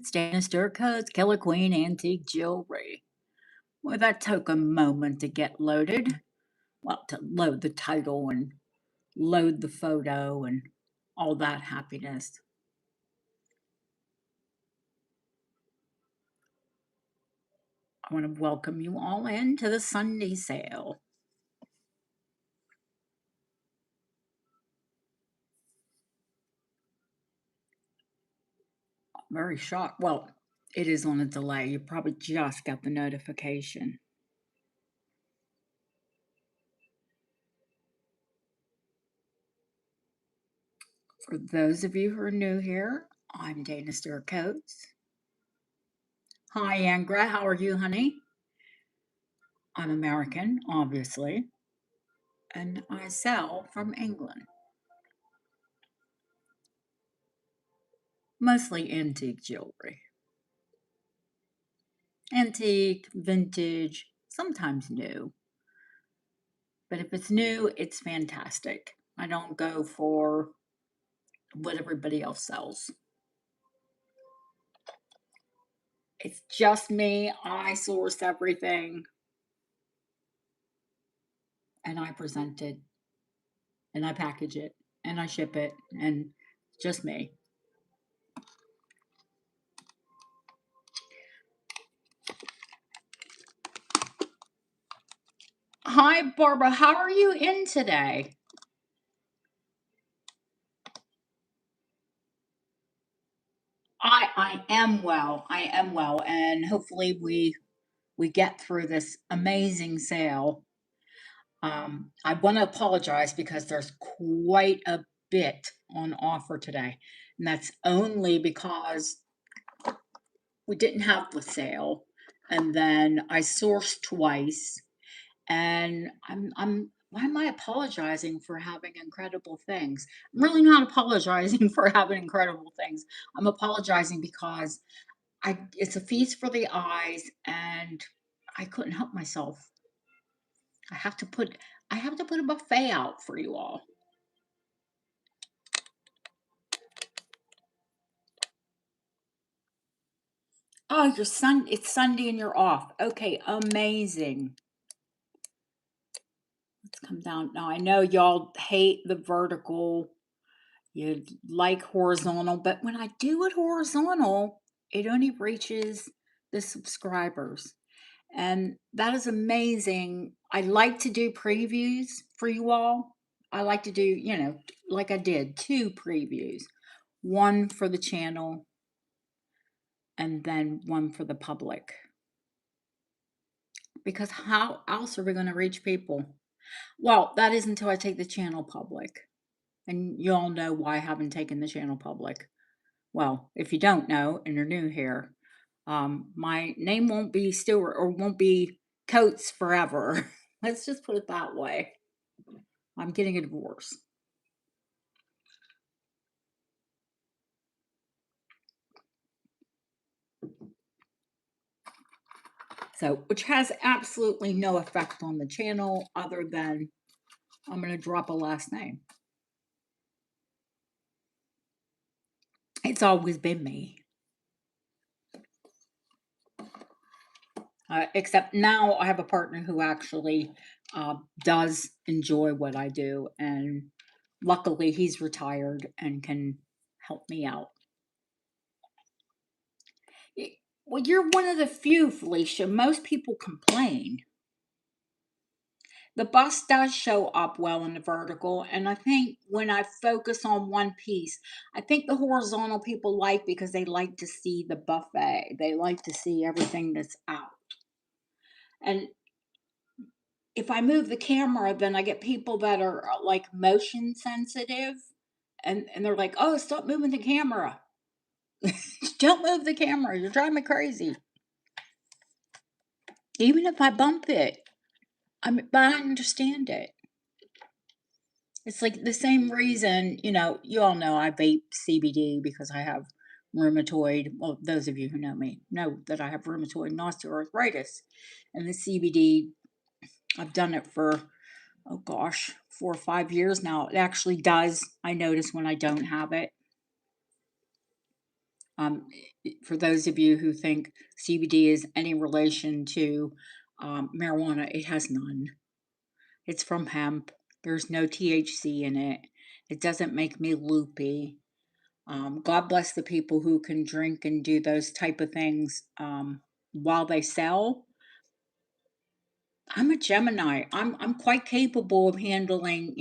Stainless Stewart Codes, Killer Queen Antique Jewelry. Well, that took a moment to get loaded. Well, to load the title and load the photo and all that happiness. I want to welcome you all into the Sunday sale. Very shocked. Well, it is on a delay. You probably just got the notification. For those of you who are new here, I'm Dana Stewart Coates. Hi, Angra. How are you, honey? I'm American, obviously, and I sell from England. Mostly antique jewelry. Antique, vintage, sometimes new. But if it's new, it's fantastic. I don't go for what everybody else sells. It's just me. I source everything and I present it and I package it and I ship it and just me. Hi, Barbara. How are you in today? I am well. I am well, and hopefully we get through this amazing sale. I want to apologize because there's quite a bit on offer today, and that's only because we didn't have the sale, and then I sourced twice, and I'm why am I apologizing for having incredible things? I'm really not apologizing for having incredible things. I'm apologizing because I it's a feast for the eyes, and I couldn't help myself. I have to put I have to put a buffet out for you all. Oh, it's Sunday and you're off. Okay, amazing. Let's come down. Now I know y'all hate the vertical. You like horizontal, but when I do it horizontal, it only reaches the subscribers. And that is amazing. I like to do previews for you all. I like to do, like I did, two previews. One for the channel and then one for the public. Because how else are we going to reach people? Well, that is until I take the channel public. And you all know why I haven't taken the channel public. Well, if you don't know and you're new here, my name won't be Stewart or won't be Coates forever. Let's just put it that way. I'm getting a divorce. So, which has absolutely no effect on the channel other than I'm going to drop a last name. It's always been me. Except now I have a partner who actually does enjoy what I do. And luckily he's retired and can help me out. Well, you're one of the few, Felicia. Most people complain. The bust does show up well in the vertical, and I think when I focus on one piece, I think the horizontal people like because they like to see the buffet. They like to see everything that's out. And if I move the camera, then I get people that are like motion sensitive and they're like, "Oh, stop moving the camera." Don't move the camera. You're driving me crazy. Even if I bump it, but I understand it. It's like the same reason, you all know I vape CBD because I have rheumatoid. Well, those of you who know me know that I have rheumatoid and osteoarthritis. And the CBD, I've done it for, oh gosh, 4 or 5 years now. It actually does. I notice when I don't have it. Um, for those of you who think CBD is any relation to marijuana, it has none. It's from hemp. There's no THC in it. It doesn't make me loopy. God bless the people who can drink and do those type of things while they sell. I'm a Gemini. I'm quite capable of handling,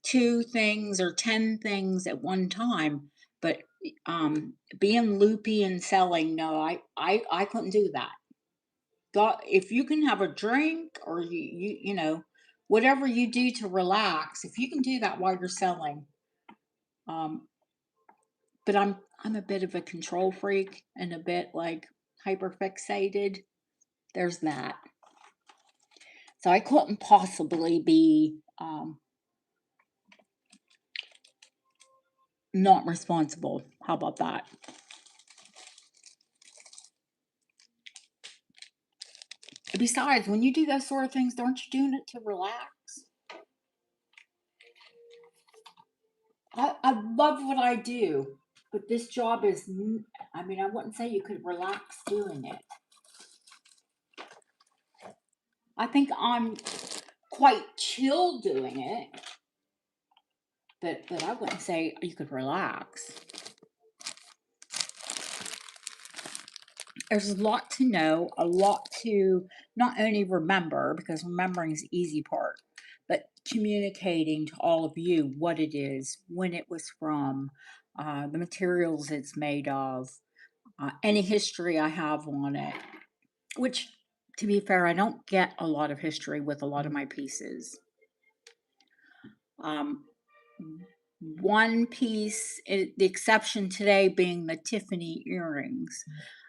2 things or 10 things at one time, but, being loopy and selling, no, I couldn't do that. God, if you can have a drink or whatever you do to relax, if you can do that while you're selling, um, but I'm a bit of a control freak and a bit, like, hyper fixated. There's that. So I couldn't possibly be, not responsible. How about that? Besides, when you do those sort of things, aren't you doing it to relax? I love what I do, but this job is, I mean, I wouldn't say you could relax doing it. I think I'm quite chill doing it, but I wouldn't say you could relax. There's a lot to know, a lot to not only remember, because remembering is the easy part, but communicating to all of you what it is, when it was from, the materials it's made of, any history I have on it, which, to be fair, I don't get a lot of history with a lot of my pieces. Um, one piece, the exception today being the Tiffany earrings.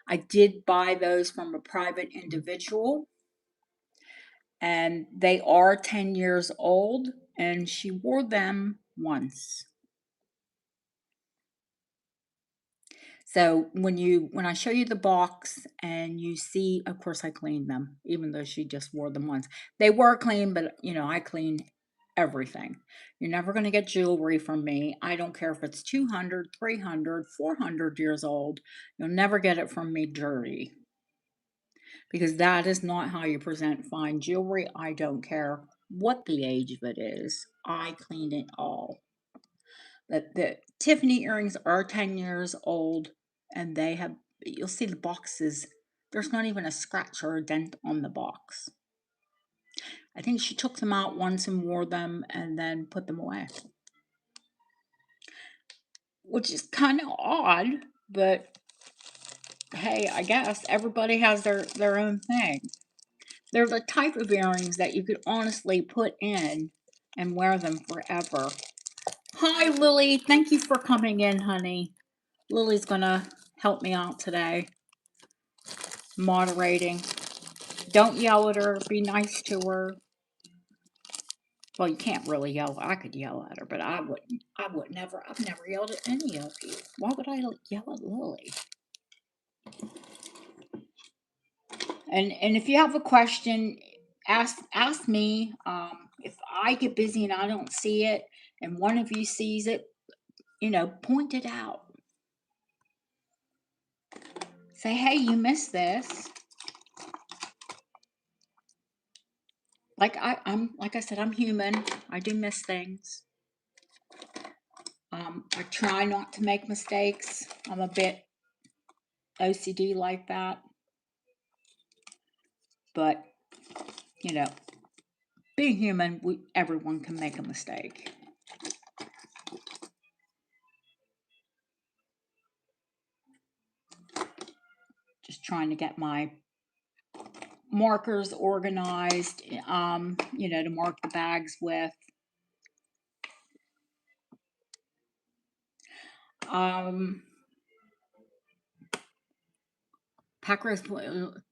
I did buy those from a private individual, and they are 10 years old, and she wore them once. So when I show you the box and you see, of course I cleaned them, even though she just wore them once. They were clean, but I clean everything. You're never going to get jewelry from me. I don't care if it's 200, 300, 400 years old. You'll never get it from me dirty, because that is not how you present fine jewelry. I don't care what the age of it is. I clean it all. But the Tiffany earrings are 10 years old, and you'll see the boxes. There's not even a scratch or a dent on the box. I think she took them out once and wore them and then put them away, which is kind of odd, but hey, I guess everybody has their own thing. They're the type of earrings that you could honestly put in and wear them forever. Hi, Lily. Thank you for coming in, honey. Lily's gonna help me out today, moderating. Don't yell at her. Be nice to her. Well, you can't really yell. I could yell at her, but I wouldn't. I would never. I've never yelled at any of you. Why would I yell at Lily? And if you have a question, ask me. If I get busy and I don't see it, and one of you sees it, point it out. Say, hey, you missed this. Like I said, I'm human. I do miss things. I try not to make mistakes. I'm a bit OCD like that. But, you know, being human, everyone can make a mistake. Just trying to get my markers organized, to mark the bags with. Packer's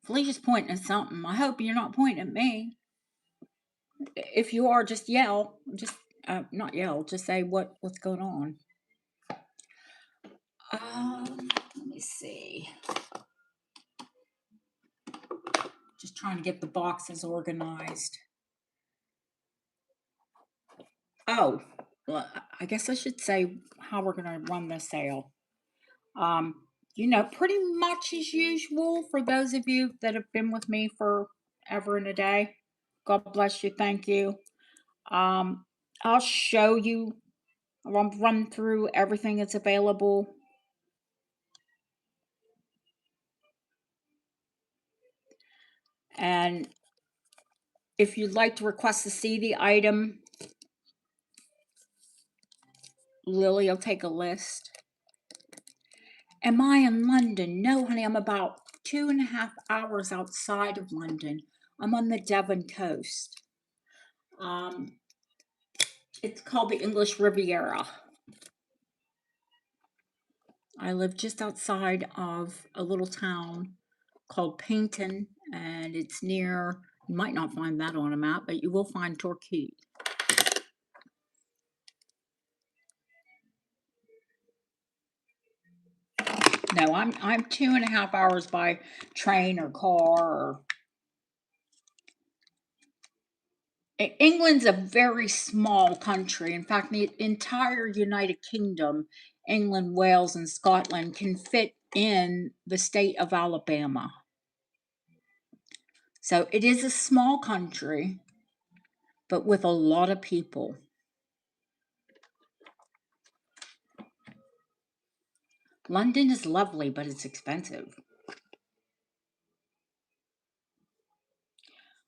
Felicia's pointing at something. I hope you're not pointing at me. If you are, just yell. Just not yell. Just say what's going on. Let me see. Just trying to get the boxes organized. Oh, well, I guess I should say how we're going to run this sale. You know, pretty much as usual for those of you that have been with me for ever and a day. God bless you. Thank you. Um, I'll show you, I'll run through everything that's available. And if you'd like to request to see the item, Lily will take a list. Am I in London? No, honey, I'm about 2.5 hours outside of London. I'm on the Devon coast. Um, it's called the English Riviera. I live just outside of a little town called Paynton, and it's near, you might not find that on a map, but you will find Torquay. No, I'm 2.5 hours by train or car. England's a very small country. In fact, the entire United Kingdom, England, Wales, and Scotland, can fit in the state of Alabama. So it is a small country, but with a lot of people. London is lovely, but it's expensive.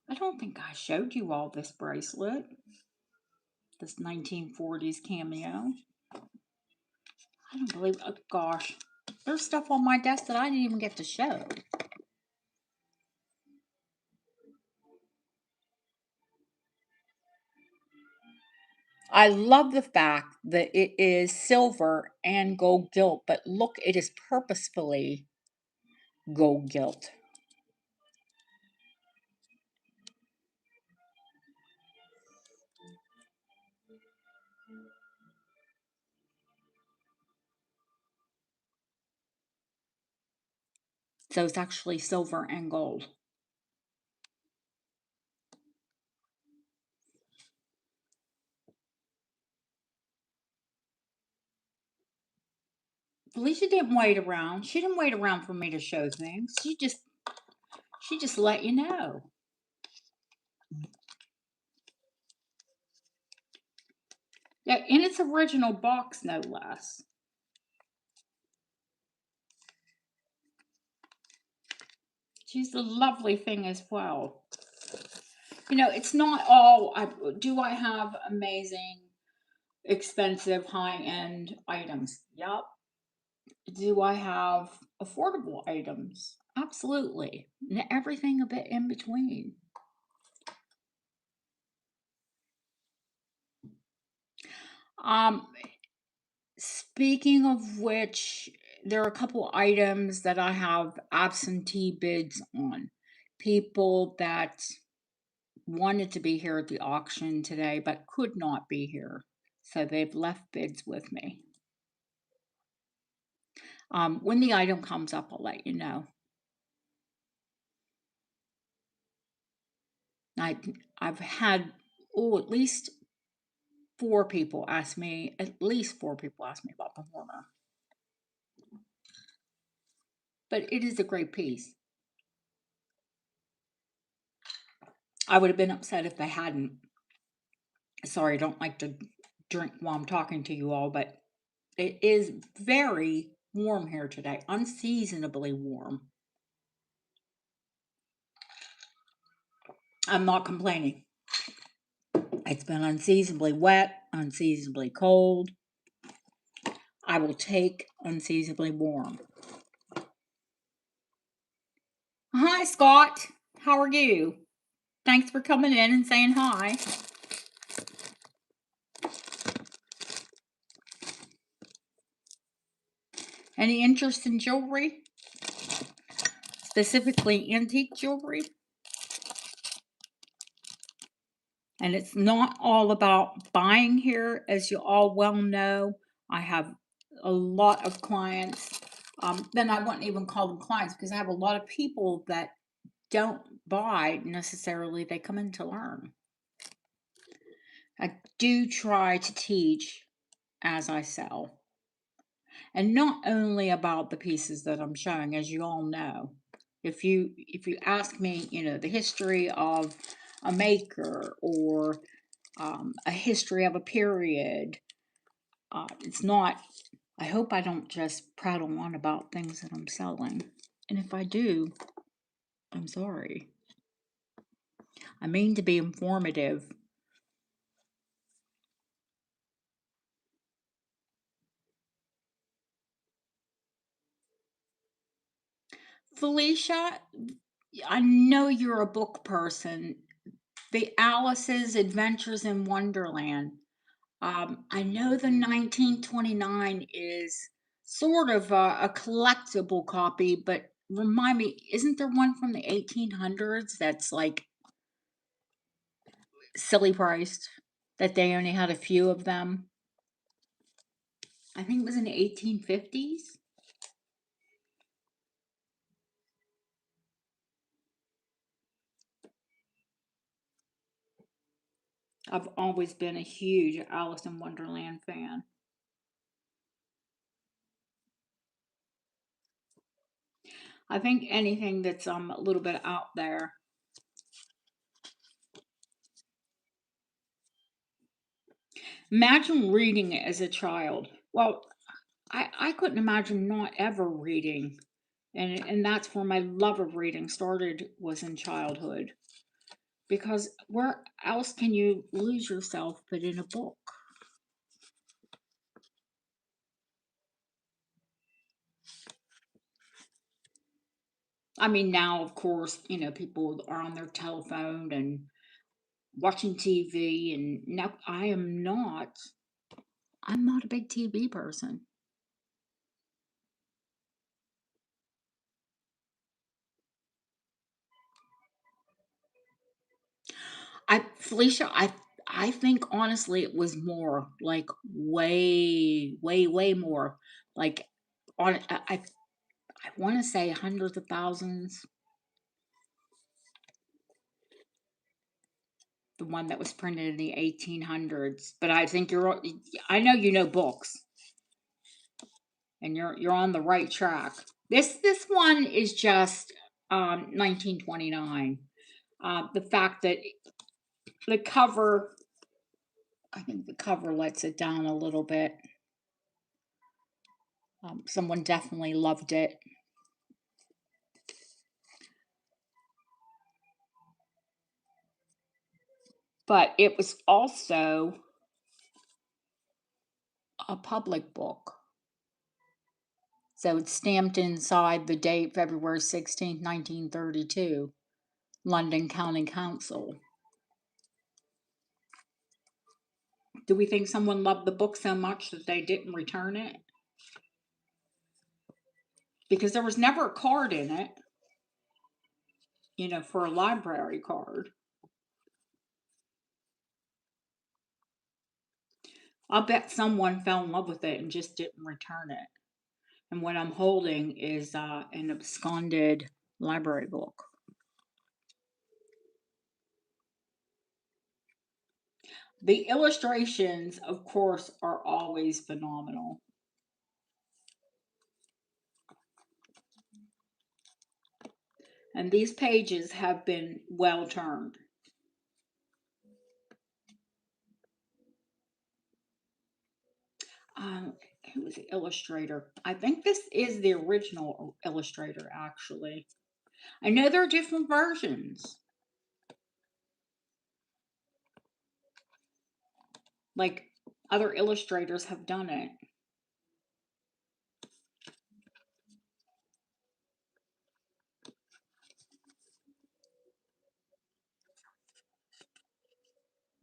I don't think I showed you all this bracelet, this 1940s cameo. I don't believe, oh gosh, there's stuff on my desk that I didn't even get to show. I love the fact that it is silver and gold gilt, but look, it is purposefully gold gilt. So it's actually silver and gold. Felicia didn't wait around. She didn't wait around for me to show things. She just let you know. Yeah, in its original box, no less. She's a lovely thing as well. You know, it's not all. Do I have amazing, expensive, high-end items? Yup. Do I have affordable items? Absolutely. And everything a bit in between. Um, Speaking of which, there are a couple items that I have absentee bids on. People that wanted to be here at the auction today but could not be here. So they've left bids with me. When the item comes up, I'll let you know. I've had, at least at least four people ask me about the Horner. But it is a great piece. I would have been upset if they hadn't. Sorry, I don't like to drink while I'm talking to you all, but it is very warm here today, unseasonably warm. I'm not complaining. It's been unseasonably wet, unseasonably cold. I will take unseasonably warm. Hi, Scott. How are you? Thanks for coming in and saying hi. Any interest in jewelry? Specifically antique jewelry? And it's not all about buying here, as you all well know. I have a lot of clients. Then I wouldn't even call them clients because I have a lot of people that don't buy necessarily. They come in to learn. I do try to teach as I sell. and not only about the pieces that I'm showing, as you all know. If you ask me, the history of a maker, or a history of a period, it's not. I hope I don't just prattle on about things that I'm selling, and if I do, I'm sorry. I mean to be informative. Felicia, I know you're a book person. The Alice's Adventures in Wonderland. I know the 1929 is sort of a collectible copy, but remind me, isn't there one from the 1800s that's like silly priced? That they only had a few of them? I think it was in the 1850s. I've always been a huge Alice in Wonderland fan. I think anything that's a little bit out there. Imagine reading it as a child. Well, I couldn't imagine not ever reading. And that's where my love of reading started, was in childhood. Because where else can you lose yourself but in a book? I mean, now, of course, people are on their telephone and watching TV, and now I'm not a big TV person. Felicia, I think honestly it was more like way, way, way more. Like on I want to say hundreds of thousands. The one that was printed in the 1800s. But I think I know you know books, and you're on the right track. This one is just 1929. The fact that the cover, I think the cover lets it down a little bit. Someone definitely loved it. But it was also a public book. So it's stamped inside the date February 16th, 1932, London County Council. Do we think someone loved the book so much that they didn't return it? Because there was never a card in it, for a library card. I'll bet someone fell in love with it and just didn't return it. And what I'm holding is an absconded library book. The illustrations, of course, are always phenomenal. And these pages have been well turned. Who was the illustrator? I think this is the original illustrator, actually. I know there are different versions. Like, other illustrators have done it.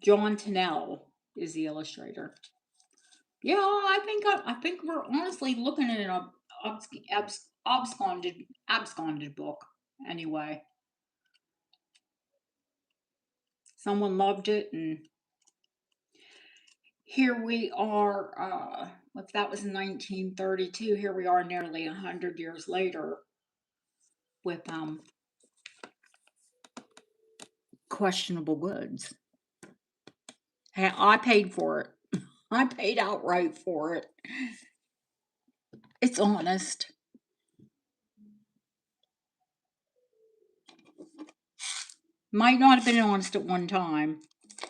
John Tennell is the illustrator. Yeah, I think we're honestly looking at an absconded book. Anyway, someone loved it, and here we are. If that was in 1932, here we are nearly 100 years later with questionable goods. Hey, I paid for it. I paid outright for it. It's honest. Might not have been honest at one time,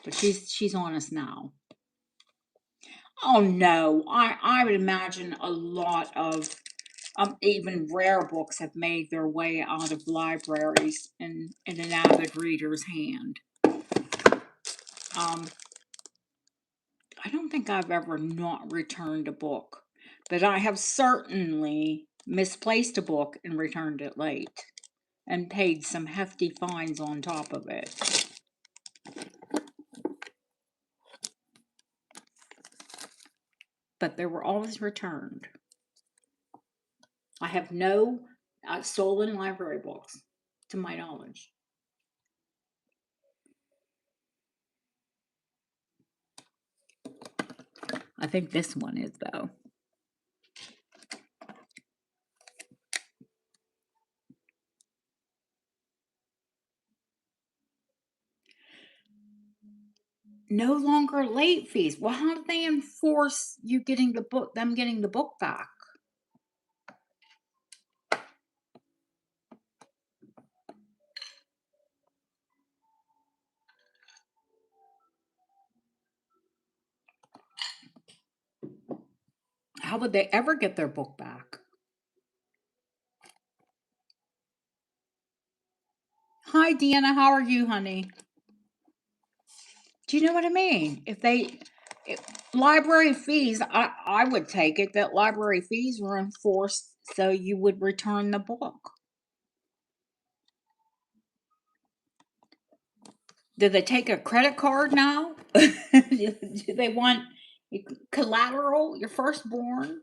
but she's honest now. Oh no, I would imagine a lot of even rare books have made their way out of libraries in an avid reader's hand. Um, I don't think I've ever not returned a book, but I have certainly misplaced a book and returned it late and paid some hefty fines on top of it. But they were always returned. I have no stolen library books, to my knowledge. I think this one is, though. No longer late fees. Well, how do they enforce you getting the book, them getting the book back? How would they ever get their book back? Hi, Deanna. How are you, honey? Do you know what I mean? If library fees, I would take it that library fees were enforced so you would return the book. Do they take a credit card now? Do they want collateral, your firstborn?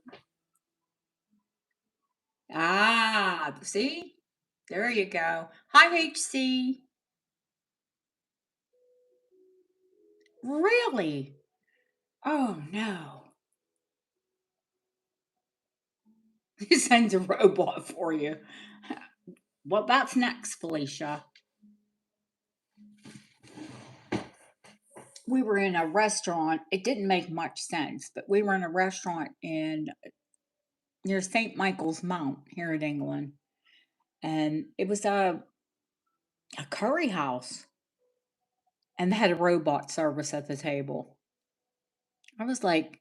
Ah, see? There you go. Hi, HC. Really? Oh, no. He sends a robot for you. Well, that's next, Felicia. We were in a restaurant. It didn't make much sense, but we were in a restaurant in near St. Michael's Mount here in England, and it was a curry house, and they had a robot service at the table. I was like,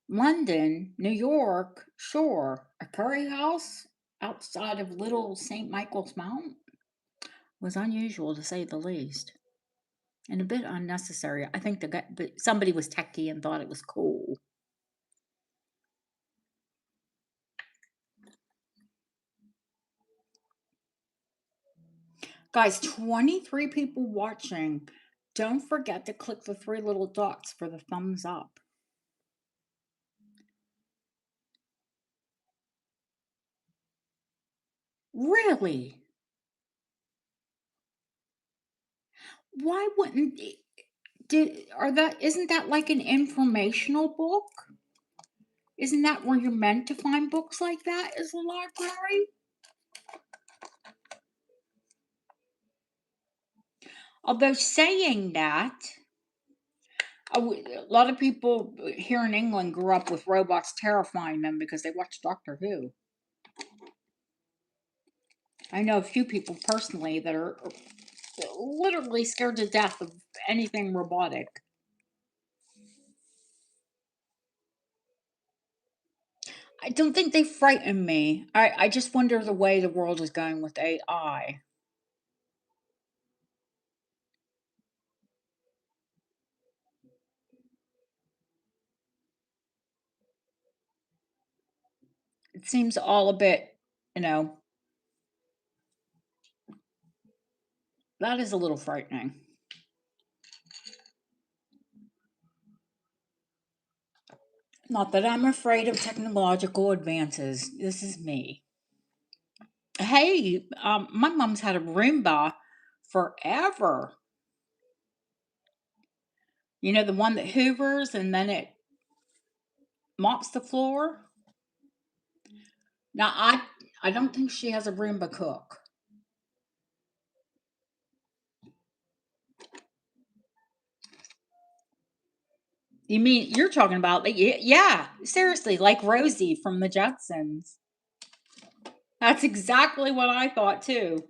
London, New York, sure, a curry house outside of little St. Michael's Mount was unusual to say the least, and a bit unnecessary. I think the guy, but somebody was techie and thought it was cool. Guys, 23 people watching. Don't forget to click the three little dots for the thumbs up. Really? Why wouldn't isn't that like an informational book? Isn't that where you're meant to find books like that, is the library? Although saying that, a lot of people here in England grew up with robots terrifying them because they watched Doctor Who. I know a few people personally that are literally scared to death of anything robotic. I don't think they frighten me. I just wonder the way the world is going with AI. It seems all a bit, you know, that is a little frightening. Not that I'm afraid of technological advances. This is me. Hey, my mom's had a Roomba forever. You know, the one that hoovers and then it mops the floor. Now, I don't think she has a Roomba cook. You mean you're talking about yeah, seriously, like Rosie from the Jetsons. That's exactly what I thought too.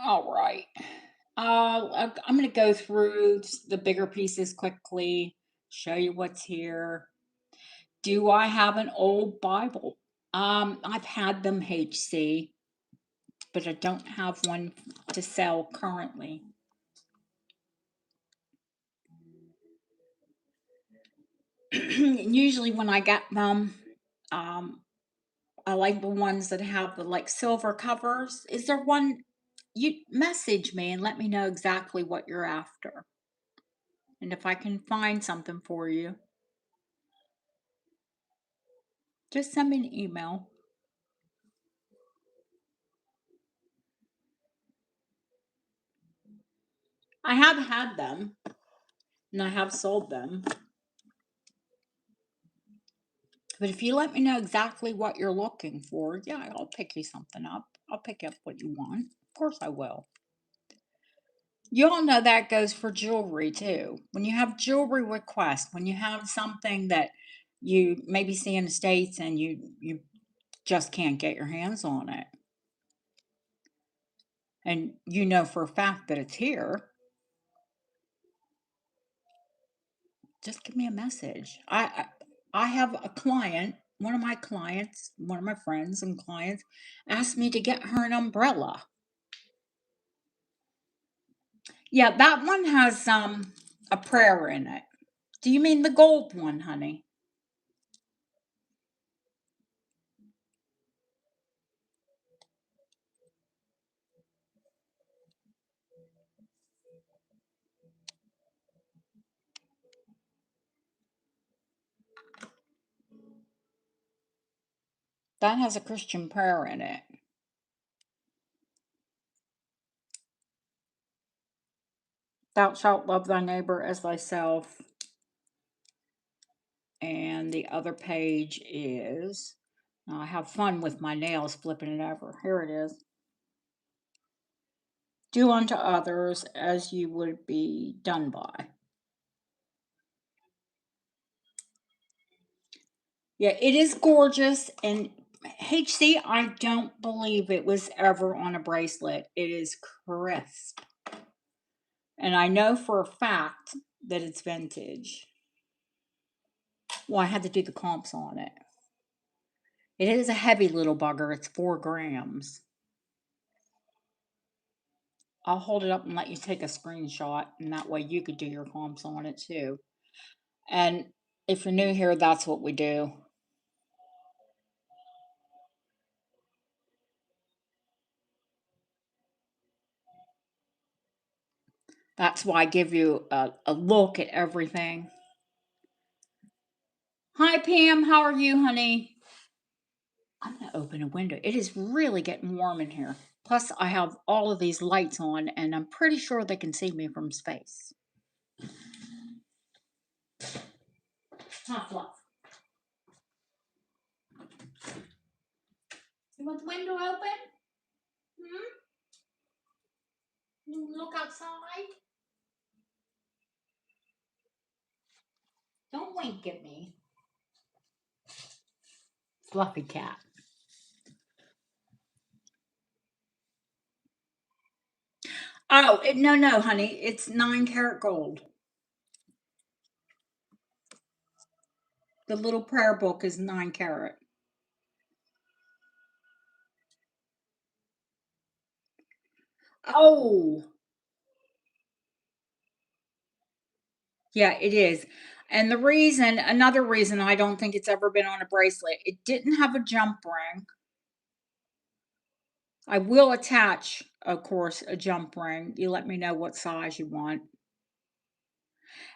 All right. I'm going to go through just the bigger pieces quickly, show you what's here. Do I have an old Bible? I've had them HC, but I don't have one to sell currently. Usually when I get them, um, I like the ones that have the like silver covers. Is there one? You message me and let me know exactly what you're after. And if I can find something for you, just send me an email. I have had them and I have sold them. But if you let me know exactly what you're looking for, yeah, I'll pick you something up. I'll pick up what you want. Of course I will. You all know that goes for jewelry too. When you have jewelry requests, when you have something that you maybe see in the States and you just can't get your hands on it. And you know for a fact that it's here, just give me a message. I have a client, one of my clients, one of my friends and clients asked me to get her an umbrella. Yeah, that one has a prayer in it. Do you mean the gold one, honey? That has a Christian prayer in it. Thou shalt love thy neighbor as thyself. And the other page is, I have fun with my nails flipping it over. Here it is. Do unto others as you would be done by. Yeah, it is gorgeous. And HC, I don't believe it was ever on a bracelet. It is crisp. And I know for a fact that it's vintage. Well, I had to do the comps on it. It is a heavy little bugger. It's 4 grams. I'll hold it up and let you take a screenshot, and that way you could do your comps on it too. And if you're new here, that's what we do. That's why I give you a look at everything. Hi, Pam. How are you, honey? I'm going to open a window. It is really getting warm in here. Plus, I have all of these lights on, and I'm pretty sure they can see me from space. Huh, Fluff? You want the window open? Hmm? You look outside? Don't wink at me. Fluffy cat. Oh, no, no, honey. It's 9 karat gold. The little prayer book is 9 karat. Oh, yeah, it is. And another reason I don't think it's ever been on a bracelet, it didn't have a jump ring. I will attach, of course, a jump ring. You let me know what size you want.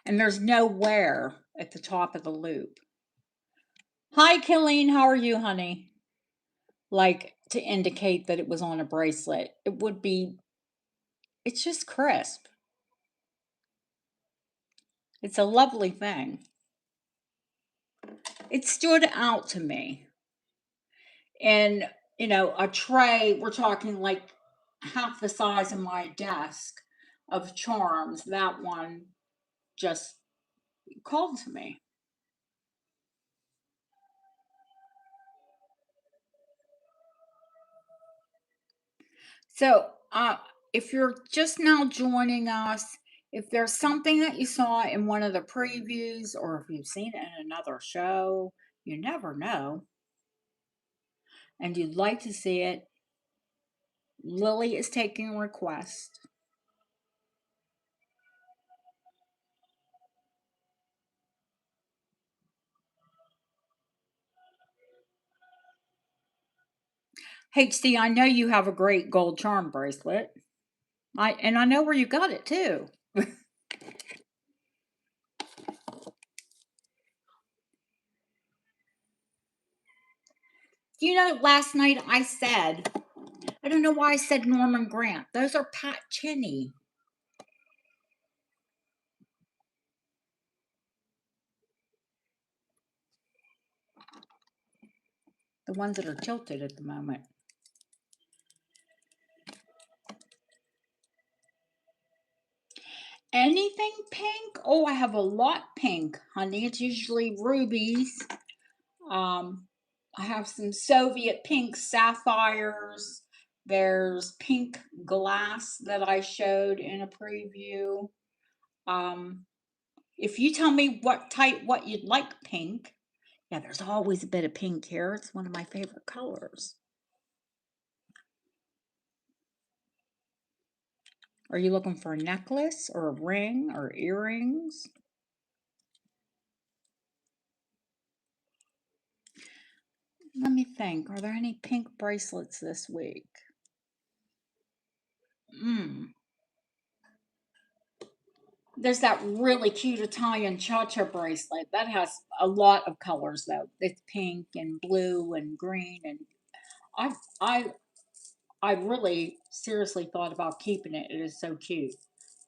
And there's no wear at the top of the loop. Hi, Killeen. How are you, honey? Like to indicate that it was on a bracelet. It's just crisp. It's a lovely thing. It stood out to me. And, a tray, we're talking like half the size of my desk of charms, that one just called to me. So, if you're just now joining us, if there's something that you saw in one of the previews, or if you've seen it in another show, you never know, and you'd like to see it, Lily is taking requests. HC, I know you have a great gold charm bracelet. I know where you got it too. You know, last night I said, I don't know why I said Norman Grant. Those are Pat Cheney. The ones that are tilted at the moment. Anything pink? Oh, I have a lot pink, honey. It's usually rubies. Um, I have some Soviet pink sapphires. There's pink glass that I showed in a preview. Um, if you tell me what you'd like pink, yeah, there's always a bit of pink here. It's one of my favorite colors. Are you looking for a necklace or a ring or earrings? Let me think. Are there any pink bracelets this week? Mm. There's that really cute Italian cha-cha bracelet. That has a lot of colors though. It's pink and blue and green, and I I I really seriously thought about keeping it. It is so cute.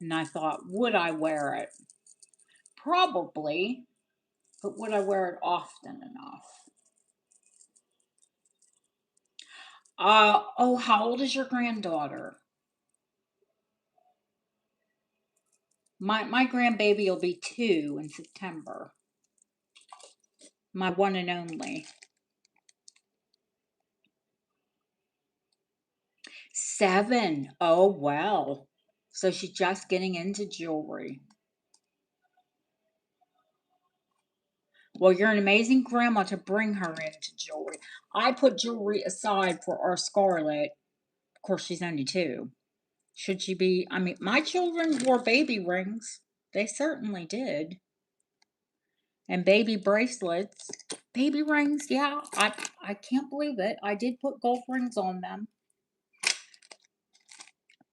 And I thought, would I wear it? Probably, but would I wear it often enough? Oh, how old is your granddaughter? My grandbaby will be 2 in September. My one and only. 7. Oh, well. So she's just getting into jewelry. Well, you're an amazing grandma to bring her into jewelry. I put jewelry aside for our Scarlet. Of course, she's only 2. Should she be? I mean, my children wore baby rings. They certainly did. And baby bracelets. Baby rings, yeah. I can't believe it. I did put gold rings on them.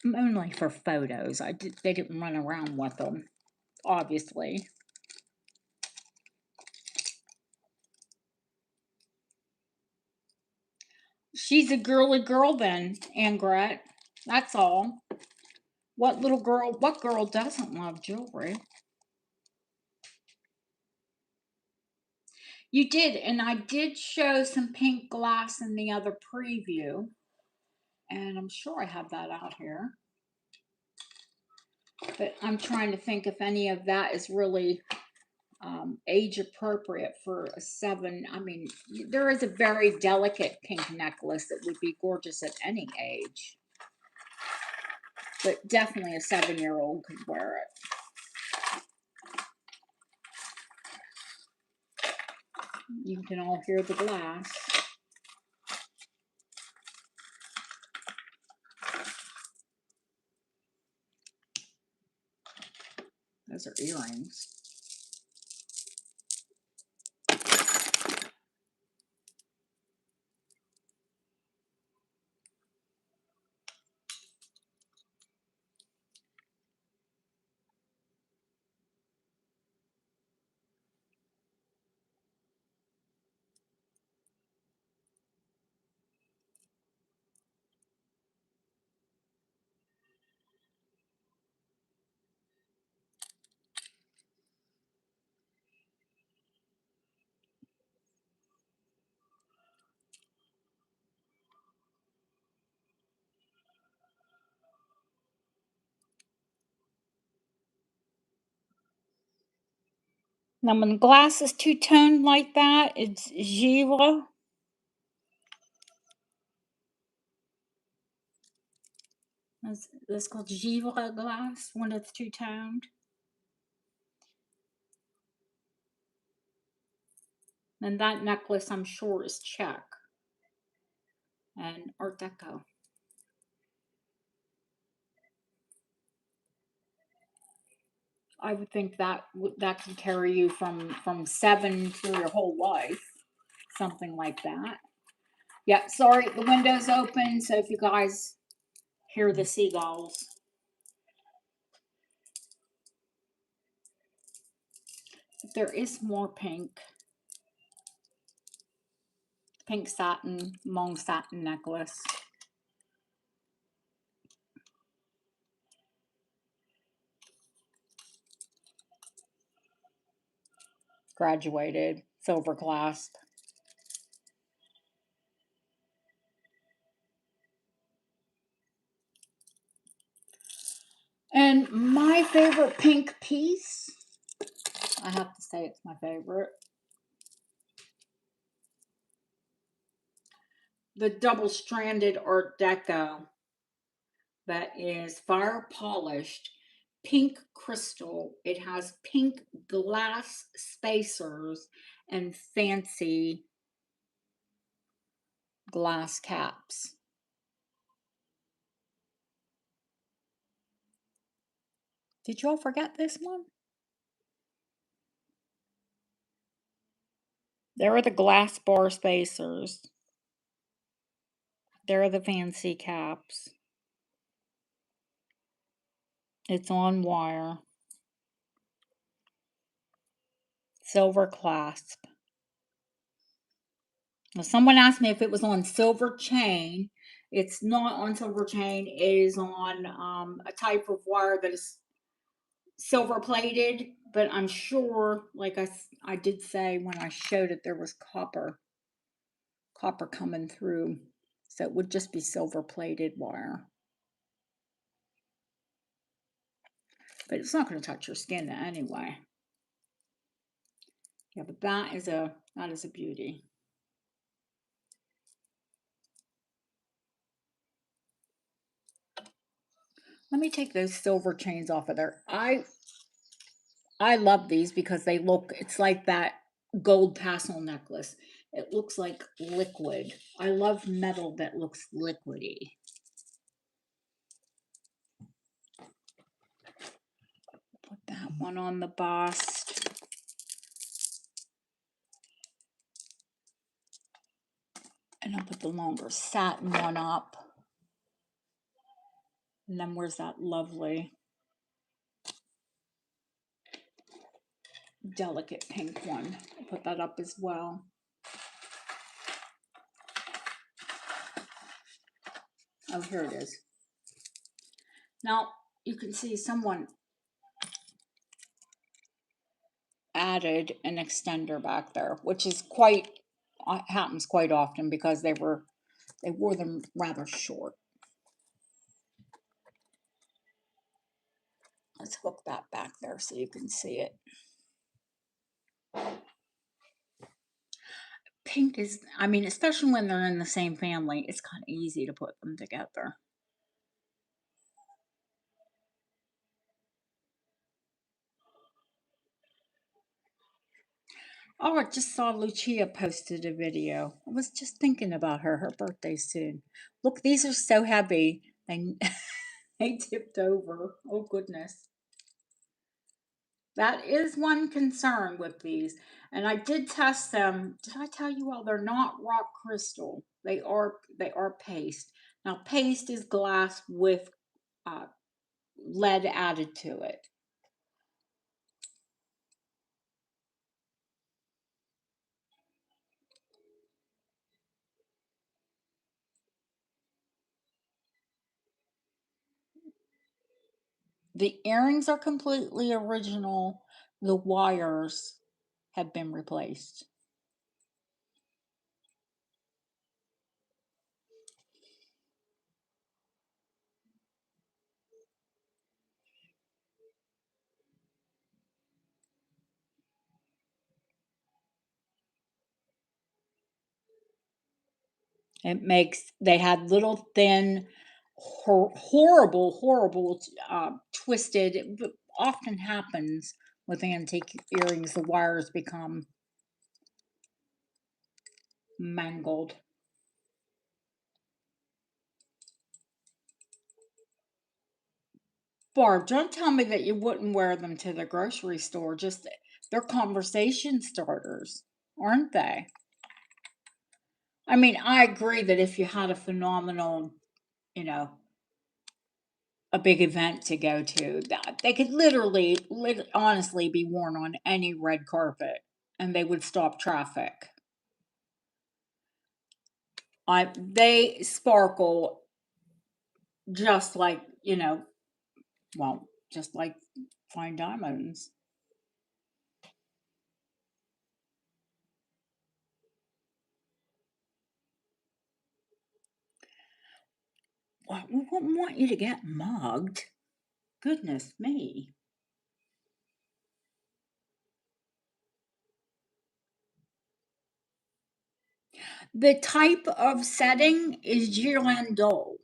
Only for photos. They didn't run around with them, obviously. She's a girly girl then, Angret. That's all. What girl doesn't love jewelry? You did, and I did show some pink glass in the other preview. And I'm sure I have that out here. But I'm trying to think if any of that is really age appropriate for a 7. I mean, there is a very delicate pink necklace that would be gorgeous at any age. But definitely a 7-year-old could wear it. You can all hear the glass. Those are earrings. Now, when the glass is two-toned like that, it's Givre. It's called Givre glass when it's two-toned. And that necklace, I'm sure, is Czech and Art Deco. I would think that that could carry you from 7 through your whole life, something like that. Yeah, sorry, the window's open, so if you guys hear the seagulls. There is more pink. Pink satin, long satin necklace. Graduated, silver clasp. And my favorite pink piece, I have to say it's my favorite. The double-stranded Art Deco that is fire polished, pink crystal. It has pink glass spacers and fancy glass caps. Did y'all forget this one? There are the glass bar spacers. There are the fancy caps. It's on wire. Silver clasp. Now, someone asked me if it was on silver chain. It's not on silver chain. It is on a type of wire that is silver plated, but I'm sure, like I did say when I showed it, there was copper coming through. So it would just be silver plated wire. But it's not going to touch your skin anyway. Yeah, but that is a beauty. Let me take those silver chains off of there. I love these because they look, it's like that gold tassel necklace. It looks like liquid. I love metal that looks liquidy. Put that one on the bust. And I'll put the longer satin one up. And then where's that lovely delicate pink one? I'll put that up as well. Oh, here it is. Now, you can see someone added an extender back there, which is quite, happens quite often because they wore them rather short. Let's hook that back there so you can see it. Pink is, I mean, especially when they're in the same family, it's kind of easy to put them together. Oh, I just saw Lucia posted a video. I was just thinking about her. Her birthday's soon. Look, these are so heavy. They, they tipped over. Oh, goodness. That is one concern with these. And I did test them. Did I tell you all they're not rock crystal? They are paste. Now, paste is glass with lead added to it. The earrings are completely original. The wires have been replaced. They had little thin, horrible, twisted, it often happens with antique earrings, the wires become mangled. Barb, don't tell me that you wouldn't wear them to the grocery store. Just they're conversation starters, aren't they? I mean, I agree that if you had a phenomenal, you know, a big event to go to, that they could literally, honestly be worn on any red carpet and they would stop traffic. They sparkle just like, well, just like fine diamonds. Well, we wouldn't want you to get mugged. Goodness me. The type of setting is Girlandot.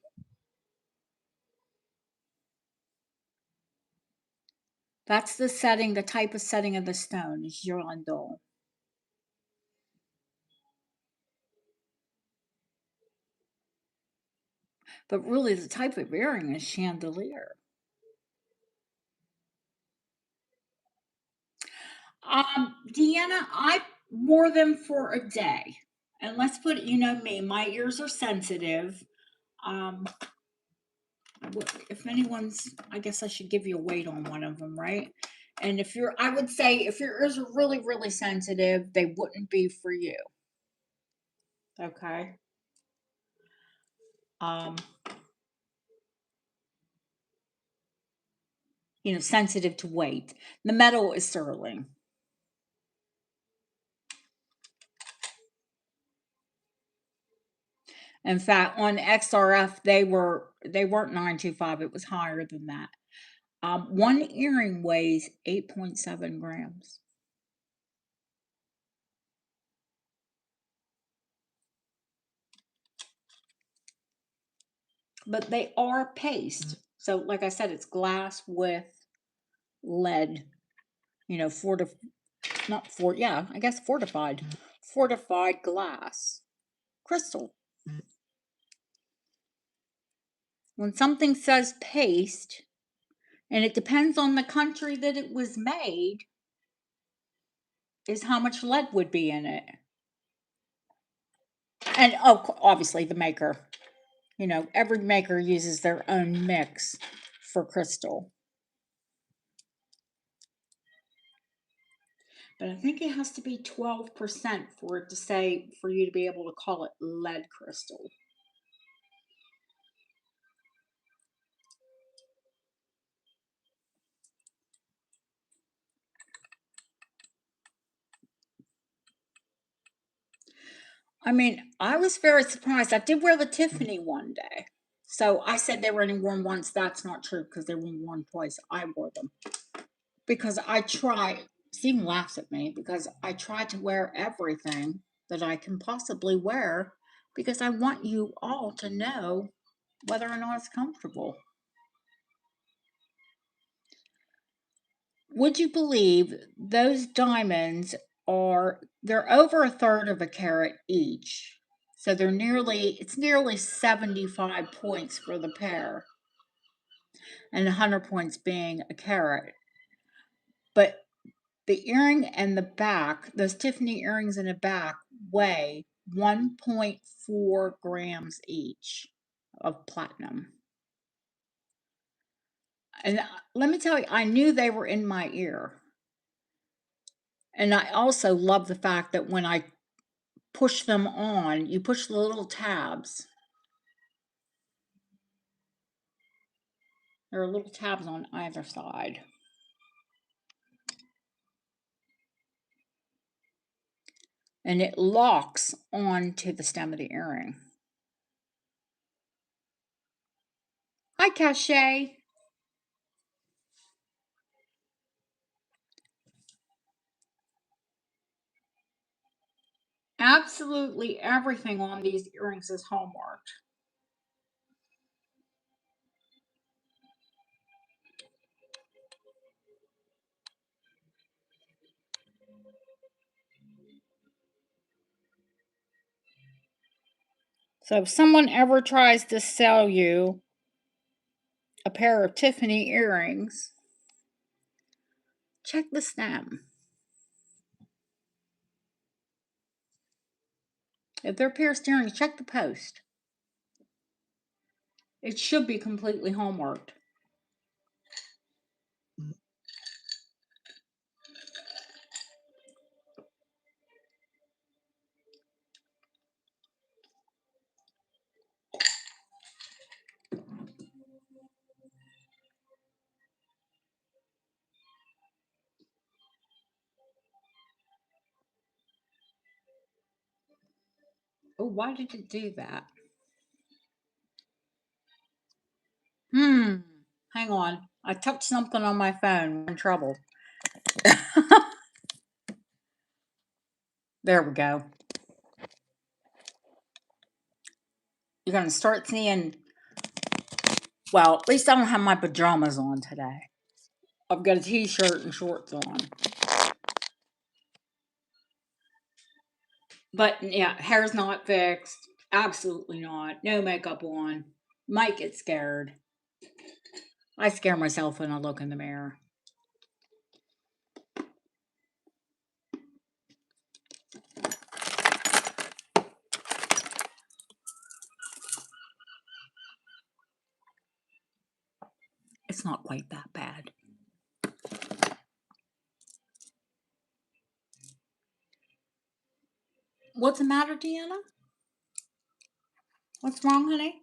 That's the setting, the type of setting of the stone is Girlandot. But really, the type of earring is chandelier. Deanna, I wore them for a day. And let's put it, you know me, my ears are sensitive. Um, if anyone's, I guess I should give you a weight on one of them, right? And I would say if your ears are really, really sensitive, they wouldn't be for you. Okay. Um, sensitive to weight. The metal is sterling. In fact, on XRF, they weren't 925. It was higher than that. One earring weighs 8.7 grams. But they are paste. So, like I said, it's glass with lead. Not for yeah, I guess fortified glass crystal. When something says paste, and it depends on the country that it was made, is how much lead would be in it. And oh, obviously the maker. Every maker uses their own mix for crystal. But I think it has to be 12% for you to be able to call it lead crystal. I mean, I was very surprised. I did wear the Tiffany one day. So I said they were only worn once. That's not true because they were worn twice. I wore them because I try. Steve laughs at me because I try to wear everything that I can possibly wear because I want you all to know whether or not it's comfortable. Would you believe those diamonds they're over a third of a carat each. So it's nearly 75 points for the pair and 100 points being a carat. But the earring and the back, those Tiffany earrings in the back weigh 1.4 grams each of platinum. And let me tell you, I knew they were in my ear. And I also love the fact that when I push them on, you push the little tabs. There are little tabs on either side. And it locks onto the stem of the earring. Hi, Cachet. Absolutely everything on these earrings is hallmarked. So if someone ever tries to sell you a pair of Tiffany earrings, check the stem. If they're pierced earrings, check the post. It should be completely hallmarked. Oh, why did it do that? Hang on. I touched something on my phone. I'm in trouble. There we go. You're going to start seeing, well, at least I don't have my pajamas on today. I've got a t-shirt and shorts on. But yeah, hair's not fixed. Absolutely not. No makeup on. Might get scared. I scare myself when I look in the mirror. It's not quite that bad. What's the matter, Deanna? What's wrong, honey?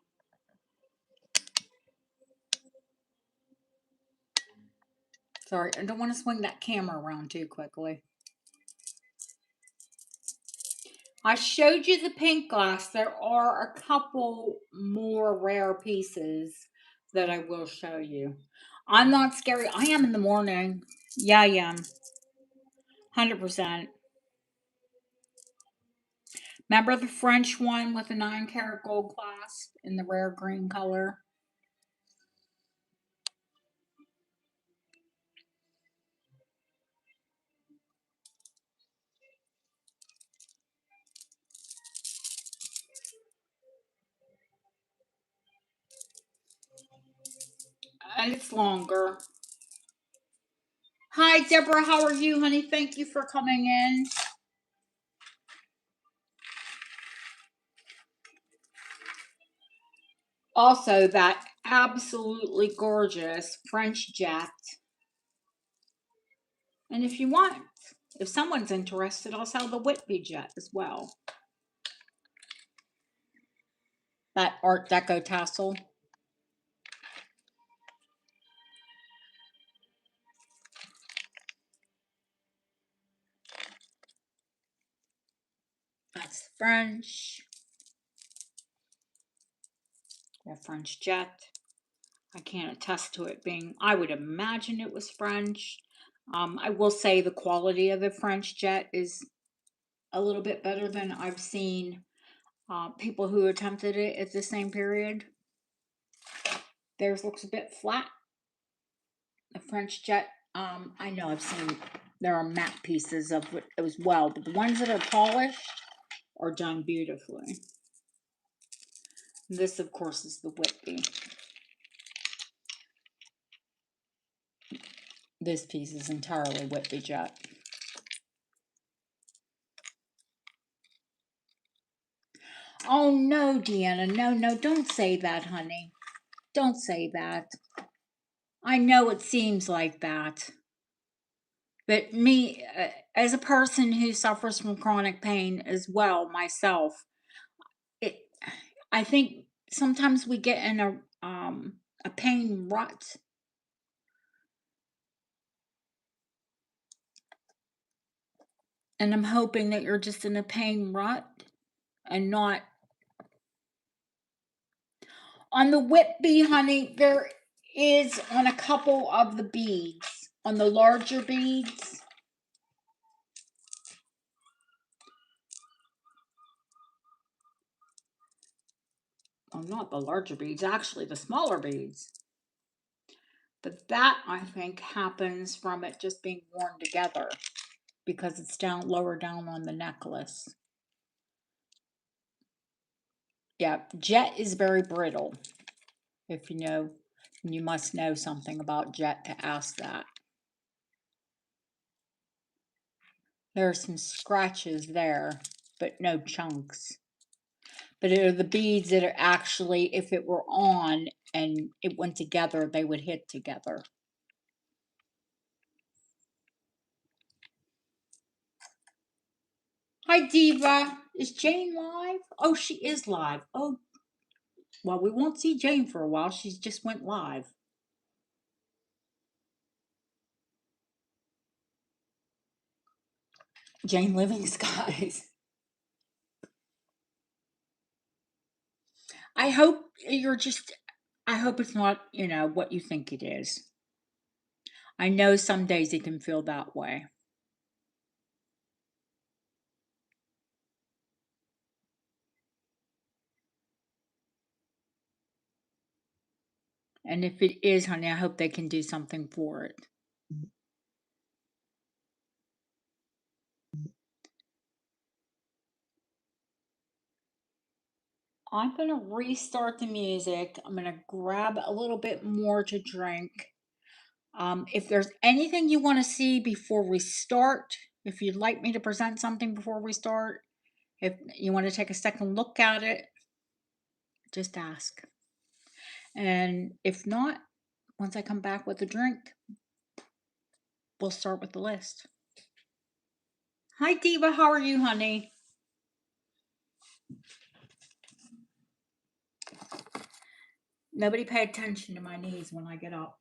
Sorry, I don't want to swing that camera around too quickly. I showed you the pink glass. There are a couple more rare pieces that I will show you. I'm not scary. I am in the morning. Yeah, I am. 100%. Remember the French one with the 9-karat gold clasp in the rare green color? And it's longer. Hi, Deborah. How are you, honey? Thank you for coming in. Also, that absolutely gorgeous French jet. And if you want, if someone's interested, I'll sell the Whitby jet as well. That Art Deco tassel. That's French. A French jet. I can't attest to it being, I would imagine it was French. I will say the quality of the French jet is a little bit better than I've seen people who attempted it at the same period. Theirs looks a bit flat. The French jet, I know I've seen, there are matte pieces of it as well, but the ones that are polished are done beautifully. This, of course, is the Whitby. This piece is entirely Whitby jet. Oh, no, Deanna, no, don't say that, honey. Don't say that. I know it seems like that. But me, as a person who suffers from chronic pain as well, myself, it, I think sometimes we get in a pain rut. And I'm hoping that you're just in a pain rut and not. On the Whitby, honey, there is on a couple of the beads, on the larger beads. well, not the larger beads, actually the smaller beads. But that, I think, happens from it just being worn together because it's down lower down on the necklace. Yeah, jet is very brittle. If you know, you must know something about jet to ask that. There are some scratches there, but no chunks. But it are the beads that are actually, if it were on and it went together, they would hit together. Hi, Diva. Is Jane live? Oh, she is live. Oh, well, we won't see Jane for a while. She's just went live. Jane Living Skies. I hope you're just, I hope it's not, what you think it is. I know some days it can feel that way. And if it is, honey, I hope they can do something for it. I'm going to restart the music. I'm going to grab a little bit more to drink. If there's anything you want to see before we start, if you'd like me to present something before we start, if you want to take a second look at it, just ask. And if not, once I come back with a drink, we'll start with the list. Hi, Diva. How are you, honey? Nobody pay attention to my knees when I get up.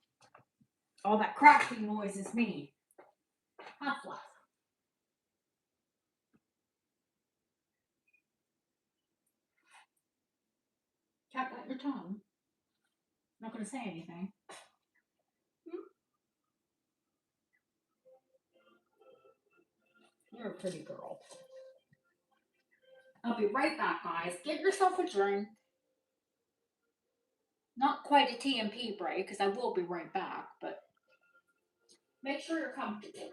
All that cracking noise is me. Half laugh. Cat got your tongue. Not going to say anything. You're a pretty girl. I'll be right back, guys. Get yourself a drink. Not quite a TMP break, because I will be right back, but make sure you're comfortable.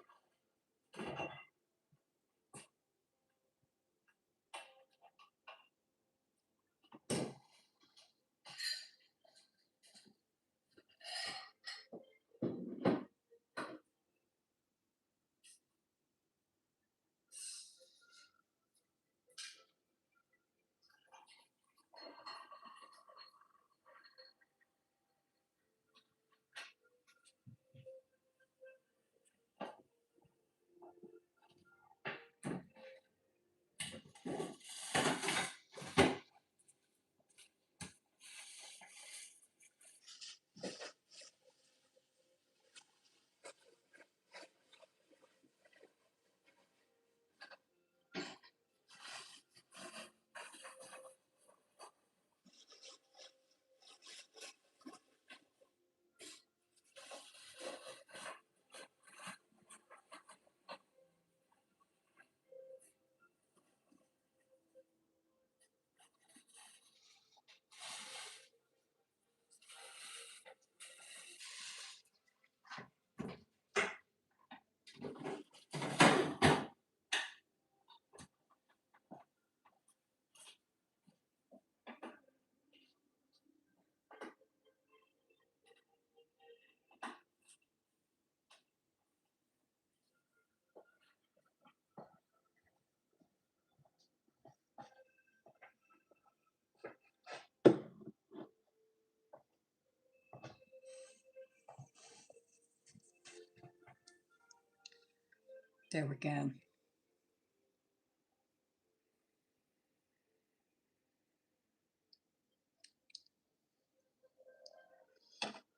There we go.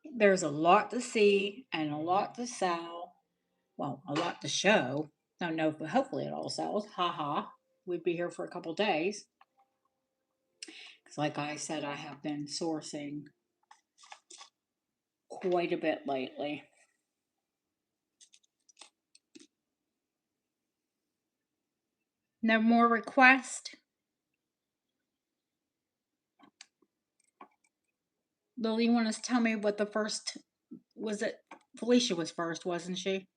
There's a lot to see and a lot to sell. Well, a lot to show. Don't know, but hopefully it all sells. Ha ha. We'd be here for a couple days. Because, like I said, I have been sourcing quite a bit lately. No more requests? Lily, you want to tell me what the first was? It Felicia was first, wasn't she?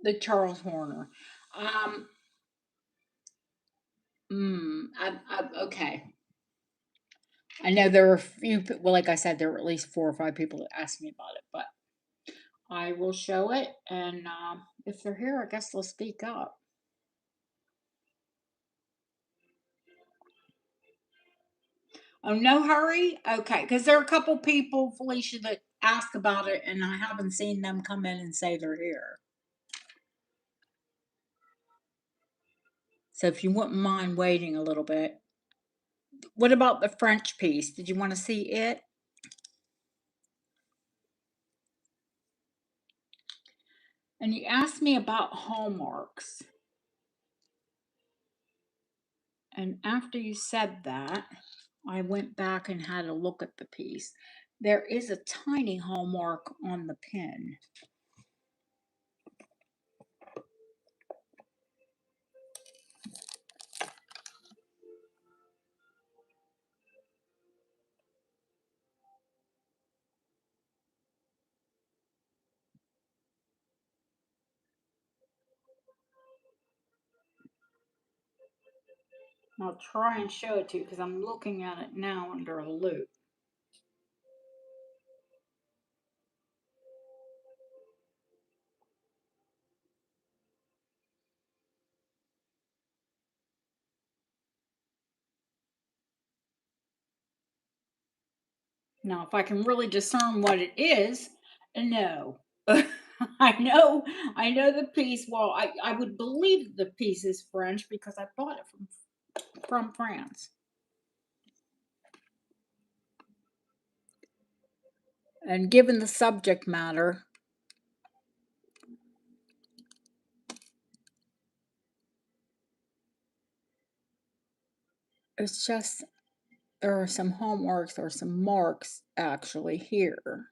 The Charles Horner. Um, okay. I know there were a few, well, like I said, there were at least 4 or 5 people that asked me about it, but I will show it. And if they're here, I guess they'll speak up. Oh, no hurry? Okay, because there are a couple people, Felicia, that ask about it, and I haven't seen them come in and say they're here. So if you wouldn't mind waiting a little bit. What about the French piece? Did you want to see it? And you asked me about hallmarks. And after you said that, I went back and had a look at the piece. There is a tiny hallmark on the pin. I'll try and show it to you because I'm looking at it now under a loop. Now, if I can really discern what it is, no. I know, I know the piece. Well, I would believe the piece is French because I bought it from France. And given the subject matter, it's just there are some hallmarks or some marks actually here.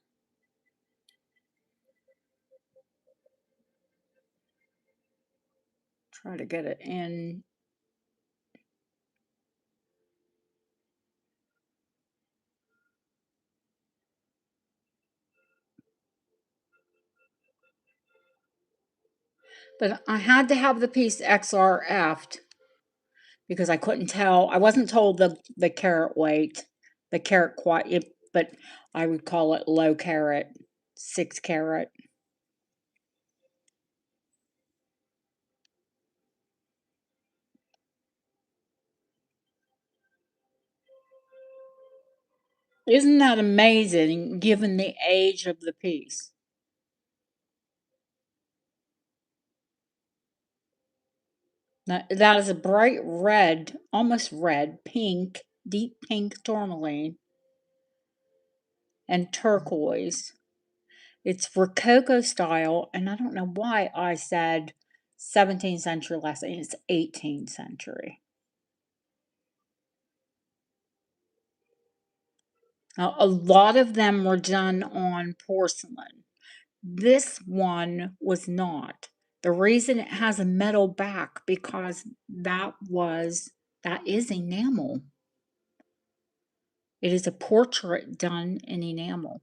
Try to get it in. But I had to have the piece XRF'd because I couldn't tell. I wasn't told the carat weight, the carat quite, but I would call it low carat, 6 carat. Isn't that amazing given the age of the piece? That is a bright red, almost red, pink, deep pink tourmaline, and turquoise. It's Rococo style, and I don't know why I said 17th century last name. It's 18th century. Now, a lot of them were done on porcelain. This one was not. The reason it has a metal back because that is enamel. It is a portrait done in enamel.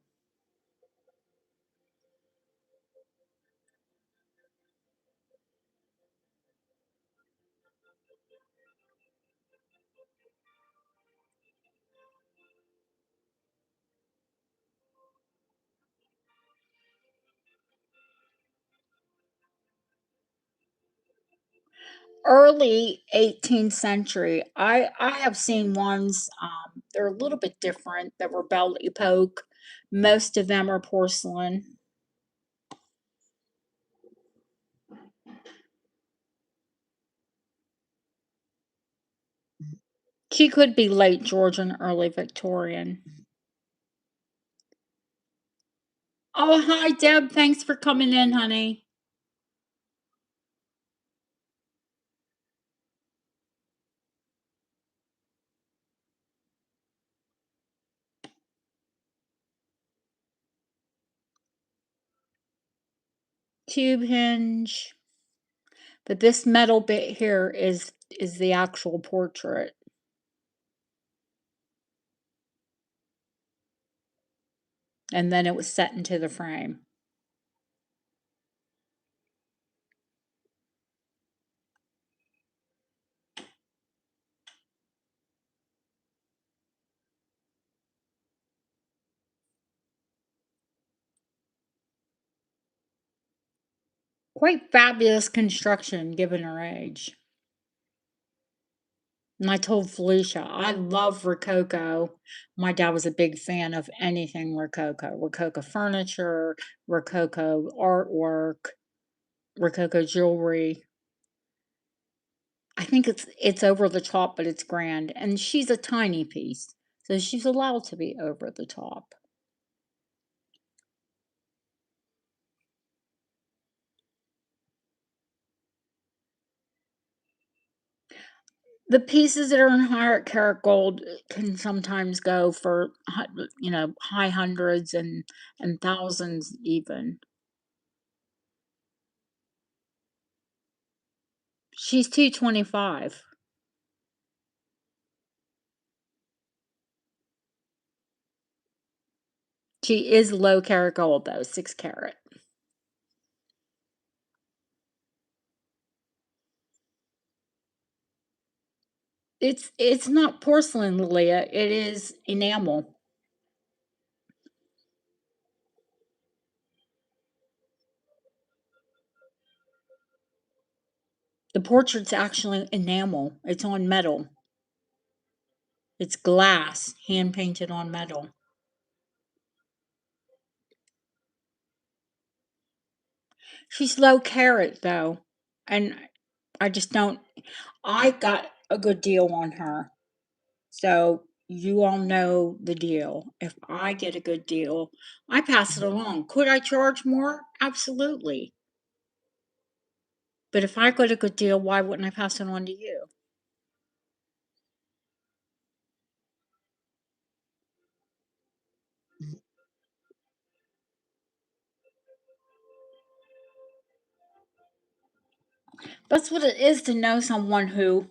Early 18th century. I have seen ones. They're a little bit different. That were Belle Epoque. Most of them are porcelain. She could be late Georgian, early Victorian. Oh, hi, Deb. Thanks for coming in, honey. tube hinge. But this metal bit here is the actual portrait. And then it was set into the frame. Quite fabulous construction given her age. And I told Felicia, I love Rococo. My dad was a big fan of anything Rococo. Rococo furniture, Rococo artwork, Rococo jewelry. I think it's over the top, but it's grand. And she's a tiny piece, so she's allowed to be over the top. The pieces that are in higher karat gold can sometimes go for, high hundreds and thousands even. She's 225. She is low karat gold though, 6 carat. It's not porcelain, Lilia. It is enamel. The portrait's actually enamel. It's on metal. It's glass, hand painted on metal. She's low carat though, and I just don't. I got a good deal on her, so you all know the deal. If I get a good deal, I pass it along. Could I charge more? Absolutely. But if I got a good deal, why wouldn't I pass it on to you? That's what it is to know someone who,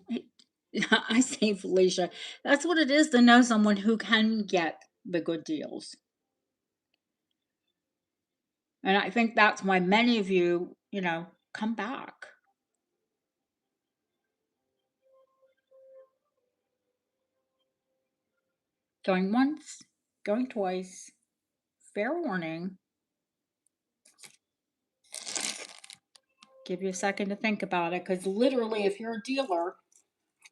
I say, Felicia, that's what it is to know someone who can get the good deals. And I think that's why many of you, come back. Going once, going twice. Fair warning. Give you a second to think about it, because literally, if you're a dealer,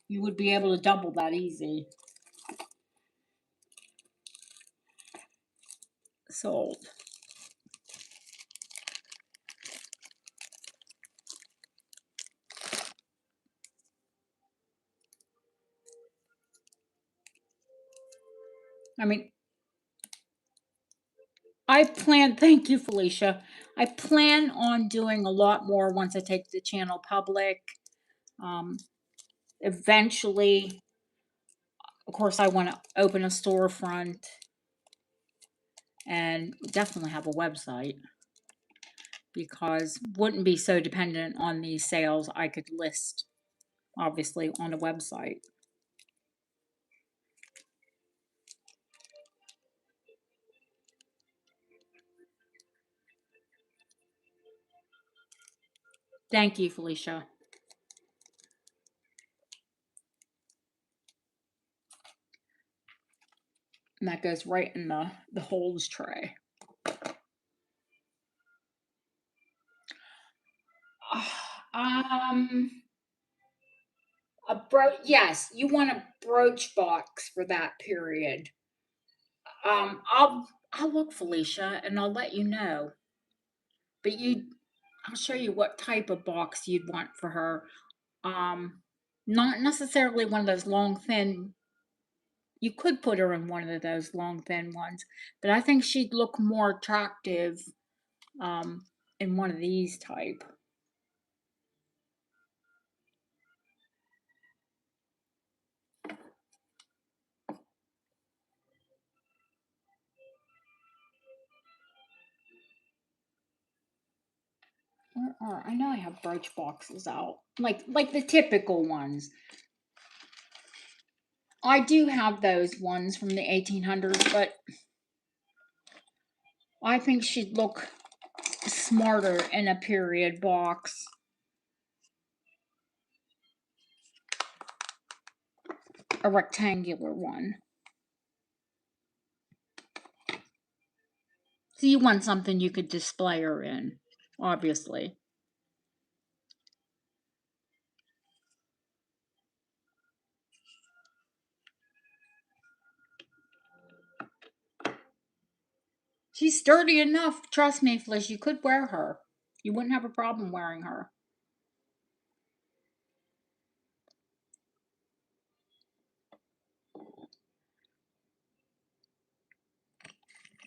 you would be able to double that easy. Sold. I mean, thank you, Felicia. I plan on doing a lot more once I take the channel public. Um, Eventually, of course, I want to open a storefront and definitely have a website, because wouldn't be so dependent on these sales. I could list, obviously, on a website. Thank you, Felicia. And that goes right in the holds tray. Um, yes, you want a brooch box for that period. I'll look, Felicia, and I'll let you know. But I'll show you what type of box you'd want for her. Um, Not necessarily one of those long, thin. You could put her in one of those long, thin ones, but I think she'd look more attractive um, in one of these type. Or I know I have brooch boxes out, like the typical ones. I do have those ones from the 1800s, but I think she'd look smarter in a period box. A rectangular one. So you want something you could display her in, obviously. She's sturdy enough. Trust me, Flish, you could wear her. You wouldn't have a problem wearing her.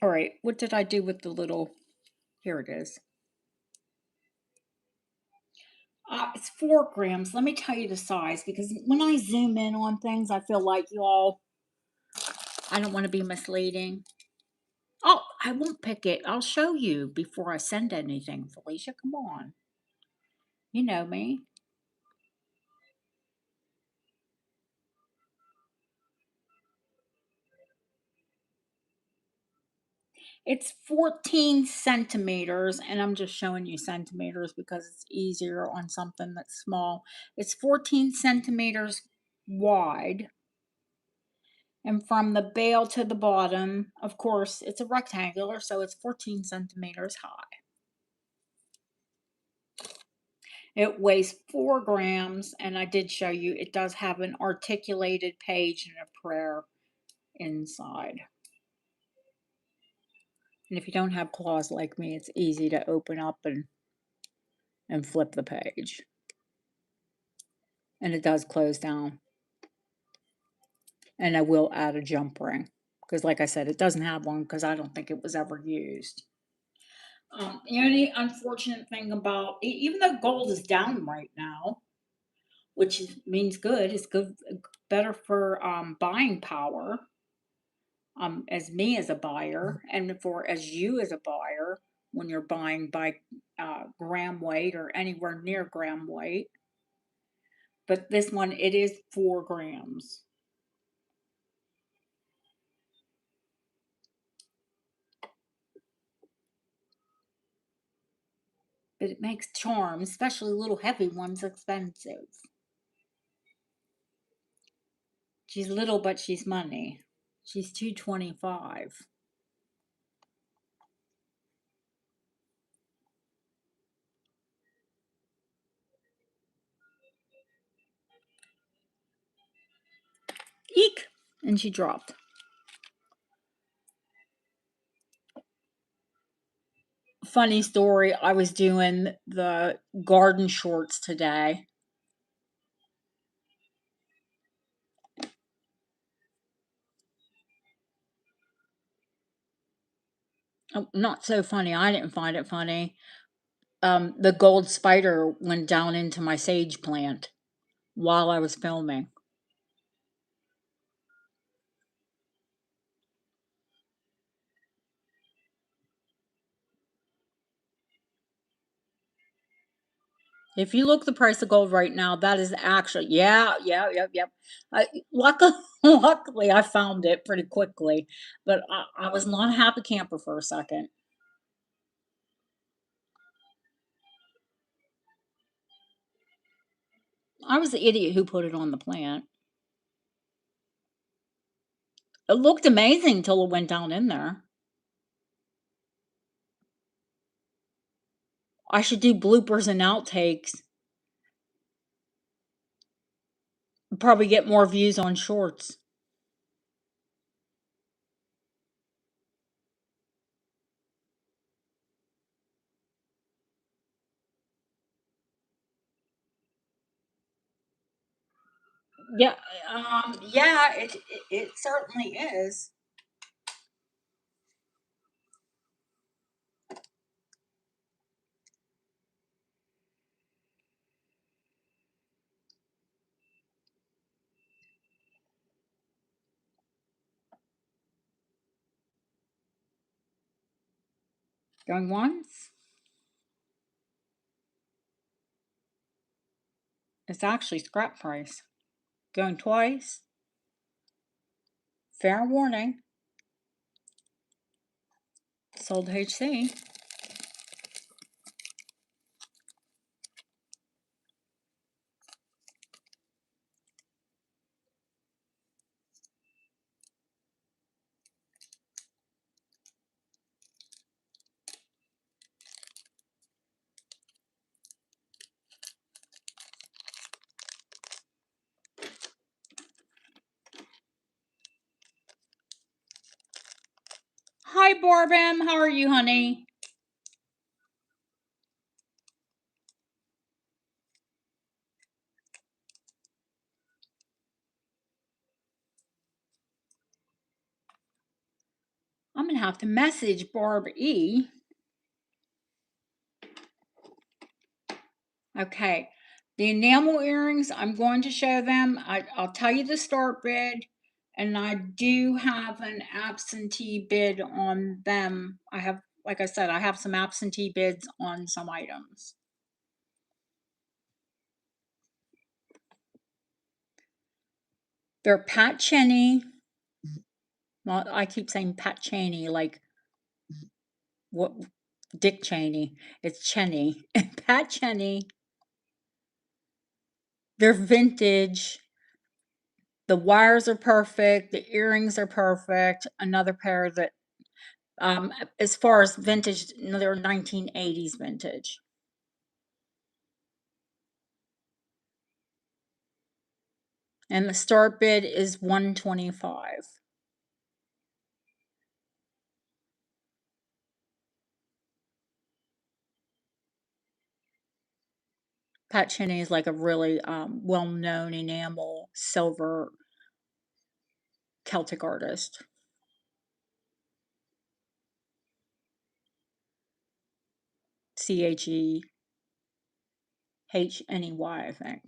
All right, what did I do with the little? Here it is. It's 4 grams. Let me tell you the size, because when I zoom in on things, I feel like I don't want to be misleading. Oh, I won't pick it. I'll show you before I send anything, Felicia. Come on. You know me. It's 14 centimeters, and I'm just showing you centimeters because it's easier on something that's small. It's 14 centimeters wide, and from the bail to the bottom, of course, it's a rectangular, so it's 14 centimeters high. It weighs 4 grams, and I did show you it does have an articulated page and a prayer inside. And if you don't have claws like me, it's easy to open up and flip the page. And it does close down. And I will add a jump ring, because like I said, it doesn't have one because I don't think it was ever used. The only unfortunate thing about, even though gold is down right now, which means good, it's good, better for buying power. As me as a buyer, and for as you as a buyer, when you're buying by gram weight or anywhere near gram weight. But this one, it is 4 grams. But it makes charms, especially little heavy ones, expensive. She's little, but she's money. She's $2.25. Eek! And she dropped. Funny story, I was doing the garden shorts today. Oh, not so funny. I didn't find it funny. The gold spider went down into my sage plant while I was filming. If you look the price of gold right now, that is actually, yeah, yep. Luckily, luckily, I found it pretty quickly, but I was not a happy camper for a second. I was the idiot who put it on the plant. It looked amazing till it went down in there. I should do bloopers and outtakes. Probably get more views on shorts. Yeah, yeah, it certainly is. Going once, It's actually scrap price. Going twice. Fair warning. Sold HC. Hi, Barbam. How are you, honey? I'm going to have to message Barb E. Okay. The enamel earrings, I'm going to show them. I'll tell you the start bid. And I do have an absentee bid on them. I have, like I said, I have some absentee bids on some items. They're Pat Cheney. Well, I keep saying Pat Cheney, like what Dick Cheney. It's Cheney. Pat Cheney. They're vintage. The wires are perfect. The earrings are perfect. Another pair that, as far as vintage, they're 1980s vintage. And the start bid is $125. Pat Cheney is like a really well-known enamel silver Celtic artist. Cheney, I think.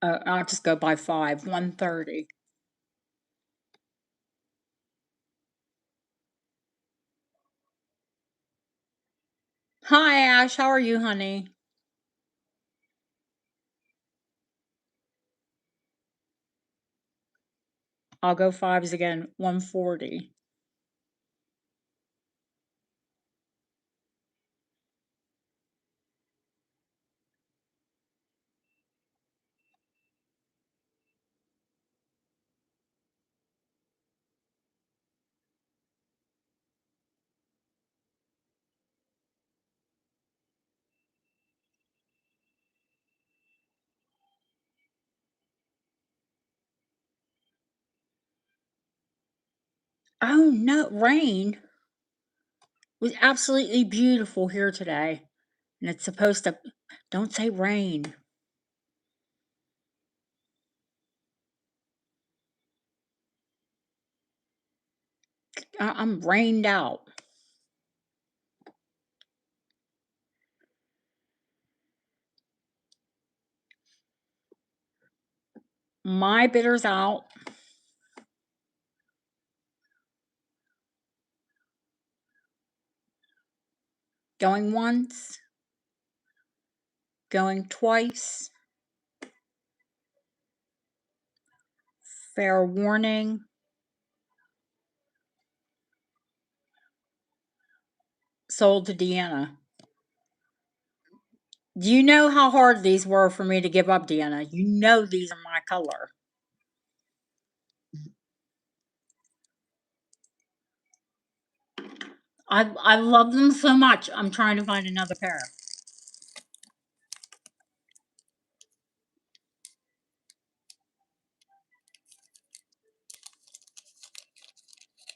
I'll just go by 5, 130. Hi, Ash. How are you, honey? I'll go 5s again, 140. Oh no, rain was absolutely beautiful here today. And it's supposed to, don't say rain. I'm rained out. My bitter's out. Going once. Going twice. Fair warning. Sold to Deanna. Do you know how hard these were for me to give up, Deanna? You know these are my color. I love them so much. I'm trying to find another pair.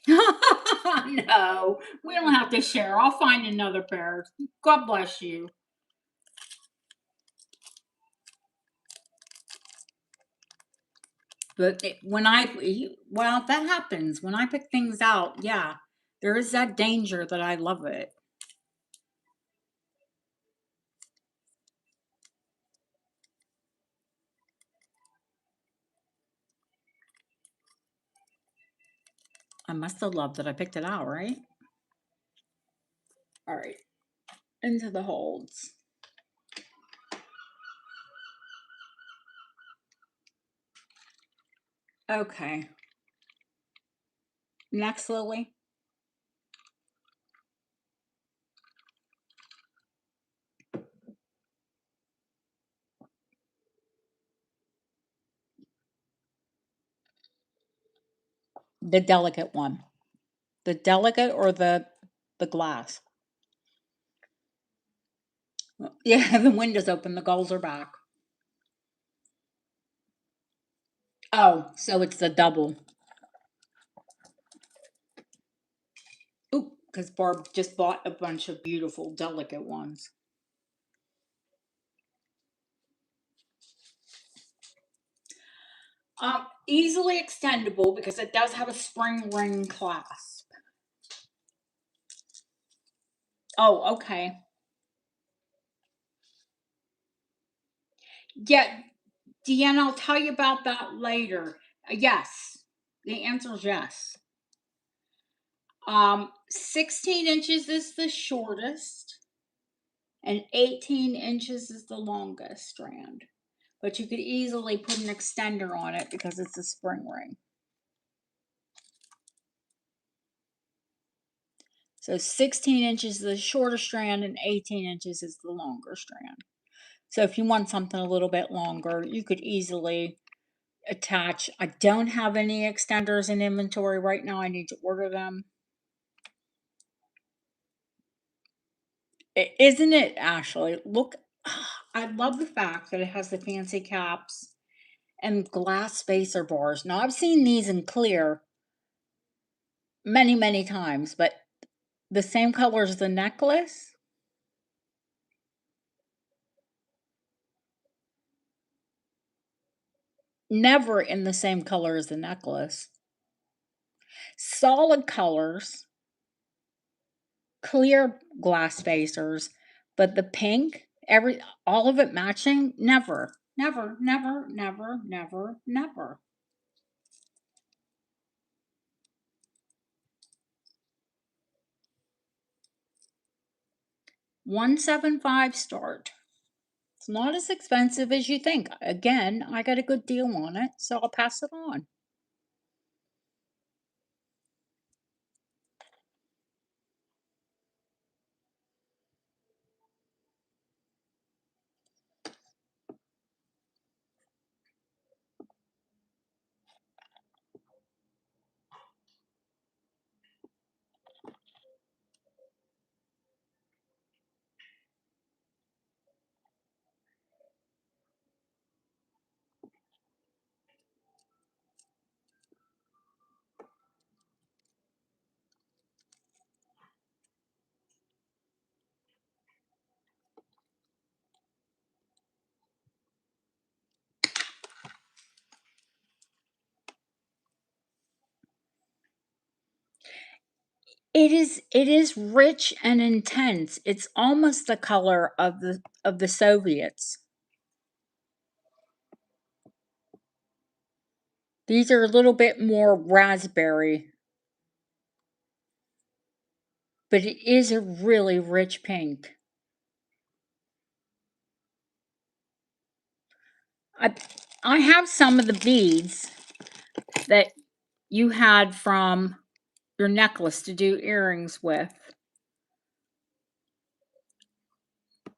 No, we don't have to share. I'll find another pair. God bless you. But well, that happens. When I pick things out, yeah, there is that danger that I love it. I must have loved that I picked it out, right? All right, into the holds. Okay. Next, Lily. The delicate one. The delicate or the glass? Yeah, the window's open, the gulls are back. Oh, so it's the double. Ooh, because Barb just bought a bunch of beautiful, delicate ones. Easily extendable because it does have a spring ring clasp. Oh, okay. Yeah, Deanna, I'll tell you about that later. Yes, the answer is yes. 16 inches is the shortest, and 18 inches is the longest strand. But you could easily put an extender on it because it's a spring ring. So 16 inches is the shorter strand and 18 inches is the longer strand. So if you want something a little bit longer, you could easily attach. I don't have any extenders in inventory right now. I need to order them. Isn't it, Ashley? Look, I love the fact that it has the fancy caps and glass spacer bars. Now, I've seen these in clear many, many times, but the same color as the necklace? Never in the same color as the necklace. Solid colors, clear glass spacers, but the pink, all of it matching, never, never, never, never, never, never. 175 start. It's not as expensive as you think. Again, I got a good deal on it, so I'll pass it on. It is rich and intense. It's almost the color of the Soviets. These are a little bit more raspberry, but it is a really rich pink. I I have some of the beads that you had from your necklace to do earrings with.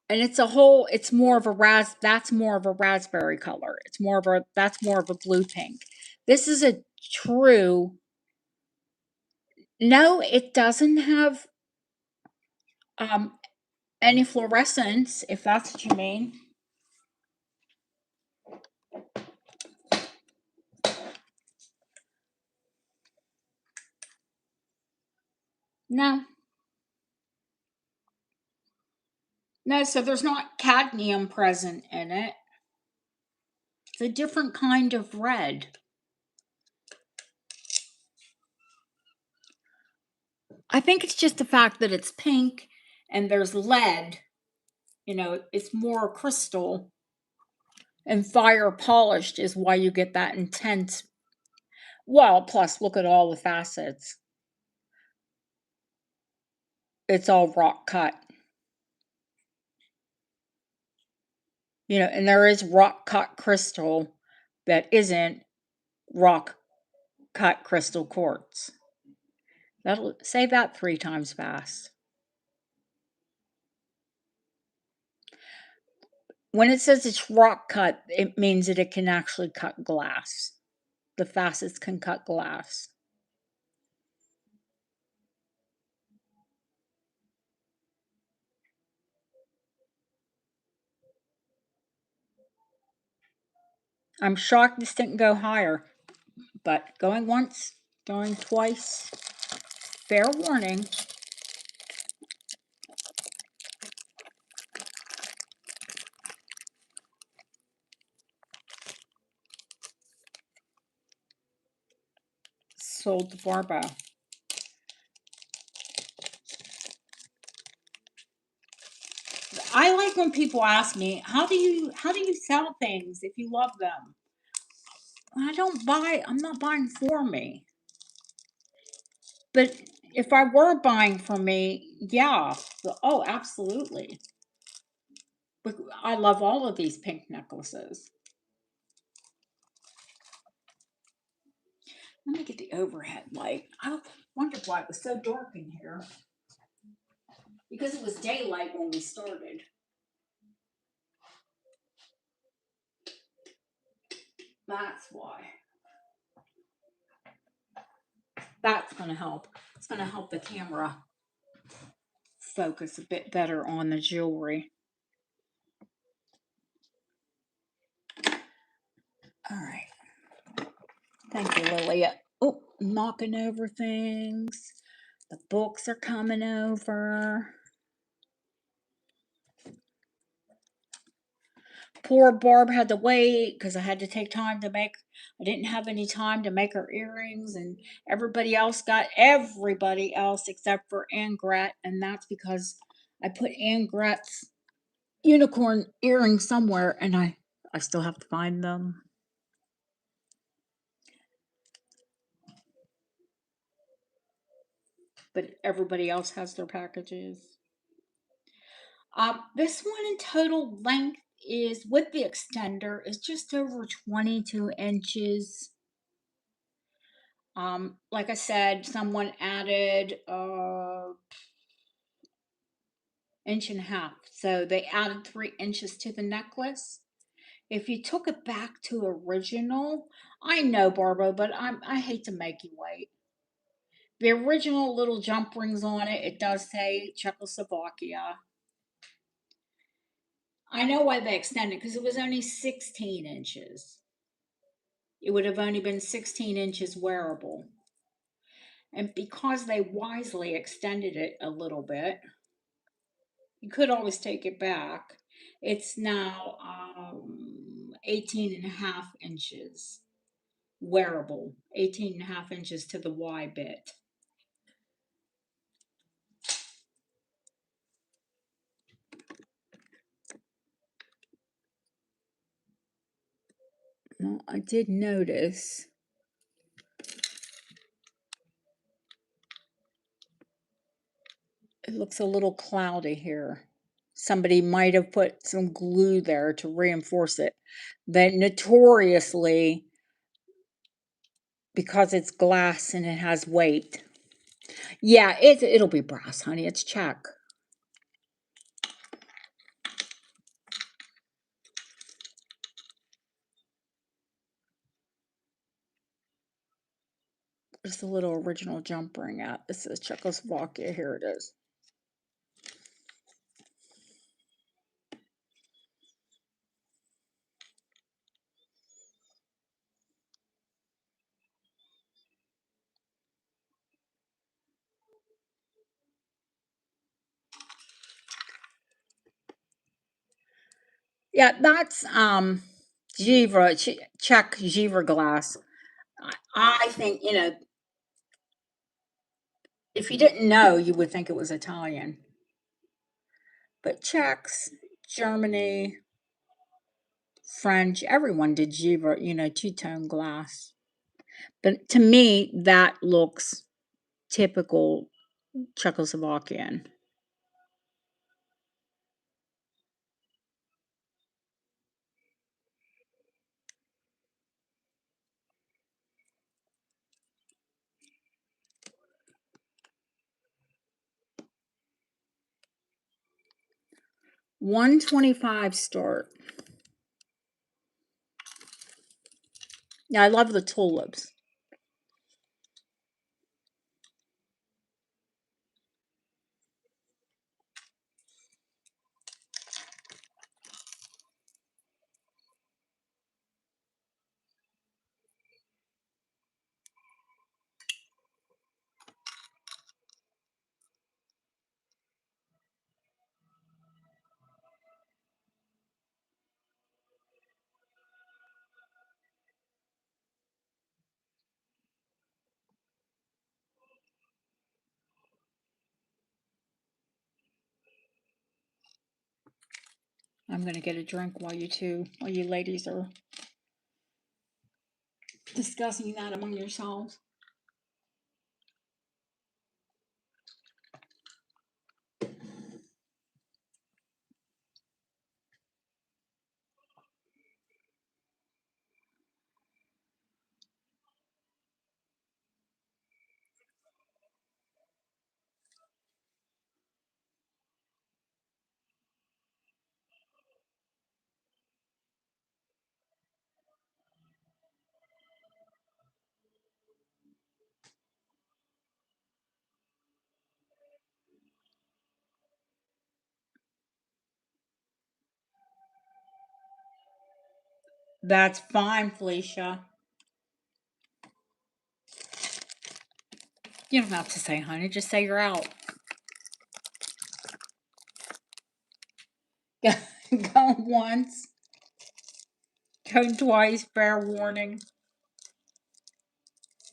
And it's more of a that's more of a raspberry color. That's more of a blue pink. This is a true. No, it doesn't have um any fluorescence, if that's what you mean. No. No, so there's not cadmium present in it. It's a different kind of red. I think it's just the fact that it's pink and there's lead. It's more crystal and fire polished is why you get that intense. Well, plus look at all the facets. it's all rock cut. You know, and there is rock cut crystal that isn't rock cut crystal quartz. That'll say that 3 times fast. When it says it's rock cut, it means that it can actually cut glass. The facets can cut glass. I'm shocked this didn't go higher, but going once, going twice, fair warning. Sold the Barbo. I like when people ask me, how do you sell things if you love them? I don't buy, I'm not buying for me. But if I were buying for me, yeah. Oh, absolutely. But I love all of these pink necklaces. Let me get the overhead light. I wondered why it was so dark in here. Because it was daylight when we started. That's why. That's going to help. It's going to help the camera focus a bit better on the jewelry. All right. Thank you, Lilia. Oh, knocking over things. The books are coming over. Poor Barb had to wait because I had to take time to make, I didn't have any time to make her earrings, and everybody else except for Ann Gret, and that's because I put Ann Gret's unicorn earrings somewhere and I still have to find them. But everybody else has their packages. This one in total length is, with the extender, is just over 22 inches. Like I said, someone added inch and a half. So they added 3 inches to the necklace. If you took it back to original, I know, Barbo, but I hate to make you wait. The original little jump rings on it, it does say Czechoslovakia. I know why they extended, because it was only 16 inches. It would have only been 16 inches wearable. And because they wisely extended it a little bit, you could always take it back. It's now 18 and a half inches wearable, 18 and a half inches to the Y bit. Well, I did notice it looks a little cloudy here. Somebody might have put some glue there to reinforce it. But notoriously, because it's glass and it has weight. Yeah, it'll be brass, honey. It's Czech. There's the little original jump ring at. This is Czechoslovakia. Here it is. Yeah, that's Czech Givre glass. I think, if you didn't know, you would think it was Italian. But Czechs, Germany, French, everyone did Givre, two-tone glass. But to me, that looks typical Czechoslovakian. $125 start. Yeah, I love the tulips. I'm going to get a drink while you ladies are discussing that among yourselves. That's fine, Felicia. You don't have to say honey, just say you're out. Go once, go twice, fair warning.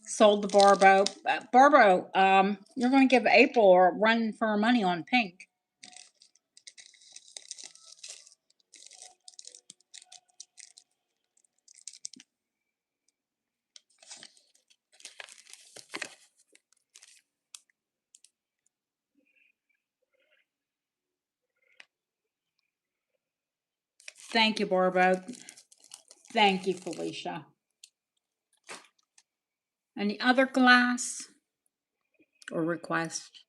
Sold the Barbo. Barbo, you're going to give April a run for her money on pink. Thank you, Barbo. Thank you, Felicia. Any other glass or request?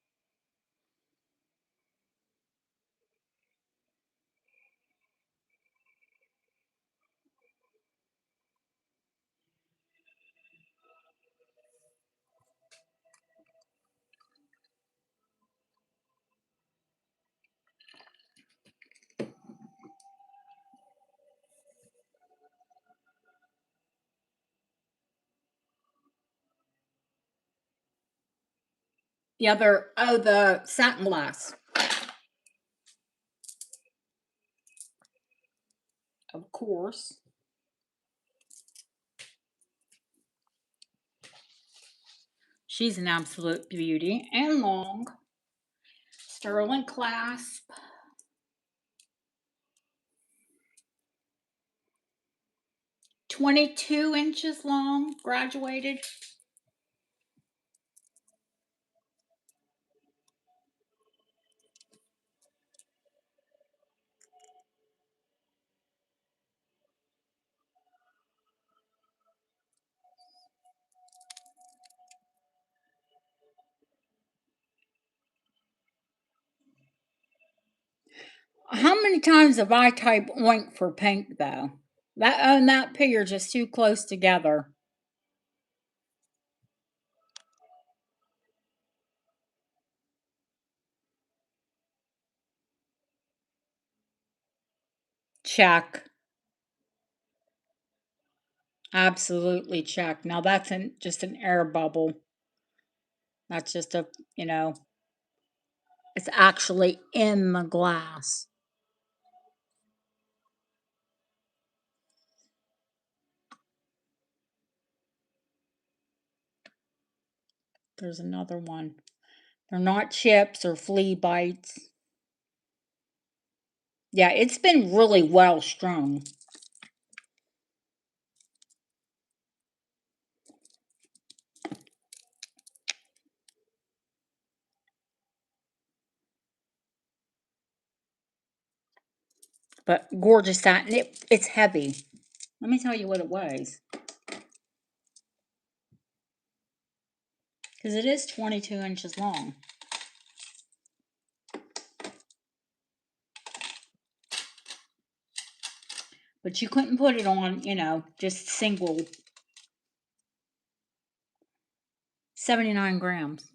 The satin glass. Of course. She's an absolute beauty and long. Sterling clasp. 22 inches long, graduated. How many times have I typed oink for pink though? That and that P are just too close together. Check. Absolutely check. Now that's just an air bubble. That's just it's actually in the glass. There's another one. They're not chips or flea bites. Yeah, it's been really well strung. But gorgeous satin. It's heavy. Let me tell you what it weighs. Because it is 22 inches long. But you couldn't put it on, you know, just single 79 grams.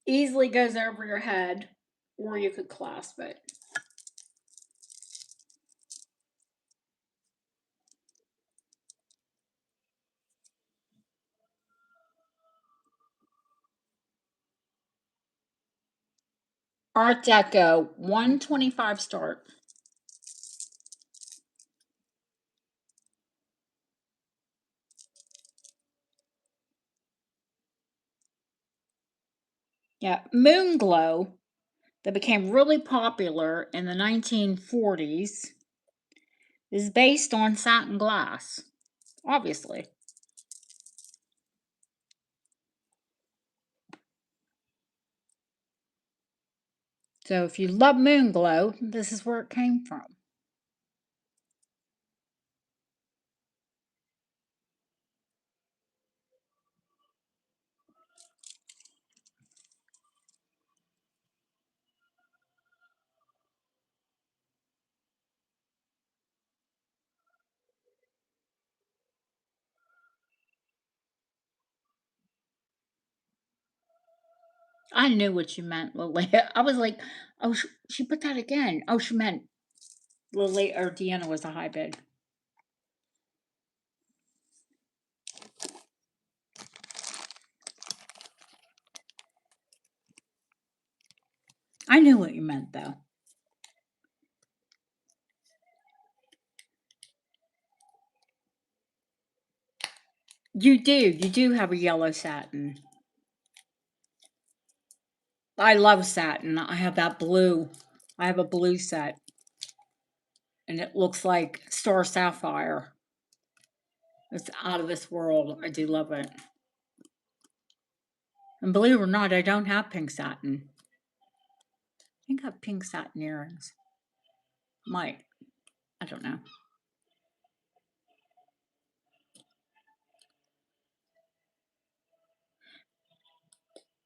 Easily goes over your head, or you could clasp it. Art Deco, 125 start. Yeah, Moon Glow, that became really popular in the 1940s, is based on satin glass, obviously. So if you love Moon Glow, this is where it came from. I knew what you meant, Lily. I was like, oh, she put that again. Oh, she meant Lily or Deanna was a high bid. I knew what you meant, though. You do. You do have a yellow satin. I love satin. I have that blue. I have a blue set, and it looks like star sapphire. It's out of this world. I do love it. And believe it or not, I don't have pink satin. I think I have pink satin earrings. Might. I don't know.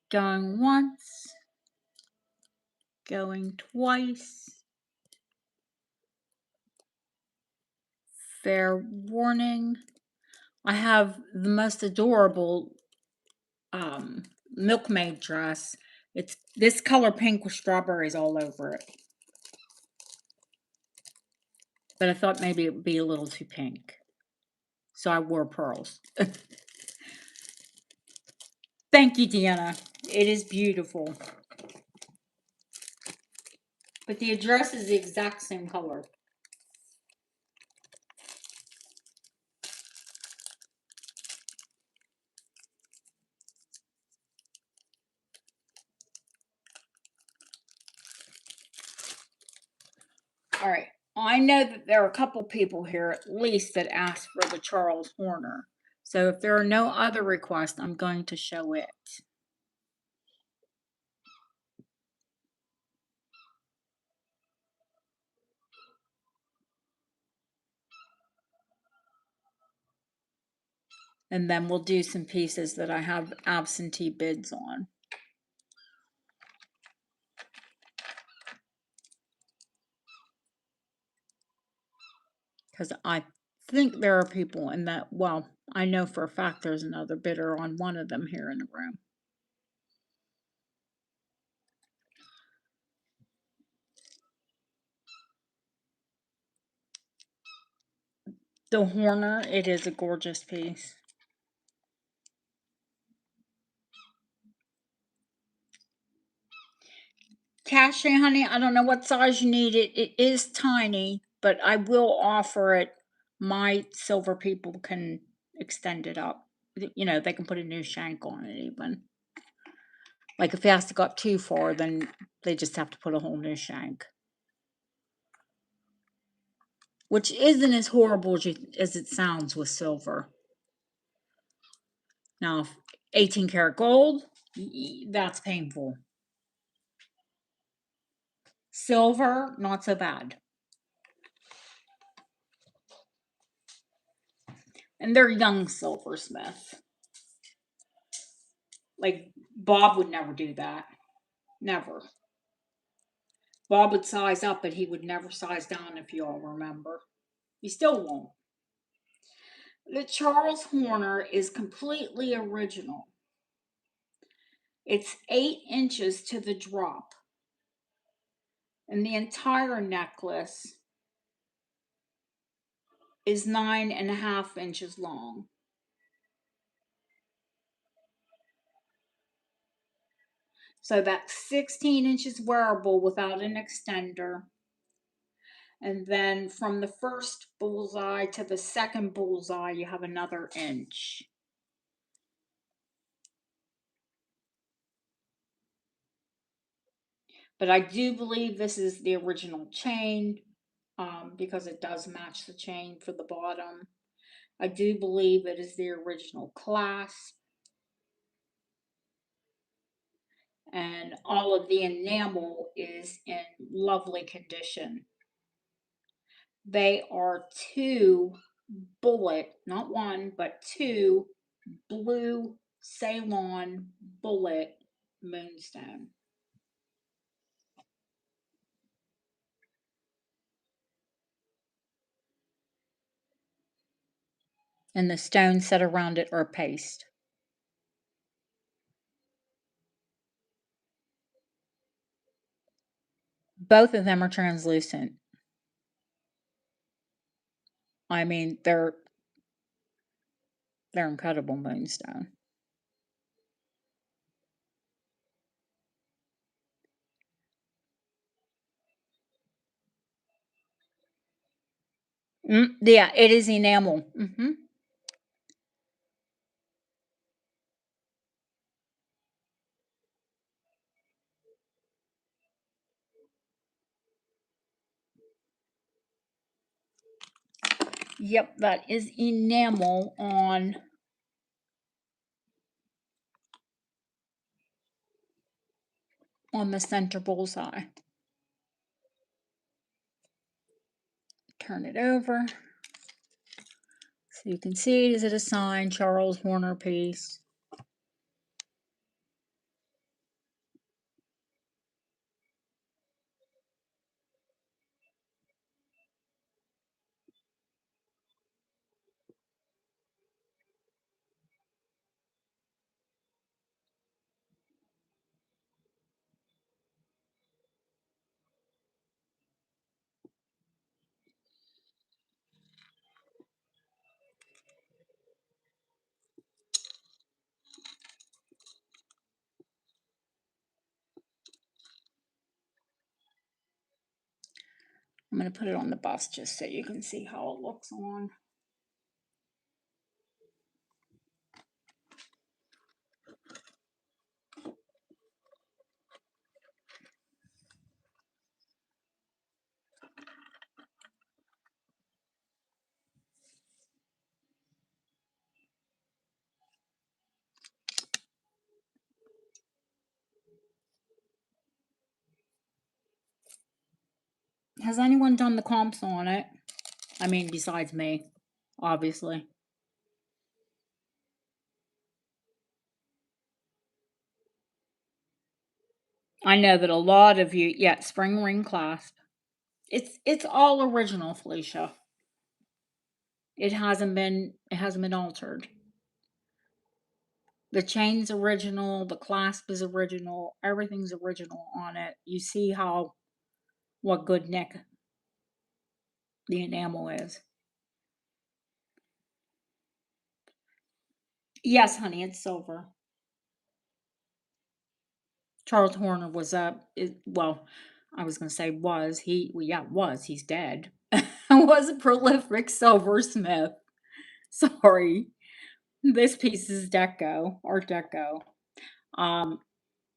Going once. Going twice. Fair warning. I have the most adorable milkmaid dress. It's this color pink with strawberries all over it. But I thought maybe it would be a little too pink. So I wore pearls. Thank you, Deanna. It is beautiful. But the address is the exact same color. All right. I know that there are a couple people here at least that asked for the Charles Horner. So if there are no other requests, I'm going to show it. And then we'll do some pieces that I have absentee bids on. Because I think there are people in that, well, I know for a fact there's another bidder on one of them here in the room. The Horner, it is a gorgeous piece. Cashew, honey, I don't know what size you need. It is tiny, but I will offer it. My silver people can extend it up. You know, they can put a new shank on it even. Like if it has to go up too far, then they just have to put a whole new shank. Which isn't as horrible as it sounds with silver. Now, 18 karat gold, that's painful. Silver, not so bad. And they're young silversmith. Like Bob would never do that. Never. Bob would size up, but he would never size down, if you all remember. He still won't. The Charles Horner is completely original. It's 8 inches to the drop, and the entire necklace is 9.5 inches long. So that's 16 inches wearable without an extender. And then from the first bullseye to the second bullseye, you have another inch. But I do believe this is the original chain, because it does match the chain for the bottom. I do believe it is the original clasp. And all of the enamel is in lovely condition. They are two bullet, not one, but two blue Ceylon bullet moonstone. And the stones set around it are paste. Both of them are translucent. I mean, they're incredible moonstone. Yeah, it is enamel. Yep, that is enamel on the center bullseye. Turn it over so you can see. Is it a signed Charles Horner piece? I'm going to put it on the bust just so you can see how it looks on. Has anyone done the comps on it? I mean, besides me, obviously. I know that a lot of you, yeah, spring ring clasp. It's all original, Felicia. It hasn't been altered. The chain's original, the clasp is original, everything's original on it. You see what good nick the enamel is. Yes, honey, it's silver. Charles Horner well, I was going to say he's dead. Was a prolific silversmith. Sorry. This piece is deco, art deco. Um,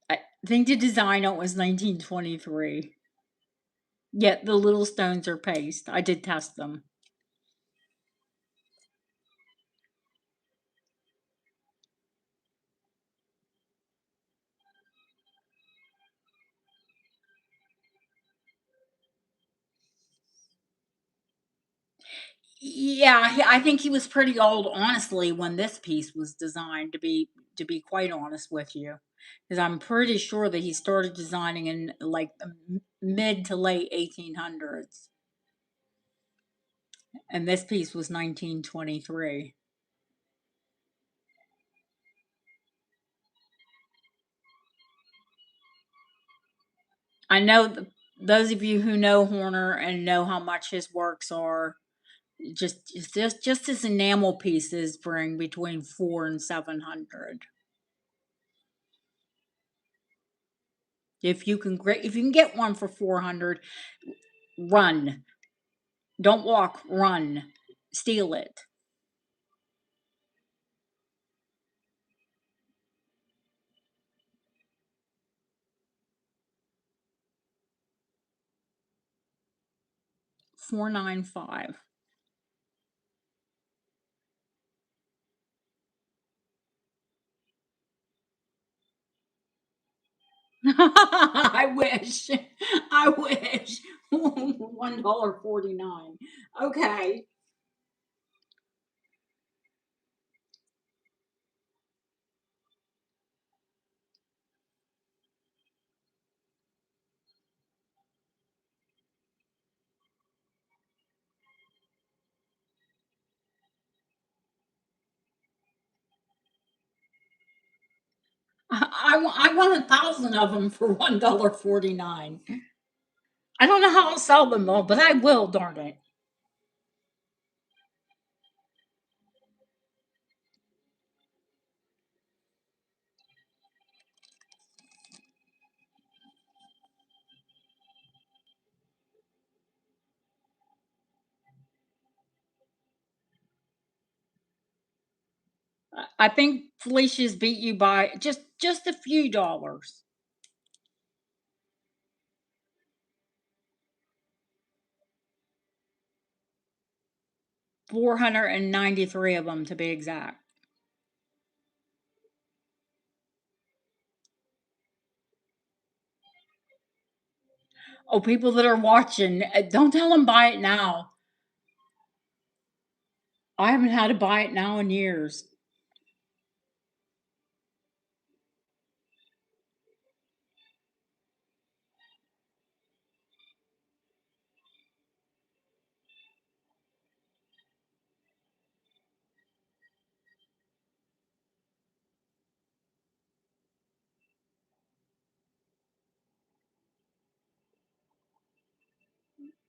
I think to design it was 1923. Yet the little stones are paste. I did test them. Yeah, I think he was pretty old, honestly, when this piece was designed to be. to be quite honest with you, because I'm pretty sure that he started designing in like the mid to late 1800s, and this piece was 1923. I know those of you who know Horner and know how much his works are, just his enamel pieces bring between 4 and 700. If you can get one for 400, run. Don't walk, run. Steal it. 495. I wish. I wish. $1.49. Okay. I want 1,000 of them for $1.49. I don't know how I'll sell them all, but I will, darn it. I think Felicia's beat you by just a few dollars. 493 of them to be exact. Oh, people that are watching, don't tell them buy it now. I haven't had to buy it now in years.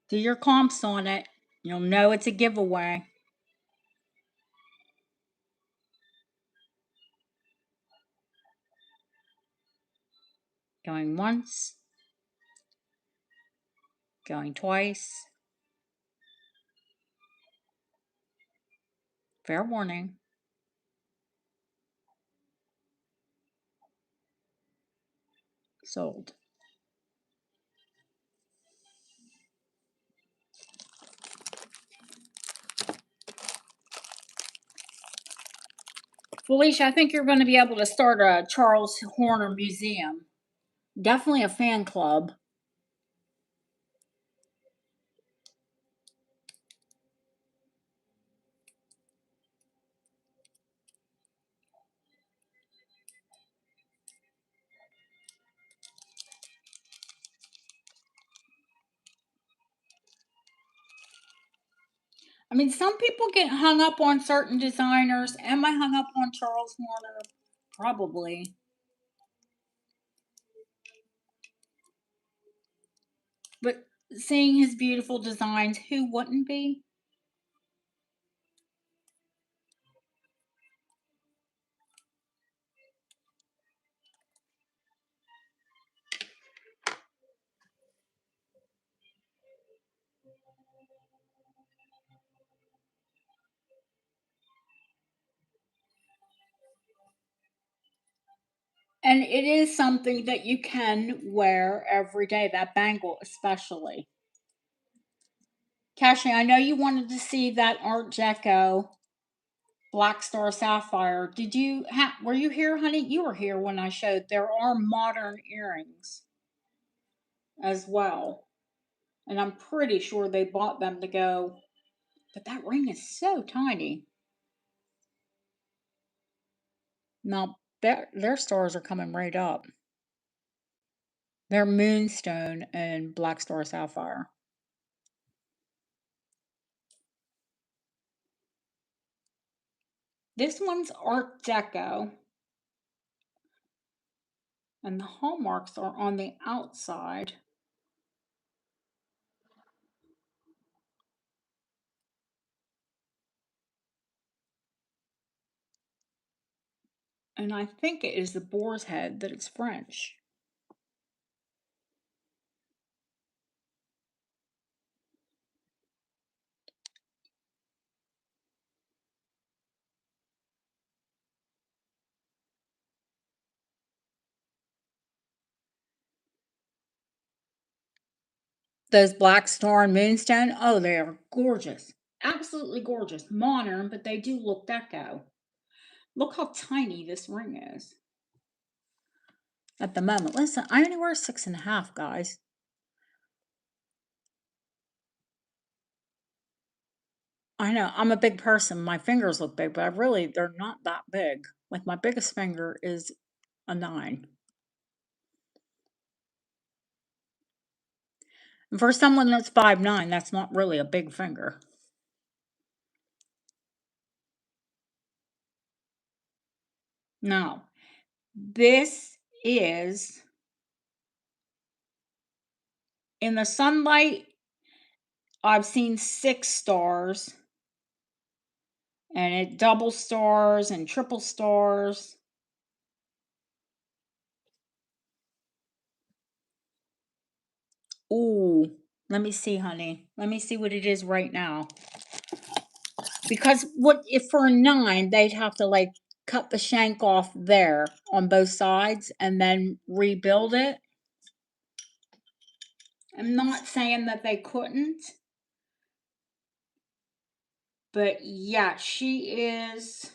Do your comps on it. You'll know it's a giveaway. Going once, going twice. Fair warning. Sold. Felicia, I think you're going to be able to start a Charles Horner museum. Definitely a fan club. I mean, some people get hung up on certain designers. Am I hung up on Charles Horner? Probably. But seeing his beautiful designs, who wouldn't be? And it is something that you can wear every day, that bangle especially. Cassie, I know you wanted to see that Art Deco Black Star Sapphire. Were you here, honey? You were here when I showed there are modern earrings as well. And I'm pretty sure they bought them to go, but that ring is so tiny. Now, their stars are coming right up. They're Moonstone and Black Star Sapphire. This one's Art Deco, and the hallmarks are on the outside. And I think it is the boar's head that it's French. Those Black Star and Moonstone, oh, they are gorgeous. Absolutely gorgeous. Modern, but they do look deco. Look how tiny this ring is at the moment. Listen, I only wear 6.5, guys. I know, I'm a big person. My fingers look big, but they're not that big. Like my biggest finger is a 9. And for someone that's 5'9", that's not really a big finger. No. This is in the sunlight, I've seen 6 stars, and it double stars and triple stars. Ooh, let me see, honey. Let me see what it is right now. Because what if for a 9, they'd have to like cut the shank off there on both sides and then rebuild it. I'm not saying that they couldn't, but yeah, she's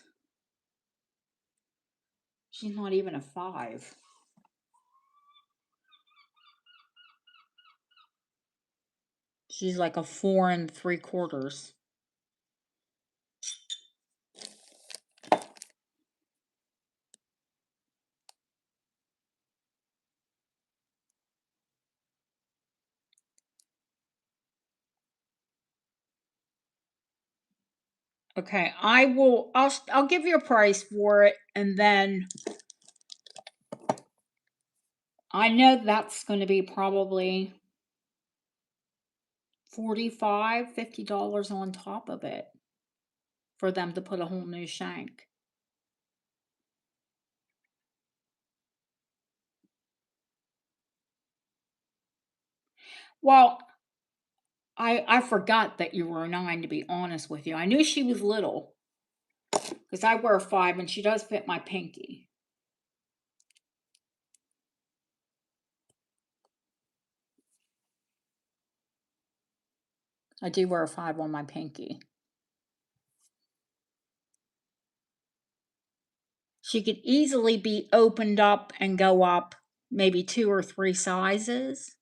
not even a 5. She's like a 4 3/4. Okay, I'll give you a price for it, and then I know that's going to be probably $45, $50 on top of it for them to put a whole new shank. Well, I forgot that you were a 9, to be honest with you. I knew she was little because I wear a 5 and she does fit my pinky. I do wear a 5 on my pinky. She could easily be opened up and go up maybe 2 or 3 sizes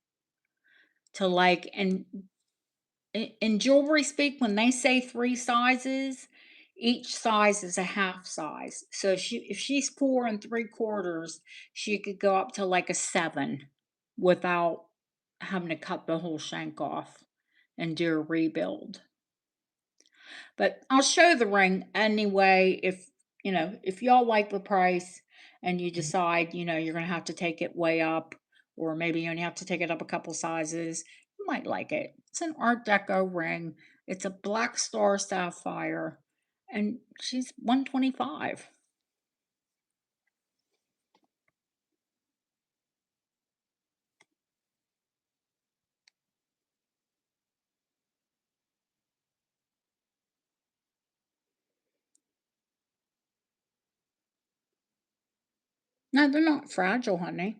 to like, and in jewelry speak, when they say 3 sizes, each size is a half size. So if she's 4 3/4, she could go up to like a 7 without having to cut the whole shank off and do a rebuild. But I'll show the ring anyway. If y'all like the price and you decide, you're going to have to take it way up, or maybe you only have to take it up a couple sizes, you might like it. It's an Art Deco ring. It's a Black Star Sapphire, and she's 125. No, they're not fragile, honey.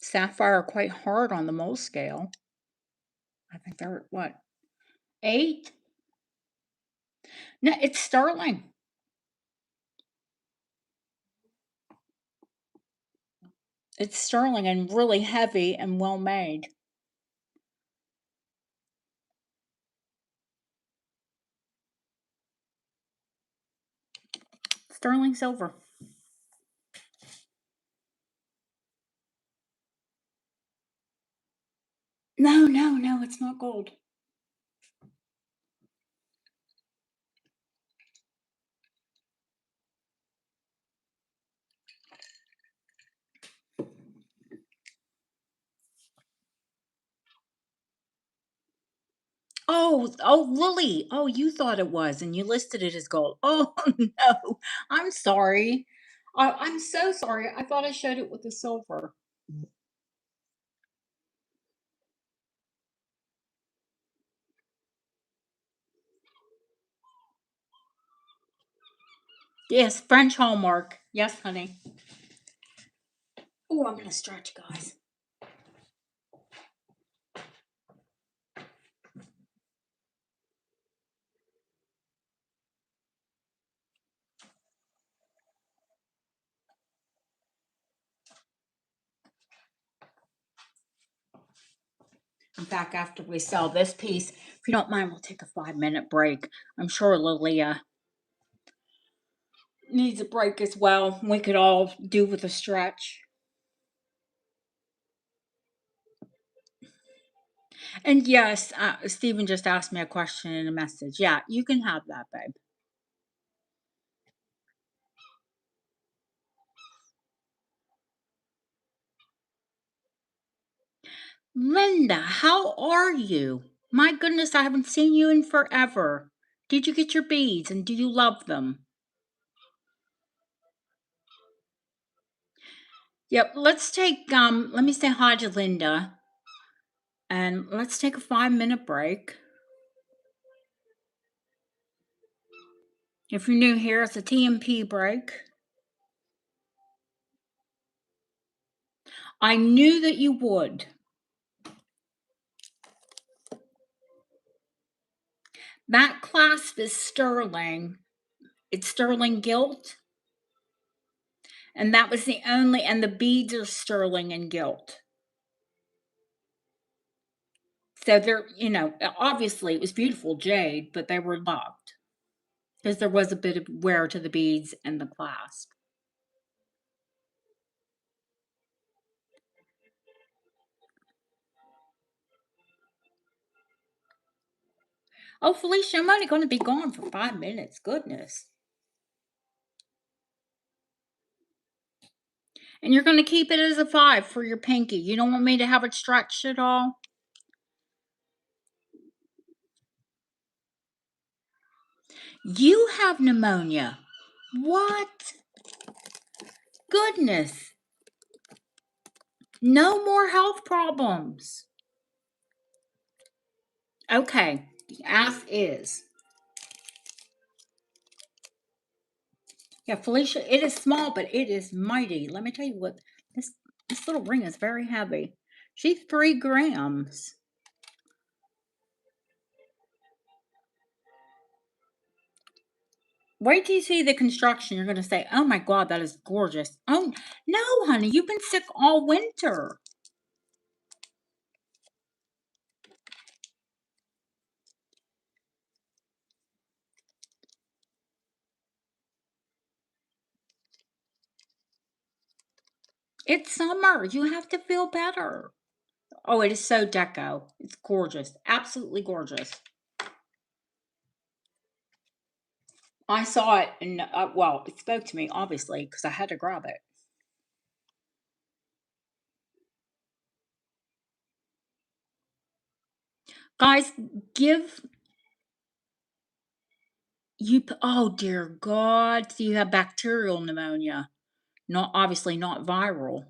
Sapphire are quite hard on the mole scale. I think they're what, 8? No, it's sterling. It's sterling and really heavy and well made. Sterling silver. No, no, no, it's not gold. Oh, oh, Lily. Oh, you thought it was, and you listed it as gold. Oh, no. I'm sorry. I'm so sorry. I thought I showed it with the silver. Yes, French hallmark. Yes, honey. Oh, I'm gonna stretch, guys. In fact, after we sell this piece, if you don't mind, we'll take a 5-minute break. I'm sure Lilia needs a break as well. We could all do with a stretch. And yes, Stephen just asked me a question in a message. Yeah, you can have that, babe. Linda, how are you? My goodness, I haven't seen you in forever. Did you get your beads and do you love them? Yep, let's take let me say hi to Linda and let's take a 5-minute break. If you're new here, it's a TMP break. I knew that you would. That clasp is sterling. It's sterling gilt. And that was the only, and the beads are sterling and gilt. So they're, obviously it was beautiful jade, but they were loved because there was a bit of wear to the beads and the clasp. Oh, Felicia, I'm only going to be gone for 5 minutes. Goodness. And you're going to keep it as a 5 for your pinky. You don't want me to have it stretched at all? You have pneumonia. What? Goodness. No more health problems. Okay. As is. Yeah, Felicia, it is small, but it is mighty. Let me tell you what, this little ring is very heavy. She's 3 grams. Wait till you see the construction. You're going to say, oh my God, that is gorgeous. Oh, no, honey, you've been sick all winter. It's summer. You have to feel better. Oh, it is so deco. It's gorgeous. Absolutely gorgeous. I saw it and, well, it spoke to me, obviously, because I had to grab it. Guys, give you, oh dear God, so you have bacterial pneumonia. Not, obviously not viral.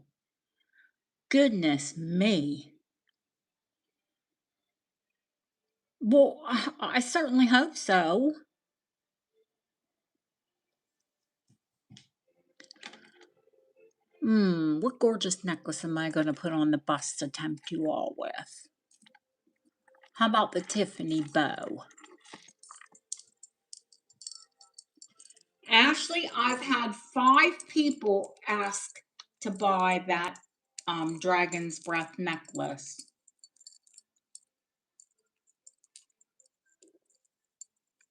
Goodness me. Well, I certainly hope so. What gorgeous necklace am I going to put on the bust to tempt you all with? How about the Tiffany bow? Ashley, I've had 5 people ask to buy that dragon's breath necklace.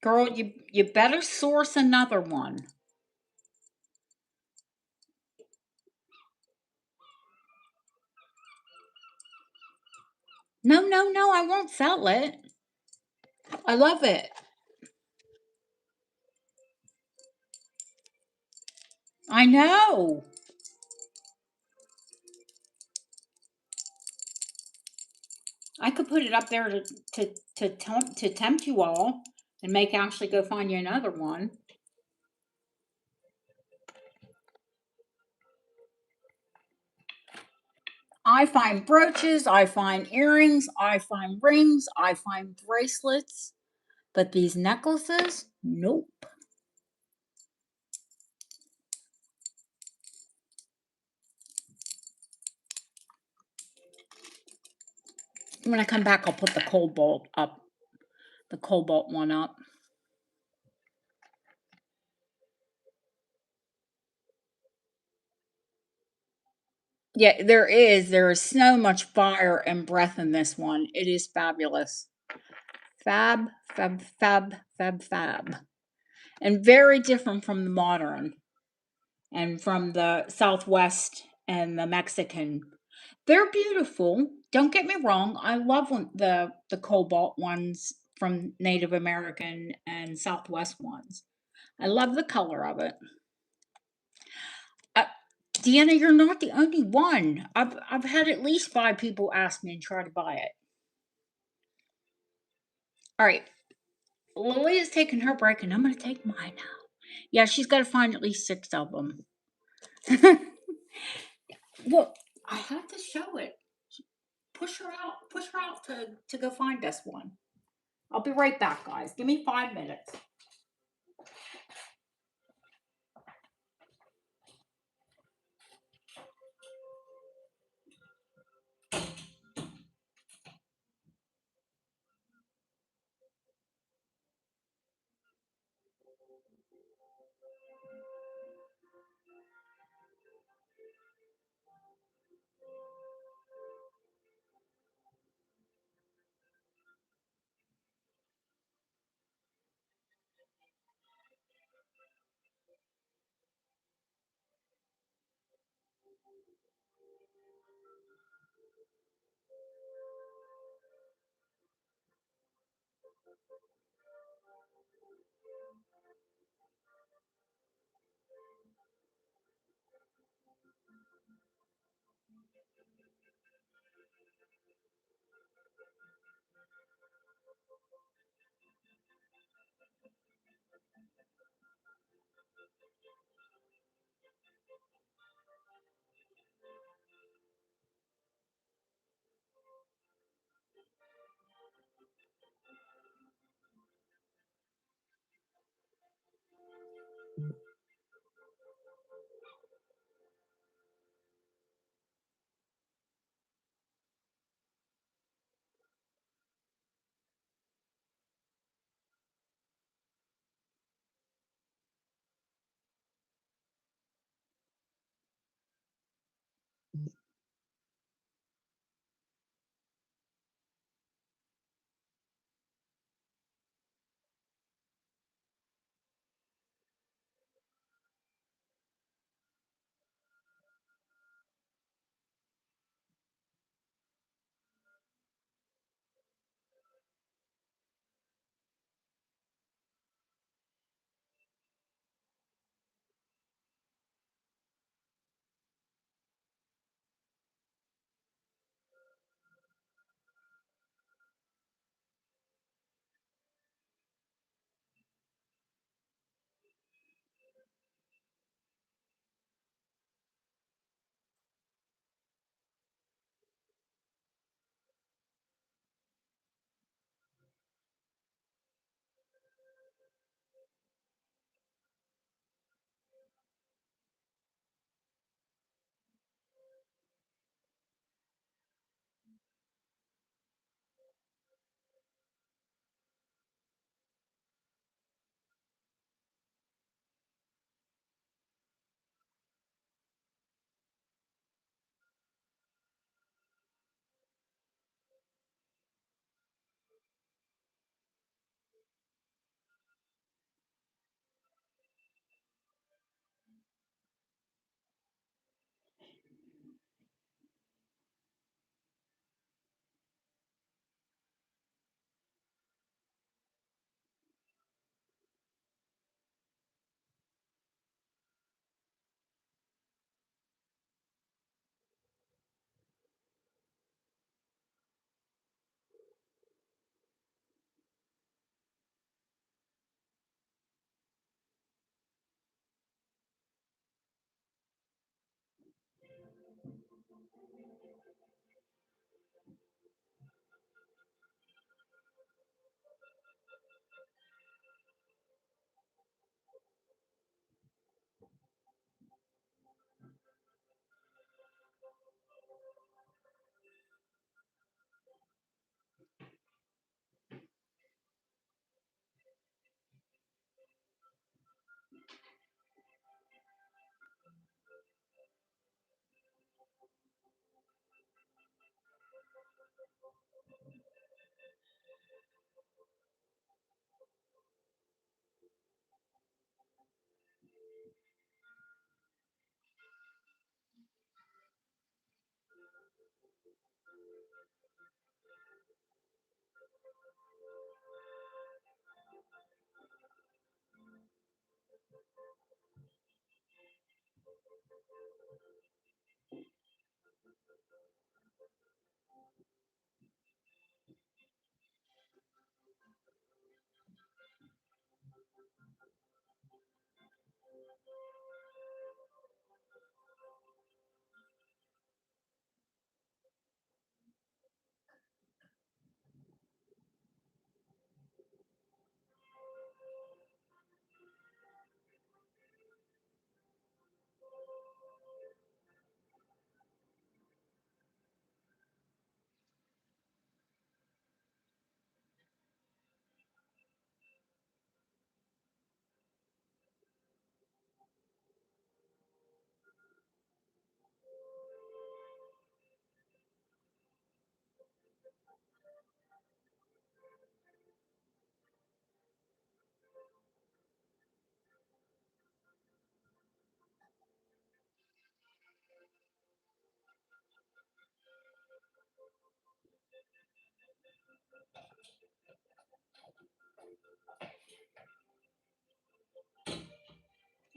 Girl, you better source another one. No, no, no, I won't sell it. I love it. I know. I could put it up there to tempt you all and make Ashley go find you another one. I find brooches, I find earrings, I find rings, I find bracelets, but these necklaces, nope. When I come back, I'll put the cobalt up, the cobalt one up. Yeah, there is. There is so much fire and breath in this one. It is fabulous. Fab, fab, fab, fab, fab. And very different from the modern and from the Southwest and the Mexican. They're beautiful. Don't get me wrong. I love the cobalt ones from Native American and Southwest ones. I love the color of it. Uh, Deanna, you're not the only one. I've had at least 5 people ask me and try to buy it. All right, Lily is taking her break, and I'm going to take mine now. Yeah, she's got to find at least 6 of them. Well, I have to show it. Push her out to go find us one. I'll be right back, guys. Give me 5 minutes.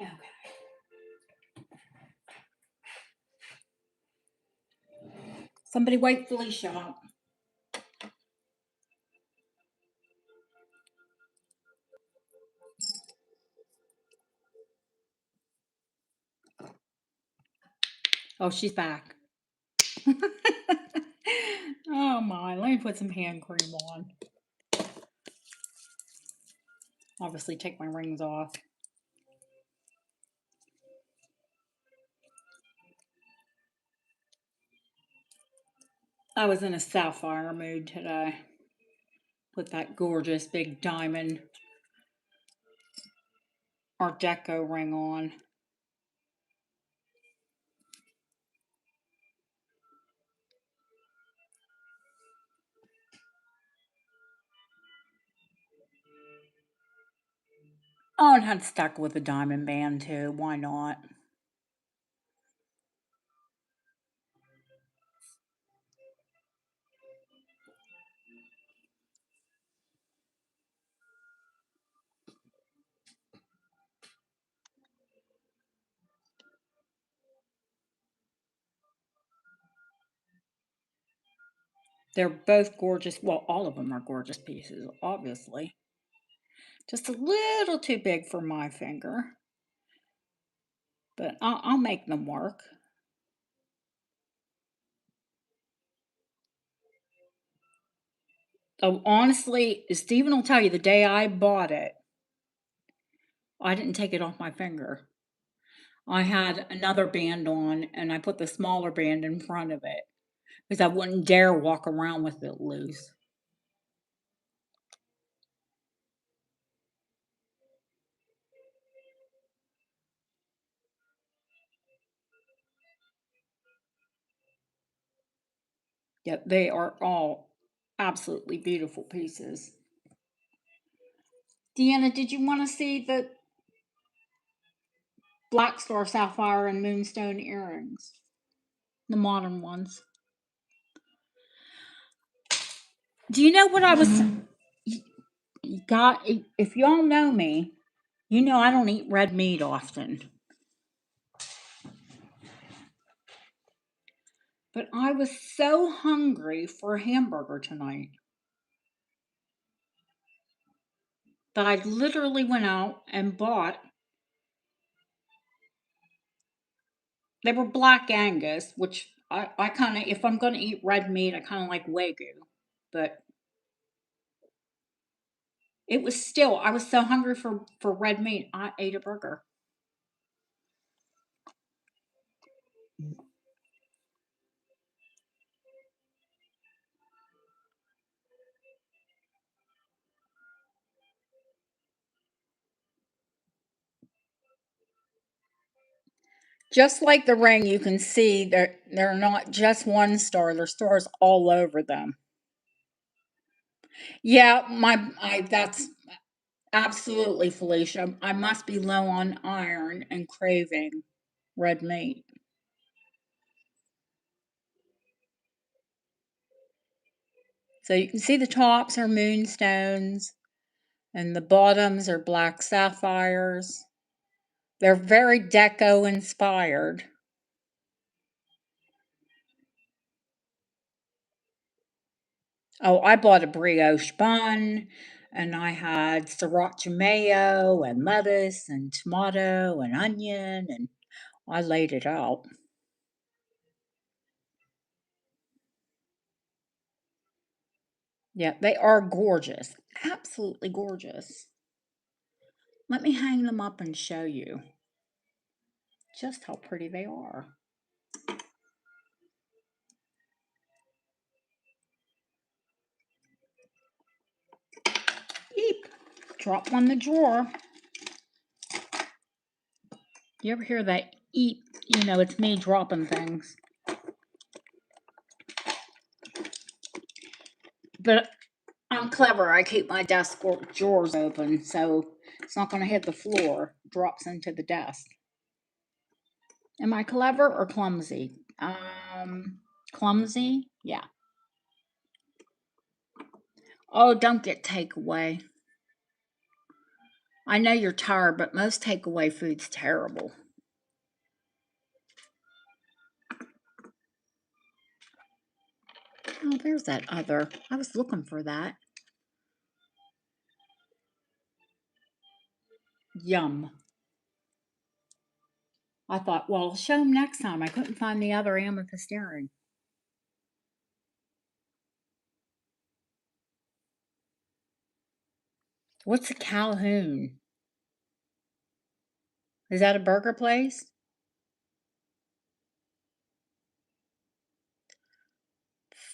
Okay. Somebody wake Felicia up. Oh, she's back. Oh my, let me put some hand cream on. Obviously take my rings off. I was in a sapphire mood today. Put that gorgeous big diamond Art Deco ring on. Oh, and had stuck with a diamond band too. Why not? They're both gorgeous. Well, all of them are gorgeous pieces, obviously. Just a little too big for my finger, but I'll make them work. Oh, honestly, Stephen will tell you the day I bought it, I didn't take it off my finger. I had another band on and I put the smaller band in front of it because I wouldn't dare walk around with it loose. Yet they are all absolutely beautiful pieces. Deanna, did you want to see the Black Star Sapphire and Moonstone earrings? The modern ones. Do you know what I was got? If y'all know me, you know I don't eat red meat often. But I was so hungry for a hamburger tonight that I literally went out and bought. They were black Angus, which I kind of, if I'm going to eat red meat, I kind of like Wagyu. But it was still, I was so hungry for red meat, I ate a burger. Just like the ring, you can see that they're not just one star, there's stars all over them. Yeah, that's absolutely, Felicia. I must be low on iron and craving red meat. So you can see the tops are moonstones and the bottoms are black sapphires. They're very deco inspired. Oh, I bought a brioche bun and I had sriracha mayo and lettuce and tomato and onion and I laid it out. Yeah, they are gorgeous. Absolutely gorgeous. Let me hang them up and show you just how pretty they are. Eep. Drop one in the drawer. You ever hear that eep? You know, it's me dropping things. But I'm clever. I keep my desk drawers open so it's not going to hit the floor. It drops into the desk. Am I clever or clumsy? Clumsy? Yeah. Oh, don't get takeaway. I know you're tired, but most takeaway food's terrible. Oh, there's that other. I was looking for that. Yum. I thought, well, I'll show them next time. I couldn't find the other amethyst earring. What's a Calhoun? Is that a burger place?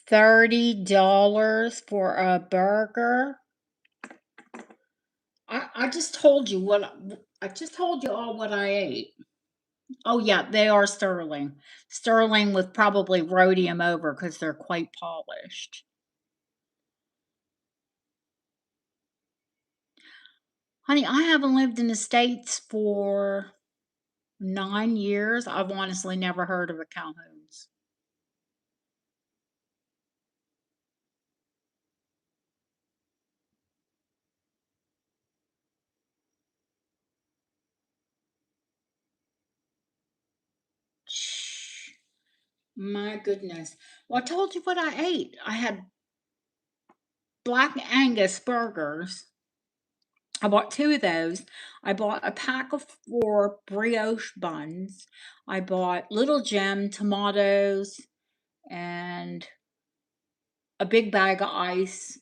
$30 for a burger? I just told you what I just told you all what I ate. Oh yeah, they are sterling. Sterling with probably rhodium over because they're quite polished. Honey, I haven't lived in the States for 9 years. I've honestly never heard of a Calhoun's. Shh. My goodness. Well, I told you what I ate. I had Black Angus burgers. I bought two of those. I bought a pack of four brioche buns. I bought Little Gem tomatoes and a big bag of ice,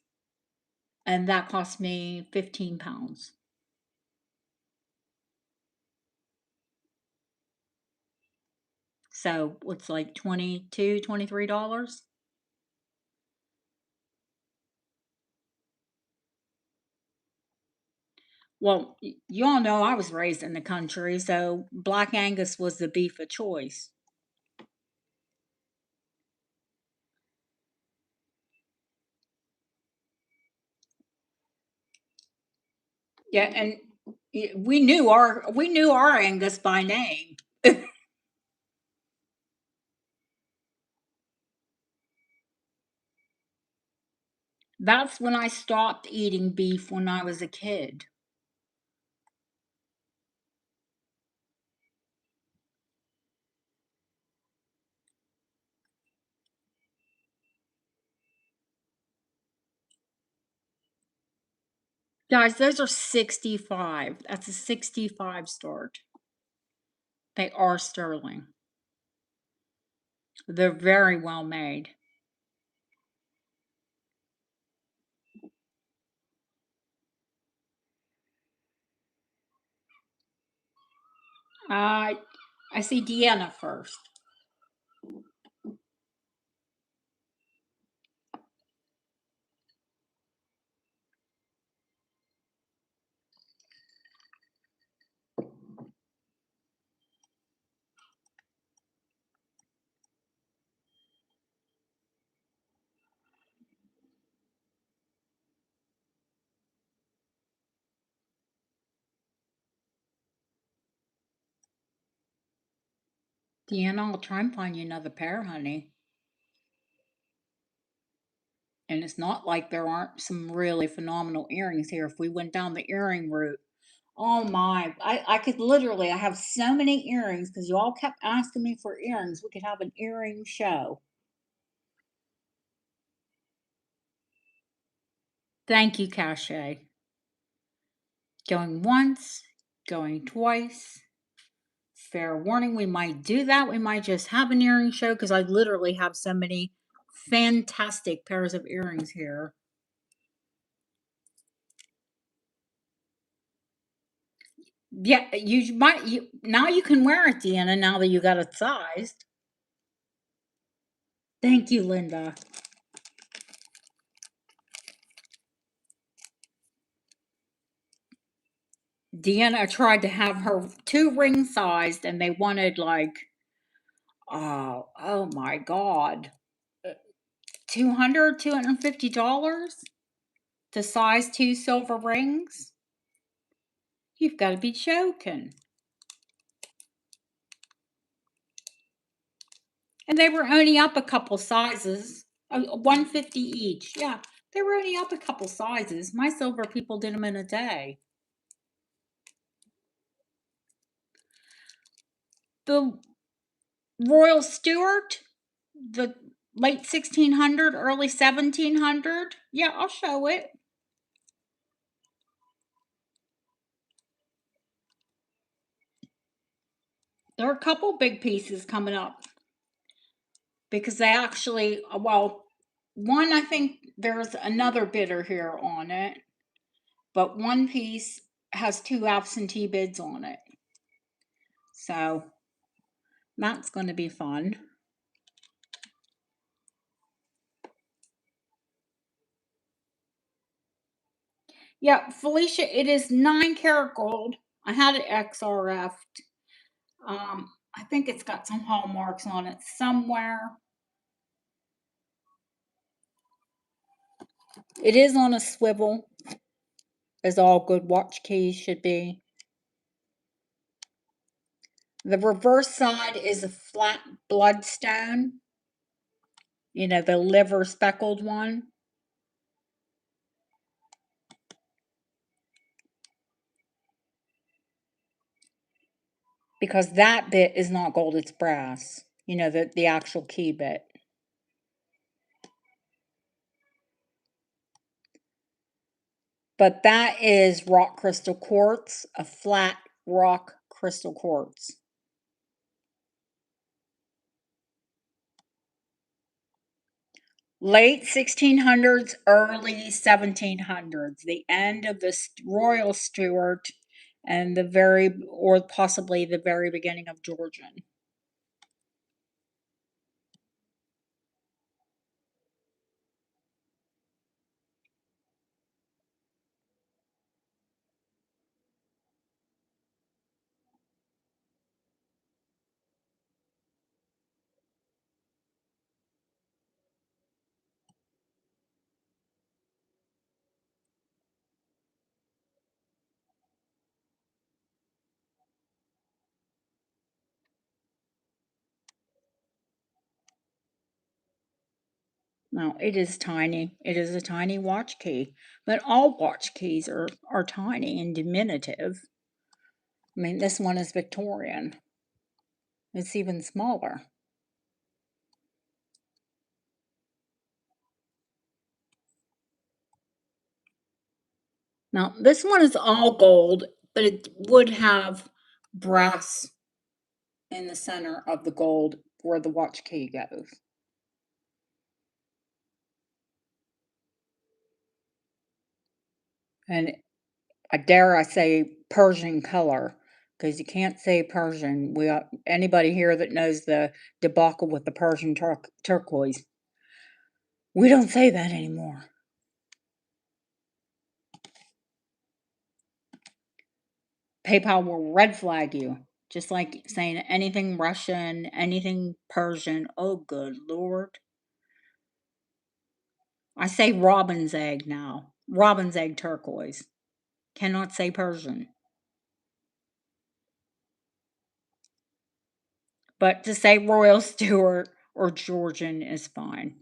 and that cost me 15 pounds. So it's like $23. Well, you all know I was raised in the country, so Black Angus was the beef of choice. Yeah, and we knew our Angus by name. That's when I stopped eating beef when I was a kid. Guys, those are 65. That's a 65 start. They are sterling. They're very well made. I I see Deanna first. Deanna, I'll try and find you another pair, honey. And it's not like there aren't some really phenomenal earrings here. If we went down the earring route, oh my, I could literally, I have so many earrings because you all kept asking me for earrings. We could have an earring show. Thank you, Cachet. Going once, going twice. Fair warning, we might do that. We might just have an earring show because I literally have so many fantastic pairs of earrings here. Yeah, you might. Now you can wear it, Deanna. Now that you got it sized. Thank you, Linda. Deanna tried to have her two ring sized, and they wanted like, oh my God, uh, $250 to size two silver rings. You've got to be joking. And they were only up a couple sizes, 150 each. Yeah, they were only up a couple sizes. My silver people did them in a day. The Royal Stewart, the late 1600, early 1700. Yeah, I'll show it. There are a couple big pieces coming up because they actually, well, one, I think there's another bidder here on it, but one piece has two absentee bids on it. So that's going to be fun. Yeah, Felicia, it is 9 karat gold. I had it XRF'd. I think it's got some hallmarks on it somewhere. It is on a swivel, as all good watch keys should be. The reverse side is a flat bloodstone, you know, the liver speckled one. Because that bit is not gold, it's brass. You know, the actual key bit. But that is rock crystal quartz, a flat rock crystal quartz. Late 1600s, early 1700s, the end of the Royal Stewart and the very, or possibly the very beginning of Georgian. Now, it is tiny. It is a tiny watch key, but all watch keys are tiny and diminutive. I mean, this one is Victorian. It's even smaller. Now, this one is all gold, but it would have brass in the center of the gold where the watch key goes. And dare I say Persian color, because you can't say Persian. Anybody here that knows the debacle with the Persian turquoise, we don't say that anymore. PayPal will red flag you, just like saying anything Russian, anything Persian. Oh, good Lord. I say robin's egg now. Robin's egg turquoise. Cannot say Persian. But to say Royal Stewart or Georgian is fine.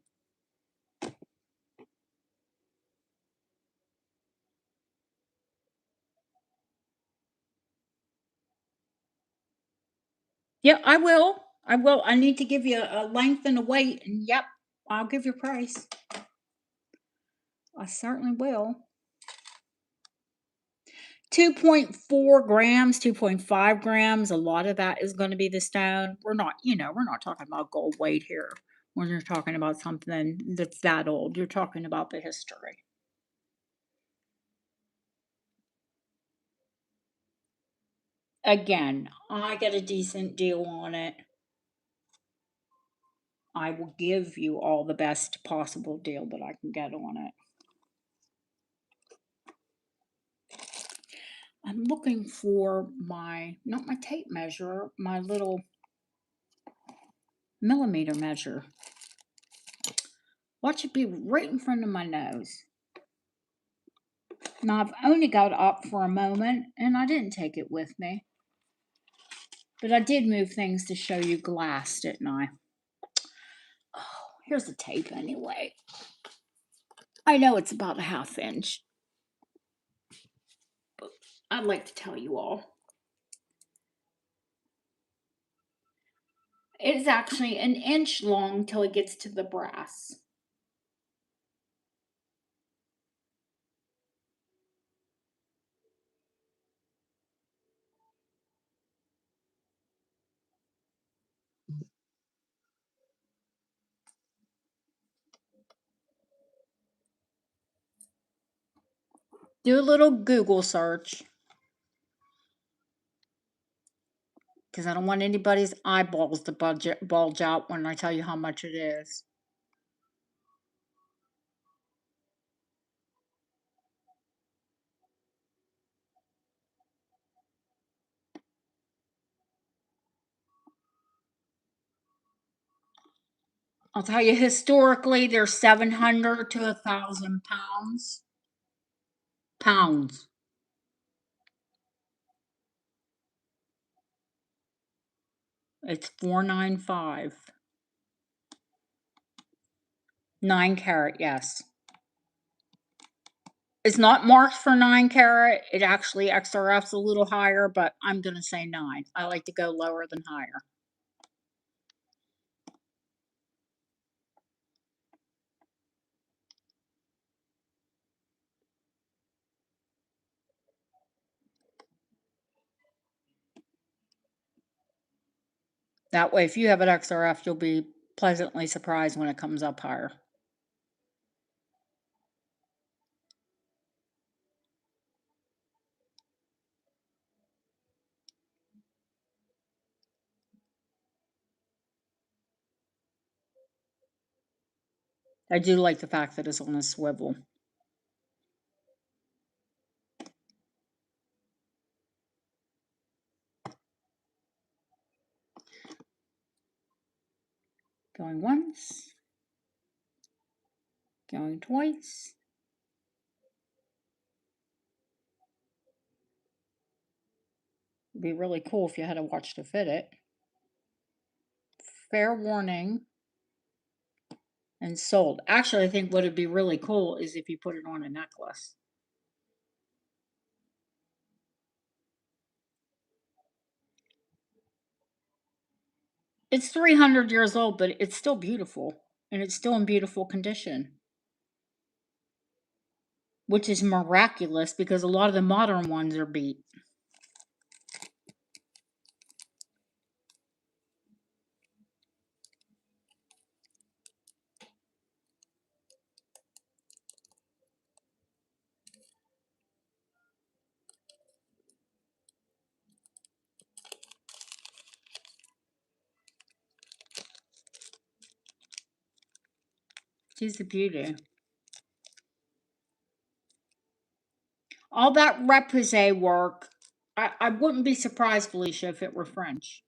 Yeah, I will. I will. I need to give you a length and a weight, and yep, I'll give you a price. I certainly will. 2.4 grams, 2.5 grams. A lot of that is going to be the stone. We're not talking about gold weight here. When you're talking about something that's that old, you're talking about the history. Again, I get a decent deal on it. I will give you all the best possible deal that I can get on it. I'm looking for not my tape measure, my little millimeter measure. Watch it be right in front of my nose. Now I've only got up for a moment and I didn't take it with me. But I did move things to show you glass, didn't I? Oh, here's the tape anyway. I know it's about a ½ inch, but I'd like to tell you all. It is actually an inch long till it gets to the brass. Do a little Google search, because I don't want anybody's eyeballs to bulge out when I tell you how much it is. I'll tell you, historically, they're 700 to 1,000 pounds. Pounds. It's 495. 9 carat, yes. It's not marked for 9 carat. It actually XRF's a little higher, but I'm going to say 9. I like to go lower than higher. That way, if you have an XRF, you'll be pleasantly surprised when it comes up higher. I do like the fact that it's on a swivel. Going once. Going twice. It'd be really cool if you had a watch to fit it. Fair warning. And sold. Actually, I think what would be really cool is if you put it on a necklace. It's 300 years old, but it's still beautiful. And it's still in beautiful condition. Which is miraculous because a lot of the modern ones are beat. She's a beauty. All that repoussé work, I wouldn't be surprised, Felicia, if it were French.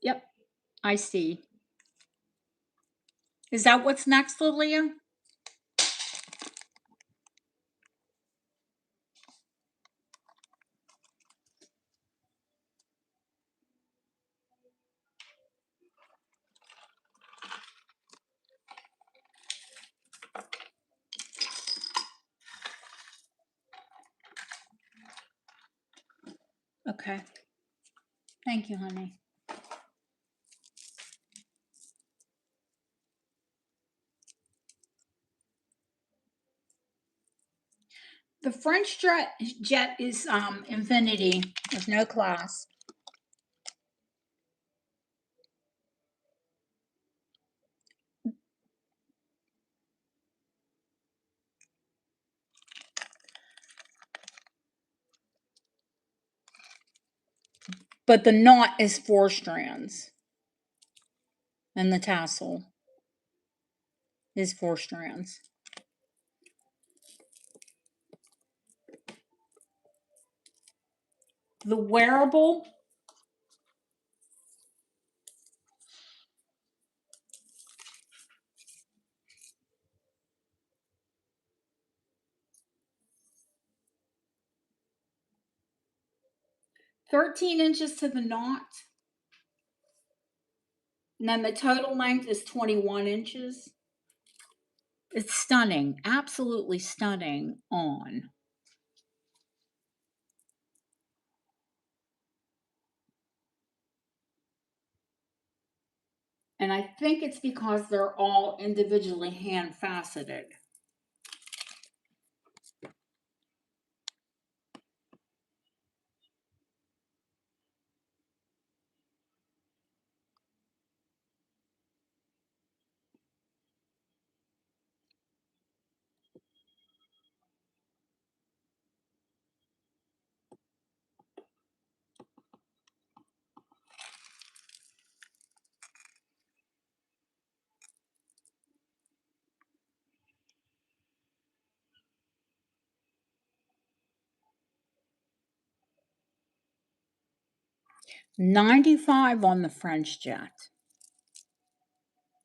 Yep, I see. Is that what's next, Lilia? Okay. Thank you, honey. The French jet is infinity. There's no class. But the knot is 4 strands. And the tassel is 4 strands. The wearable, $13 to the knot. And then the total length is 21 inches. It's stunning, absolutely stunning on. And I think it's because they're all individually hand faceted. $95 on the French jet.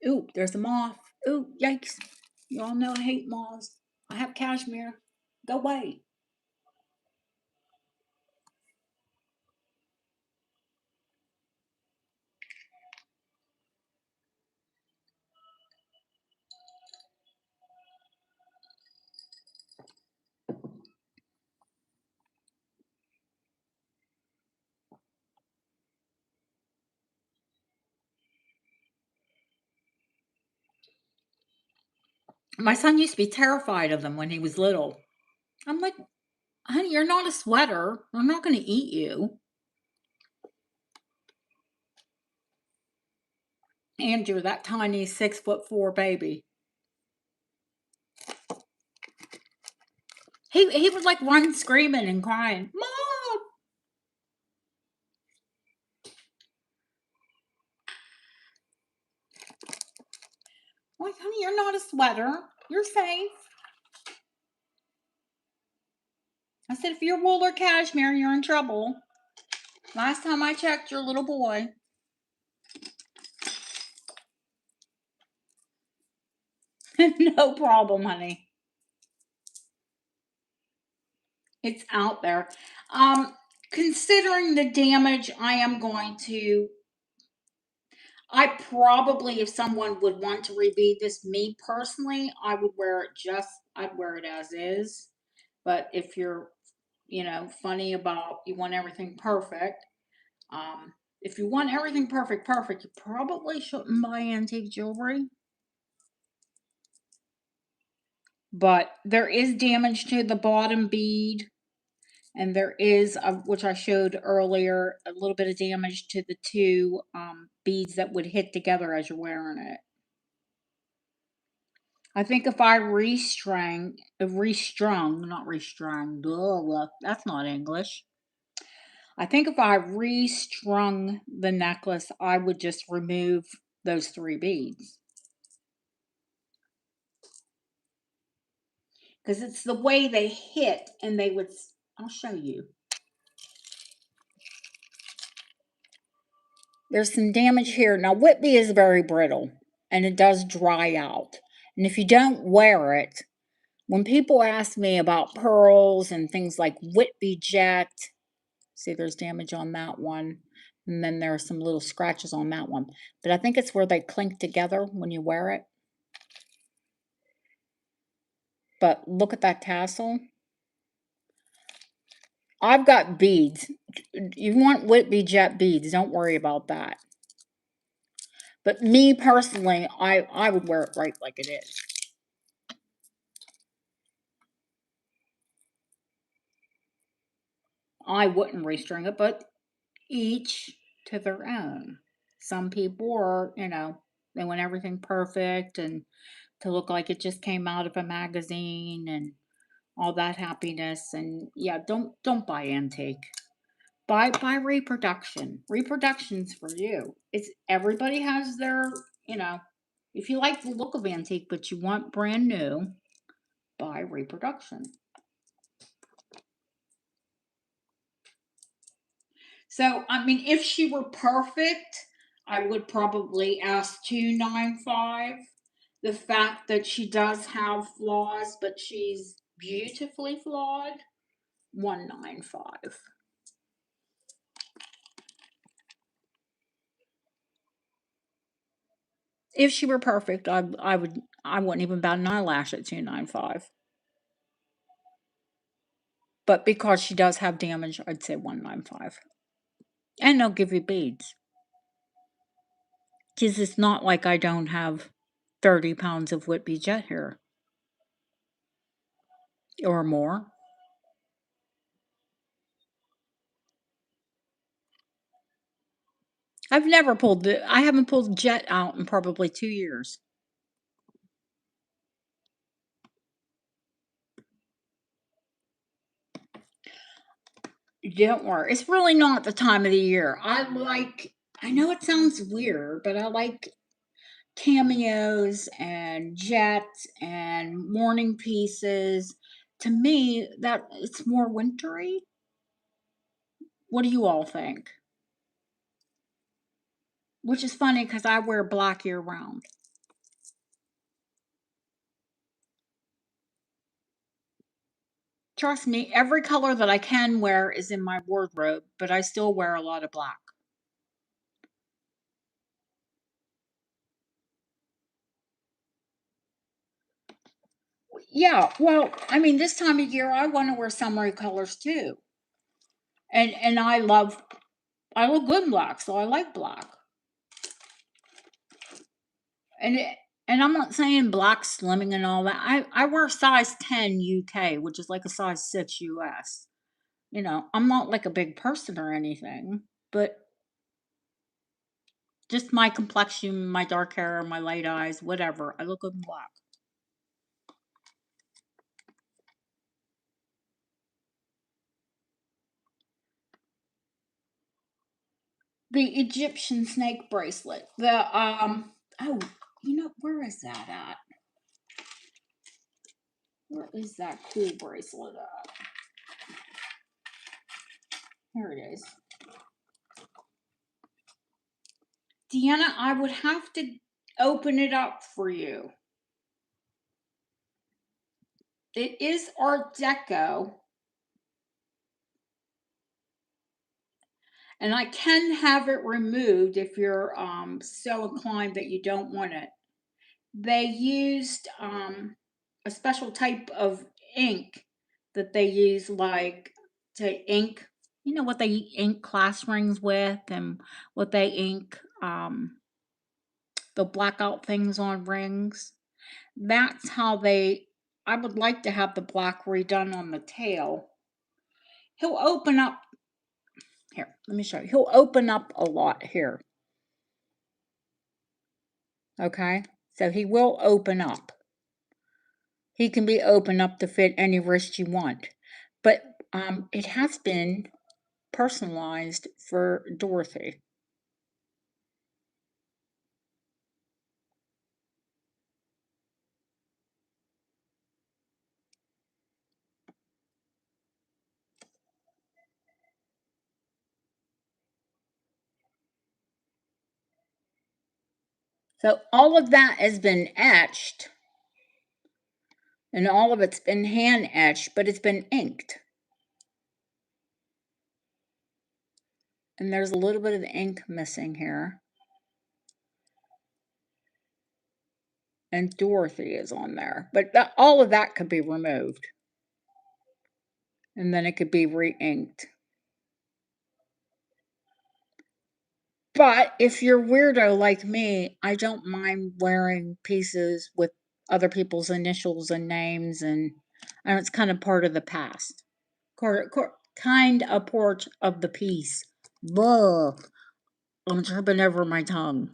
Ooh, there's a moth. Ooh, yikes. You all know I hate moths. I have cashmere. Go away. My son used to be terrified of them when he was little. I'm like, honey, you're not a sweater. I'm not going to eat you. Andrew, that tiny 6'4" baby. He would like run screaming and crying, Mom! I'm like, honey, you're not a sweater. You're safe. I said, if you're wool or cashmere, you're in trouble. Last time I checked, your little boy. No problem, honey. It's out there. Considering the damage, I probably, if someone would want to rebead this, me personally, I'd wear it as is. But if you're, funny about, you want everything perfect, if you want everything perfect, you probably shouldn't buy antique jewelry. But there is damage to the bottom bead. And there is, which I showed earlier, a little bit of damage to the 2 beads that would hit together as you're wearing it. I think if I restrung, not restrung, that's not English. I think if I restrung the necklace, I would just remove those 3 beads. Because it's the way they hit, and they would, I'll show you. There's some damage here. Now, Whitby is very brittle. and it does dry out. And if you don't wear it, when people ask me about pearls and things like Whitby Jet, see there's damage on that one. And then there are some little scratches on that one. But I think it's where they clink together when you wear it. But look at that tassel. I've got beads. You want Whitby Jet beads, don't worry about that. But me personally, I would wear it right like it is. I wouldn't restring it, but each to their own. Some people are, they want everything perfect and to look like it just came out of a magazine and all that happiness. And yeah, don't buy antique. Buy reproduction. Reproduction's for you. It's everybody has their, you know, if you like the look of antique but you want brand new, buy reproduction. So, I mean, if she were perfect, I would probably ask 295. The fact that she does have flaws, but she's beautifully flawed, 195. If she were perfect, I wouldn't even bat an eyelash at 295. But because she does have damage, I'd say 195. And they'll give you beads. Because it's not like I don't have 30 pounds of Whitby Jet here. Or more. I haven't pulled Jet out in probably 2 years. Don't worry. It's really not the time of the year. I know it sounds weird, but I like cameos and jets and morning pieces. To me, that it's more wintry. What do you all think? Which is funny because I wear black year round. Trust me, every color that I can wear is in my wardrobe, but I still wear a lot of black. Yeah, well, I mean, this time of year I want to wear summery colors too. And I look good in black, so I like black. And and I'm not saying black slimming and all that. I wear size 10 UK, which is like a size 6 US. I'm not like a big person or anything, but just my complexion, my dark hair, my light eyes, whatever. I look good in black. The Egyptian snake bracelet. Oh, where is that at? Where is that cool bracelet at? Here it is. Deanna, I would have to open it up for you. It is Art Deco, and I can have it removed if you're so inclined that you don't want it. They used a special type of ink that they use, like to ink. You know what they ink class rings with, and what they ink the blackout things on rings. That's how they. I would like to have the black redone on the tail. He'll open up here. Let me show you. He'll open up a lot here. Okay, so he will open up. He can be open up to fit any wrist you want, but it has been personalized for Dorothy. So all of that has been etched, and all of it's been hand etched, but it's been inked. And there's a little bit of ink missing here. And Dorothy is on there. But all of that could be removed. And then it could be re-inked. But if you're weirdo like me, I don't mind wearing pieces with other people's initials and names, and it's kind of part of the past. Kind of part of the piece. Whoa, I'm tripping over my tongue.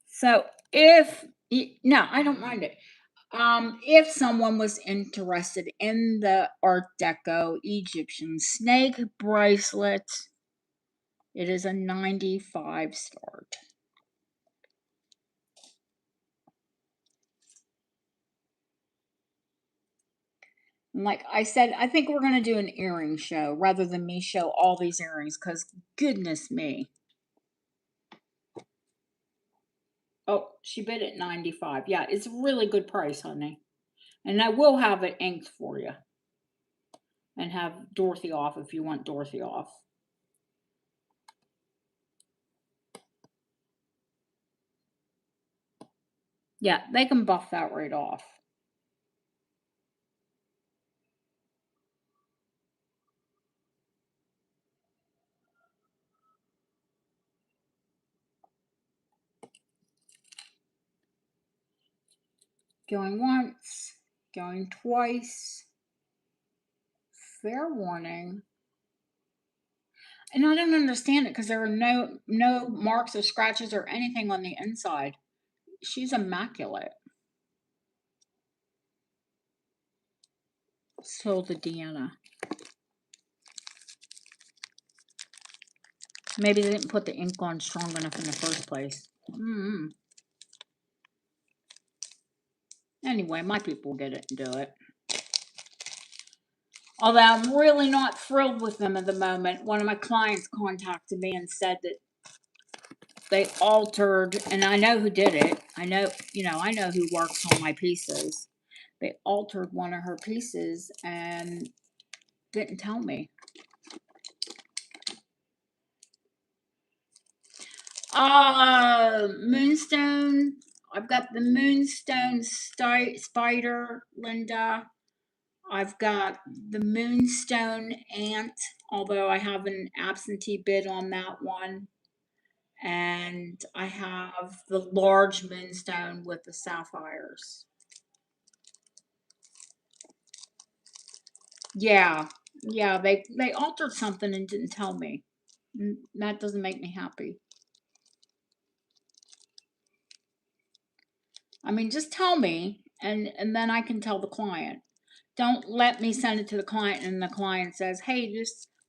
So no, I don't mind it. If someone was interested in the Art Deco Egyptian snake bracelet, it is a 95 start. And like I said, I think we're going to do an earring show rather than me show all these earrings, because goodness me. Oh, she bid at 95. Yeah, it's a really good price, honey. And I will have it inked for you. And have Dorothy off if you want Dorothy off. Yeah, they can buff that right off. Going once, going twice. Fair warning. And I don't understand it because there are no marks or scratches or anything on the inside. She's immaculate. So the Deanna. Maybe they didn't put the ink on strong enough in the first place. Anyway, my people get it and do it. Although I'm really not thrilled with them at the moment. One of my clients contacted me and said that they altered, and I know who did it. I know who works on my pieces. They altered one of her pieces and didn't tell me. Moonstone. I've got the Moonstone spider, Linda. I've got the Moonstone ant, although I have an absentee bid on that one. And I have the large Moonstone with the sapphires. Yeah, they altered something and didn't tell me. That doesn't make me happy. I mean, just tell me, and then I can tell the client. Don't let me send it to the client and the client says, "Hey,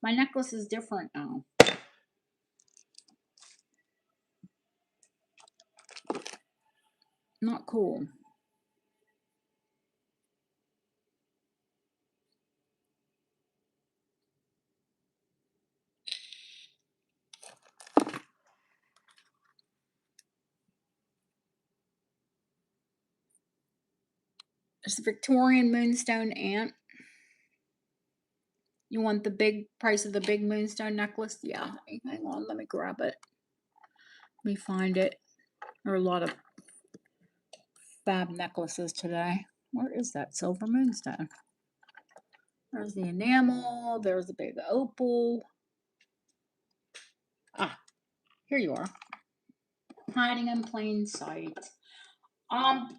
my necklace is different now." Not cool. It's the Victorian Moonstone ant. You want the big price of the big Moonstone necklace? Yeah. Hang on, let me grab it. Let me find it. There are a lot of fab necklaces today. Where is that silver Moonstone? There's the enamel. There's the big opal. Ah, here you are. Hiding in plain sight.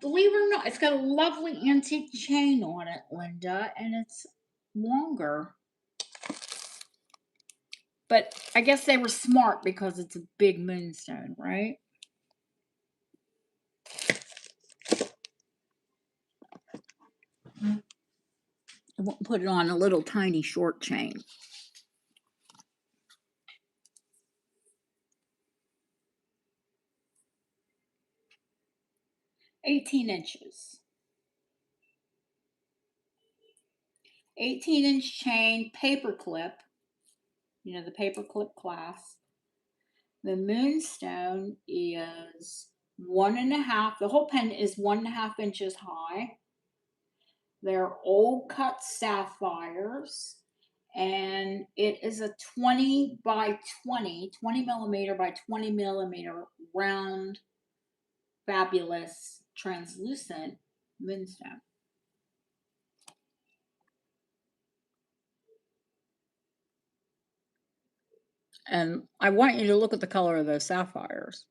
Believe it or not, it's got a lovely antique chain on it, Linda, and it's longer. But I guess they were smart because it's a big Moonstone, right? I won't put it on a little tiny short chain. 18 inches. 18-inch chain, paper clip, you know, the paper clip clasp. The Moonstone is 1.5, the whole pen is 1.5 inches high. They're old cut sapphires, and it is a 20 by 20 millimeter by 20 millimeter round, fabulous, translucent Moonstone. And I want you to look at the color of those sapphires.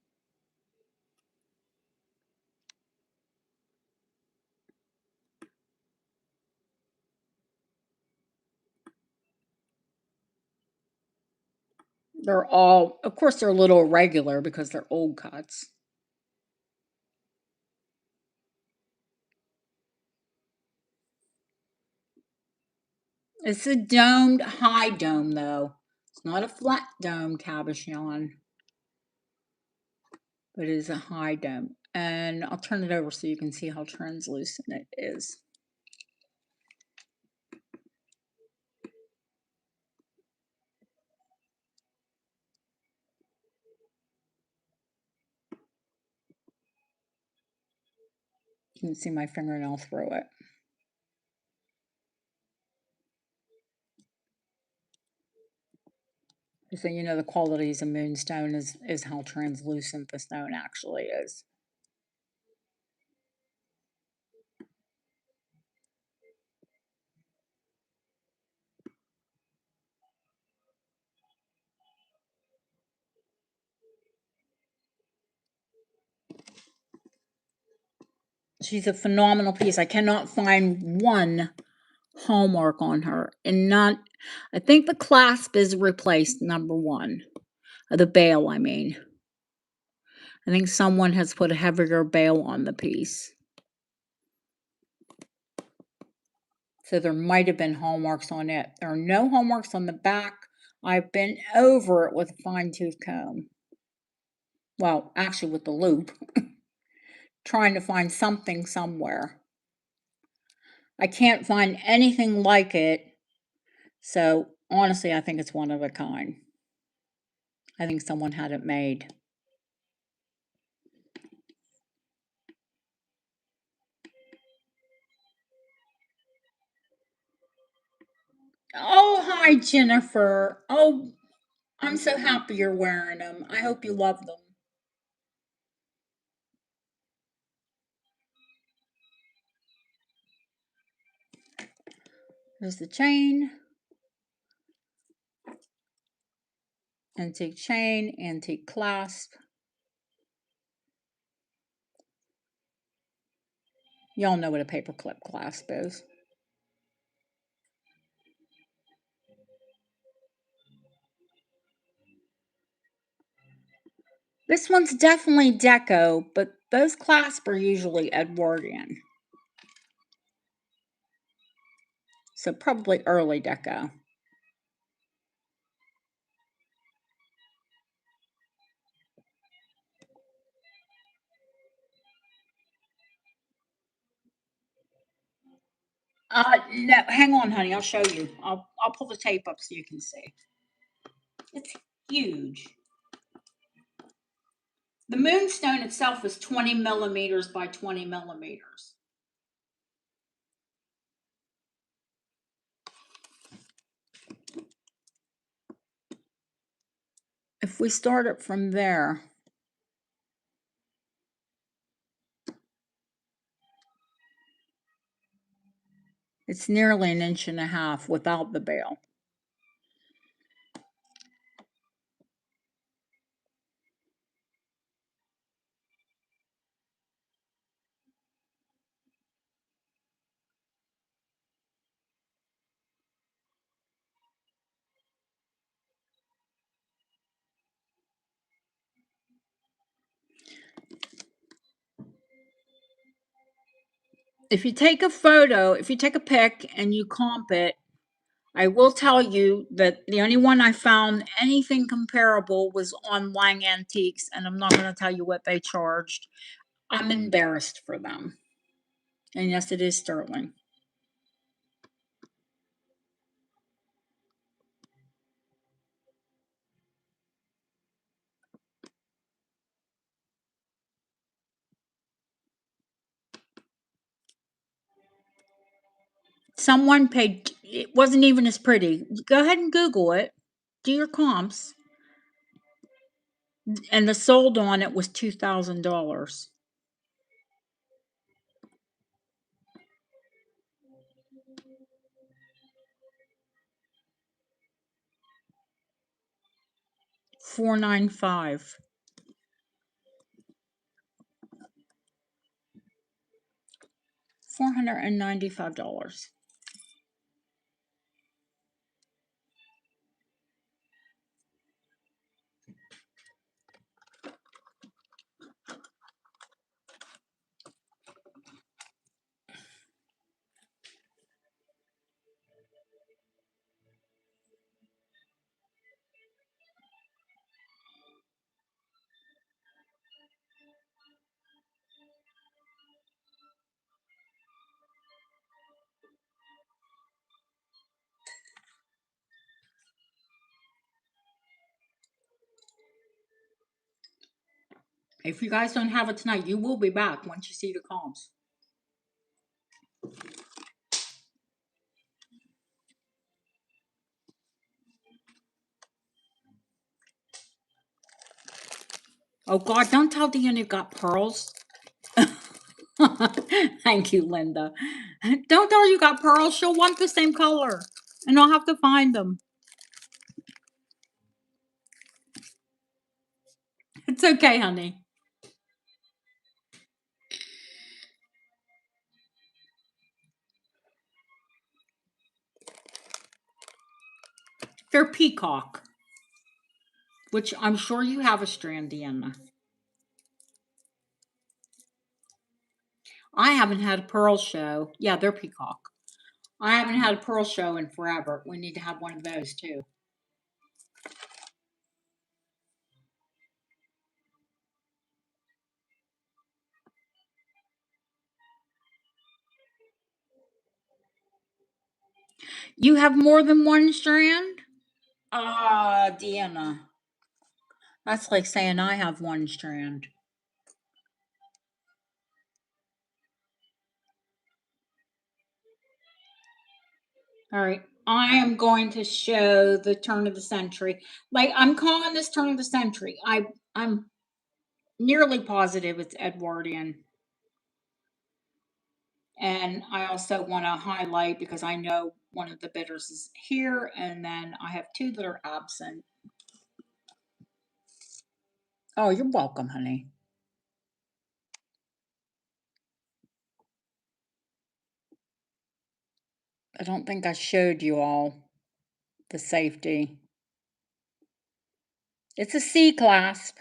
They're all, of course, they're a little irregular because they're old cuts. It's a domed, high dome, though. It's not a flat dome cabochon, but it is a high dome. And I'll turn it over so you can see how translucent it is. You can see my fingernail through it. So you know the qualities of Moonstone is how translucent the stone actually is. She's a phenomenal piece. I cannot find one hallmark on her, and not, I think the clasp is replaced, number one. The bail, I mean. I think someone has put a heavier bail on the piece. So there might have been hallmarks on it. There are no hallmarks on the back. I've been over it with a fine-tooth comb. Well, actually with the loop. Trying to find something somewhere. I can't find anything like it. So honestly, I think it's one of a kind. I think someone had it made. Oh, hi, Jennifer. Oh, I'm so happy you're wearing them. I hope you love them. There's the chain. Antique chain, antique clasp. Y'all know what a paperclip clasp is. This one's definitely deco, but those clasps are usually Edwardian. So probably early deco. No, hang on, honey. I'll show you. I'll pull the tape up so you can see. It's huge. The Moonstone itself is 20 millimeters by 20 millimeters. If we start it from there, it's nearly 1.5 inches without the bail. If you take a photo, if you take a pic and you comp it, I will tell you that the only one I found anything comparable was on Lang Antiques, and I'm not going to tell you what they charged. I'm embarrassed for them. And yes, it is sterling. Someone paid, it wasn't even as pretty. Go ahead and Google it. Do your comps. And the sold on it was $2,000. $495. $495. If you guys don't have it tonight, you will be back once you see the comps. Oh God, don't tell Deanna you got pearls. Thank you, Linda. Don't tell her you got pearls. She'll want the same color. And I'll have to find them. It's okay, honey. They're peacock. Which I'm sure you have a strand, Deanna. I haven't had a pearl show. Yeah, they're peacock. I haven't had a pearl show in forever. We need to have one of those too. You have more than one strand? Ah, Deanna. That's like saying I have one strand. All right. I am going to show the turn of the century. Like I'm calling this turn of the century. I'm nearly positive it's Edwardian. And I also want to highlight because I know one of the bidders is here, and then I have two that are absent. Oh, you're welcome, honey. I don't think I showed you all the safety. It's a C clasp,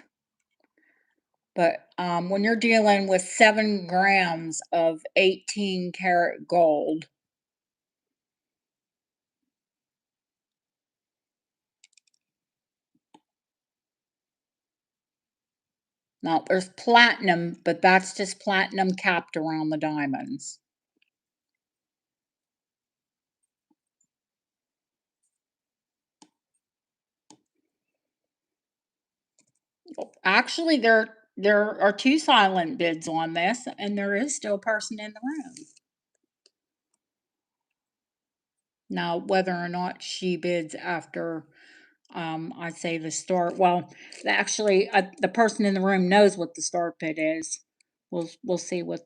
but when you're dealing with 7 grams of 18 karat gold, now there's platinum, but that's just platinum capped around the diamonds. Actually, there are 2 silent bids on this, and there is still a person in the room. Now, whether or not she bids after I say the start, well, actually, the person in the room knows what the start bid is. We'll see what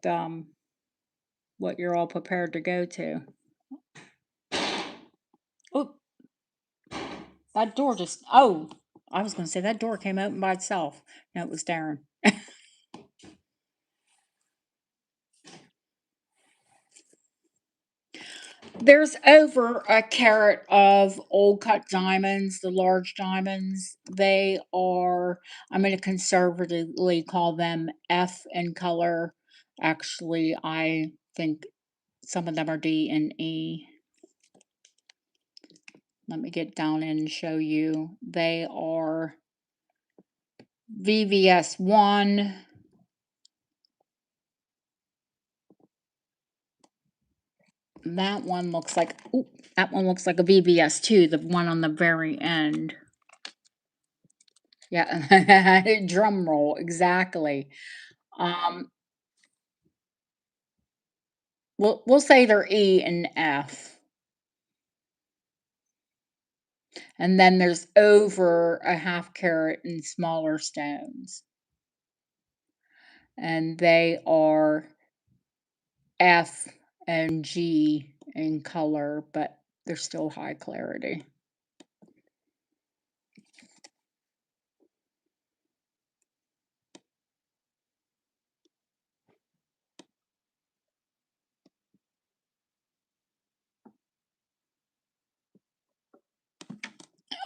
you're all prepared to go to. Oh, that door just. Oh, I was going to say that door came open by itself. No, it was Darren. There's over a carat of old cut diamonds, the large diamonds. They are, I'm going to conservatively call them F in color. Actually, I think some of them are D and E. Let me get down and show you. They are VVS 1. That one looks like, ooh, that one looks like a VVS 2, the one on the very end. Yeah, drum roll, exactly. Um, we'll say they're E and F. And then there's over a half carat in smaller stones. And they are F and G in color, but they're still high clarity.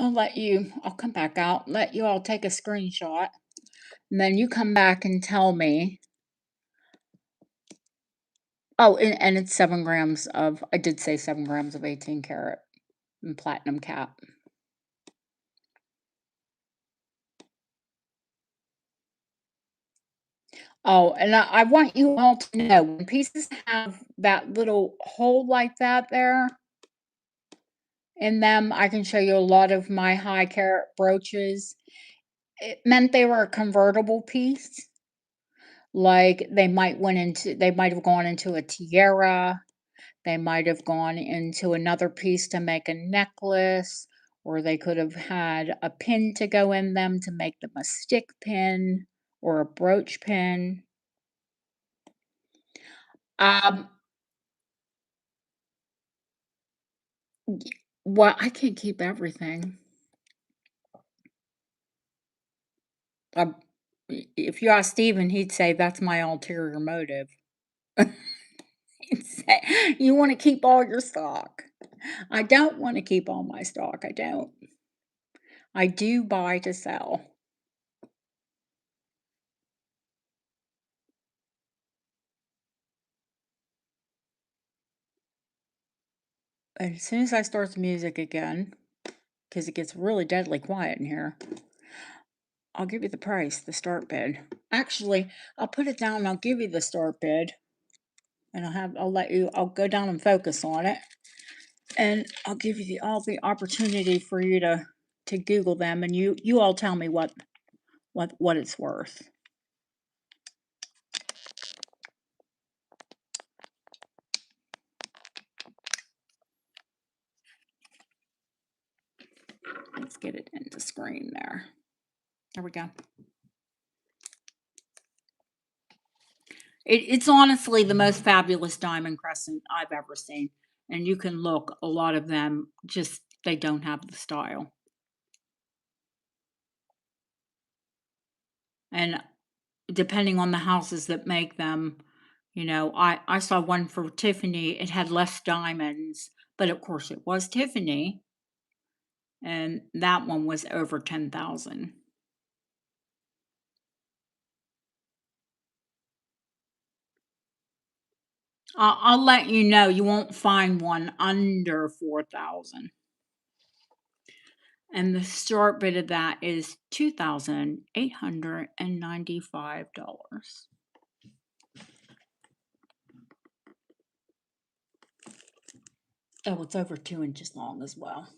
I'll come back out, let you all take a screenshot, and then you come back and tell me. Oh, and it's 7 grams of, I did say 7 grams of 18 karat and platinum cap. Oh, and I want you all to know when pieces have that little hole like that there in them, I can show you a lot of my high carat brooches. It meant they were a convertible piece. Like they might have gone into a tiara, they might have gone into another piece to make a necklace, or they could have had a pin to go in them to make them a stick pin or a brooch pin. Um, well, I can't keep everything. Um, if you ask Steven, he'd say that's my ulterior motive. He'd say, you want to keep all your stock. I don't want to keep all my stock. I don't. I do buy to sell. And as soon as I start the music again, because it gets really deadly quiet in here, I'll give you the price, the start bid. Actually, I'll put it down and I'll give you the start bid. And I'll go down and focus on it. And I'll give you all the opportunity for you to Google them, and you all tell me what it's worth. Let's get it into screen there. There we go. It's honestly the most fabulous diamond crescent I've ever seen. And you can look, a lot of them just, they don't have the style. And depending on the houses that make them, I saw one for Tiffany. It had less diamonds, but of course it was Tiffany. And that one was over 10,000. I'll let you know, you won't find one under 4,000. And the start bid of that is $2,895. Oh, it's over 2 inches long as well.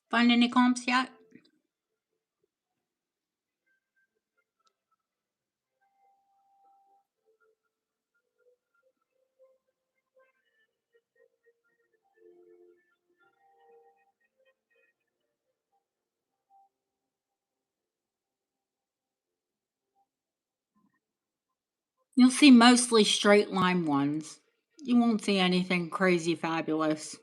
Find any comps yet? You'll see mostly straight line ones. You won't see anything crazy fabulous.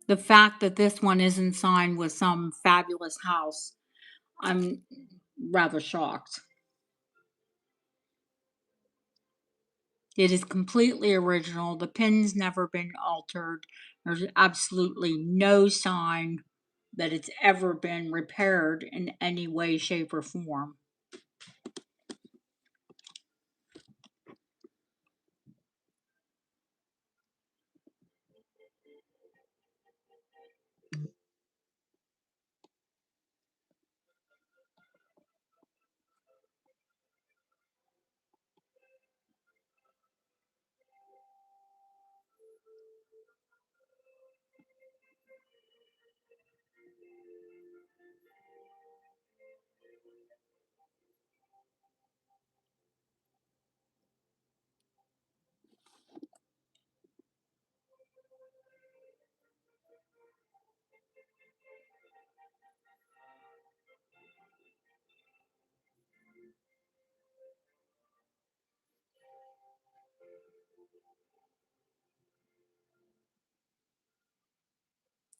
the fact that this one isn't signed with some fabulous house, I'm rather shocked. It is completely original. The pin's never been altered. There's absolutely no sign that it's ever been repaired in any way, shape, or form.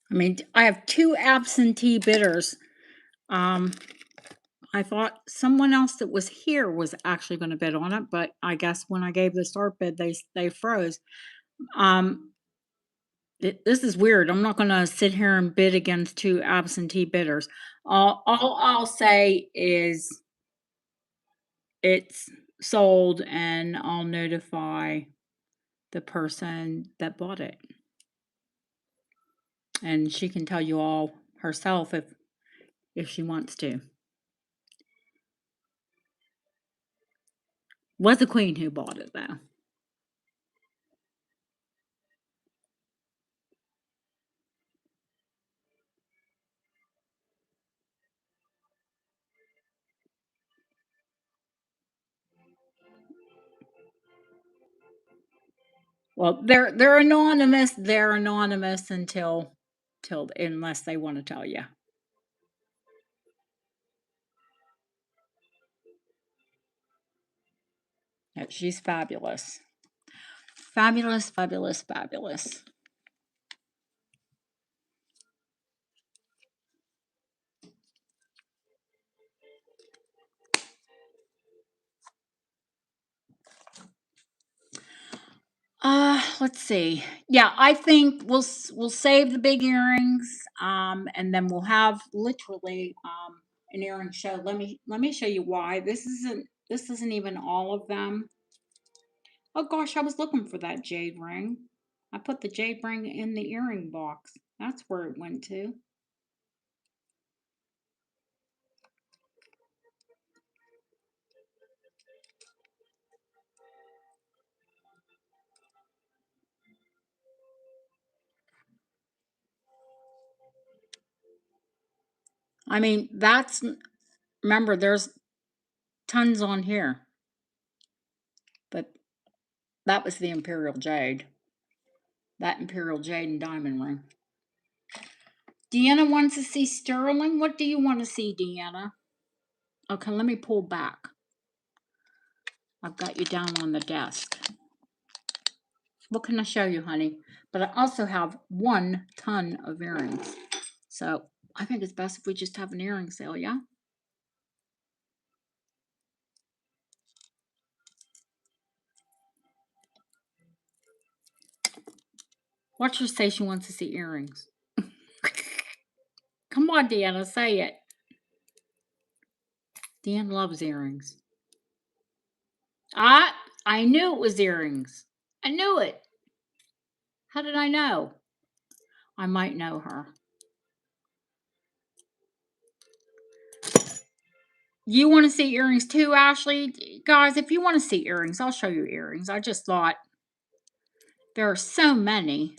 I mean, I have two absentee bidders. I thought someone else that was here was actually going to bid on it, but I guess when I gave the start bid, they froze. Um, this is weird. I'm not going to sit here and bid against two absentee bidders. All I'll say is it's sold, and I'll notify the person that bought it, and she can tell you all herself if she wants to. Was the queen who bought it though. Well, they're anonymous. They're anonymous until till unless they want to tell you. Yeah, she's fabulous. Fabulous, fabulous, fabulous. Let's see. Yeah, I think we'll save the big earrings, and then we'll have literally an earring show. Let me show you why. This isn't even all of them. Oh gosh, I was looking for that jade ring. I put the jade ring in the earring box. That's where it went to. I mean, remember, there's tons on here, but that was the Imperial Jade. That Imperial Jade and diamond ring. Deanna wants to see sterling. What do you want to see, Deanna? Okay, let me pull back. I've got you down on the desk. What can I show you, honey? But I also have 1 ton of earrings. So I think it's best if we just have an earring sale, yeah? Watch her say she wants to see earrings. Come on, Deanna, say it. Deanna loves earrings. I knew it was earrings. I knew it. How did I know? I might know her. You want to see earrings too, Ashley? Guys, if you want to see earrings, I'll show you earrings. I just thought there are so many.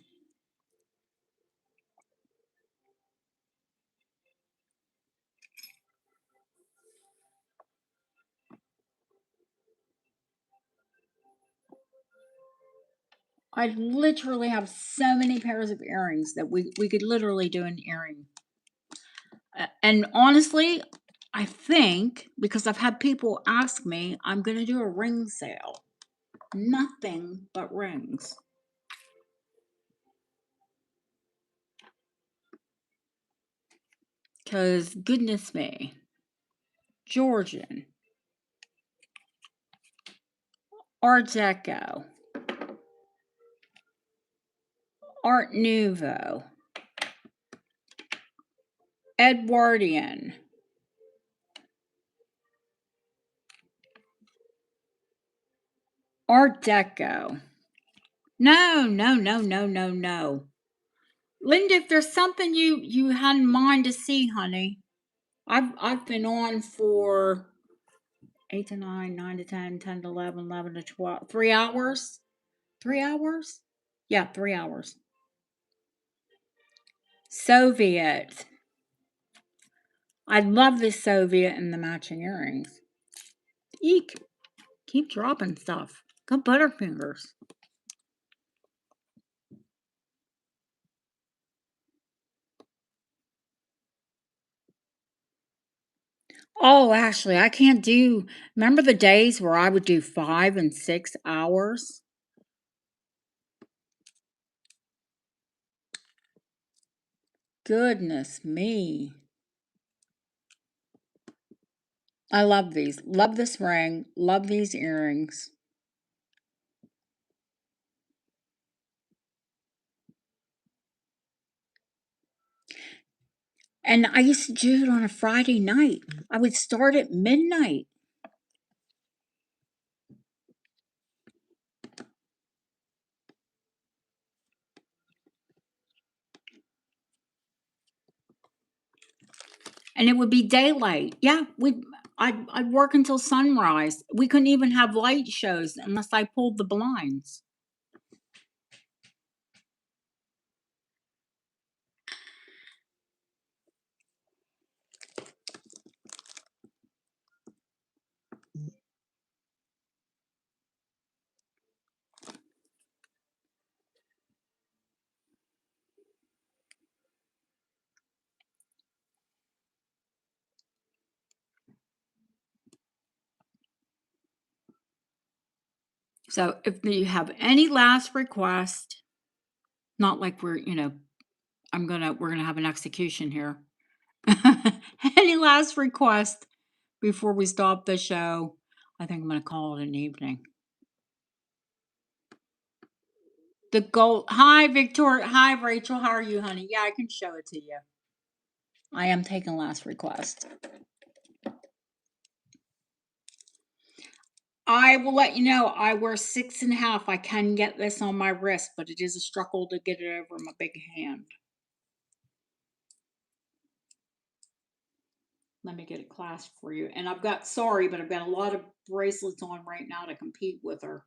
I literally have so many pairs of earrings that we could literally do an earring. And honestly, I think because I've had people ask me, I'm going to do a ring sale. Nothing but rings. Because, goodness me, Georgian, Art Deco, Art Nouveau, Edwardian, Art Deco. No, no, no, no, no, no. Linda, if there's something you had in mind to see, honey, I've been on for 8 to 9, 9 to 10, 10 to 11, 11 to 12, 3 hours. 3 hours? Yeah, 3 hours. Soviet. I love this Soviet and the matching earrings. Eek. Keep dropping stuff. Go Butterfingers. Oh, Ashley, I can't do. Remember the days where I would do 5 and 6 hours? Goodness me. I love these. Love this ring. Love these earrings. And I used to do it on a Friday night. I would start at midnight. And it would be daylight. Yeah, I'd work until sunrise. We couldn't even have light shows unless I pulled the blinds. So if you have any last request, not like we're we're gonna have an execution here. Any last request before we stop the show? I think I'm gonna call it an evening. The gold. Hi, Victoria. Hi, Rachel. How are you, honey? Yeah, I can show it to you. I am taking last request. I will let you know. I wear 6.5. I can get this on my wrist, but it is a struggle to get it over my big hand. Let me get it clasped for you. And I've got, sorry, but I've got a lot of bracelets on right now to compete with her.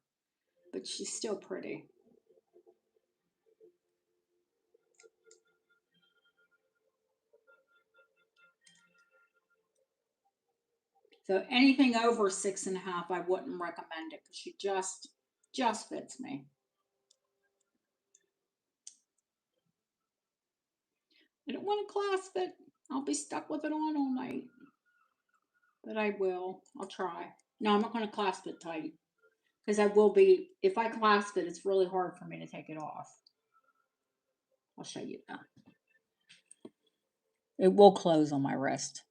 But she's still pretty. So anything over 6.5, I wouldn't recommend it because she just fits me. I don't want to clasp it. I'll be stuck with it on all night. But I will. I'll try. No, I'm not going to clasp it tight because I will be. If I clasp it, it's really hard for me to take it off. I'll show you that. It will close on my wrist.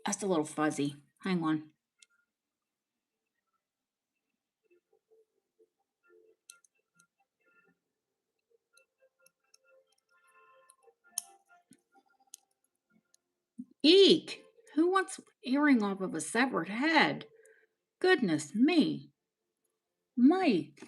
That's a little fuzzy. Hang on. Eek! Who wants earring off of a severed head? Goodness me. Mike.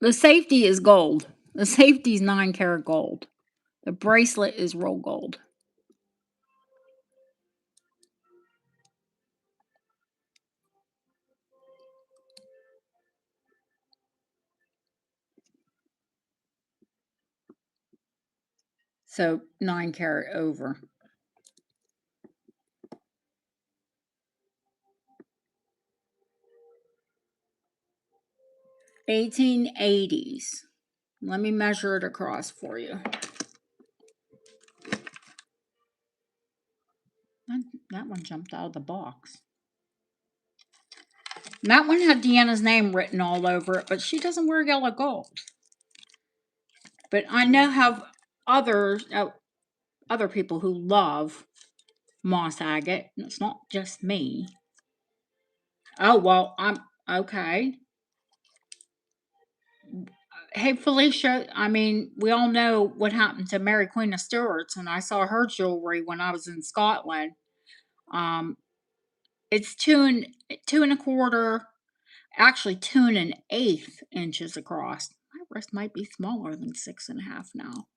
The safety is gold. The safety is 9 karat gold. The bracelet is roll gold. So 9 karat over. 1880s. Let me measure it across for you. That one jumped out of the box. And that one had Deanna's name written all over it, but she doesn't wear yellow gold. But I know have other people who love moss agate. And it's not just me. Oh well, I'm okay. Hey Felicia, I mean, we all know what happened to Mary Queen of Stewart's, and I saw her jewelry when I was in Scotland. Um, it's two and a quarter, actually 2 1/8 inches across. My wrist might be smaller than 6.5 now.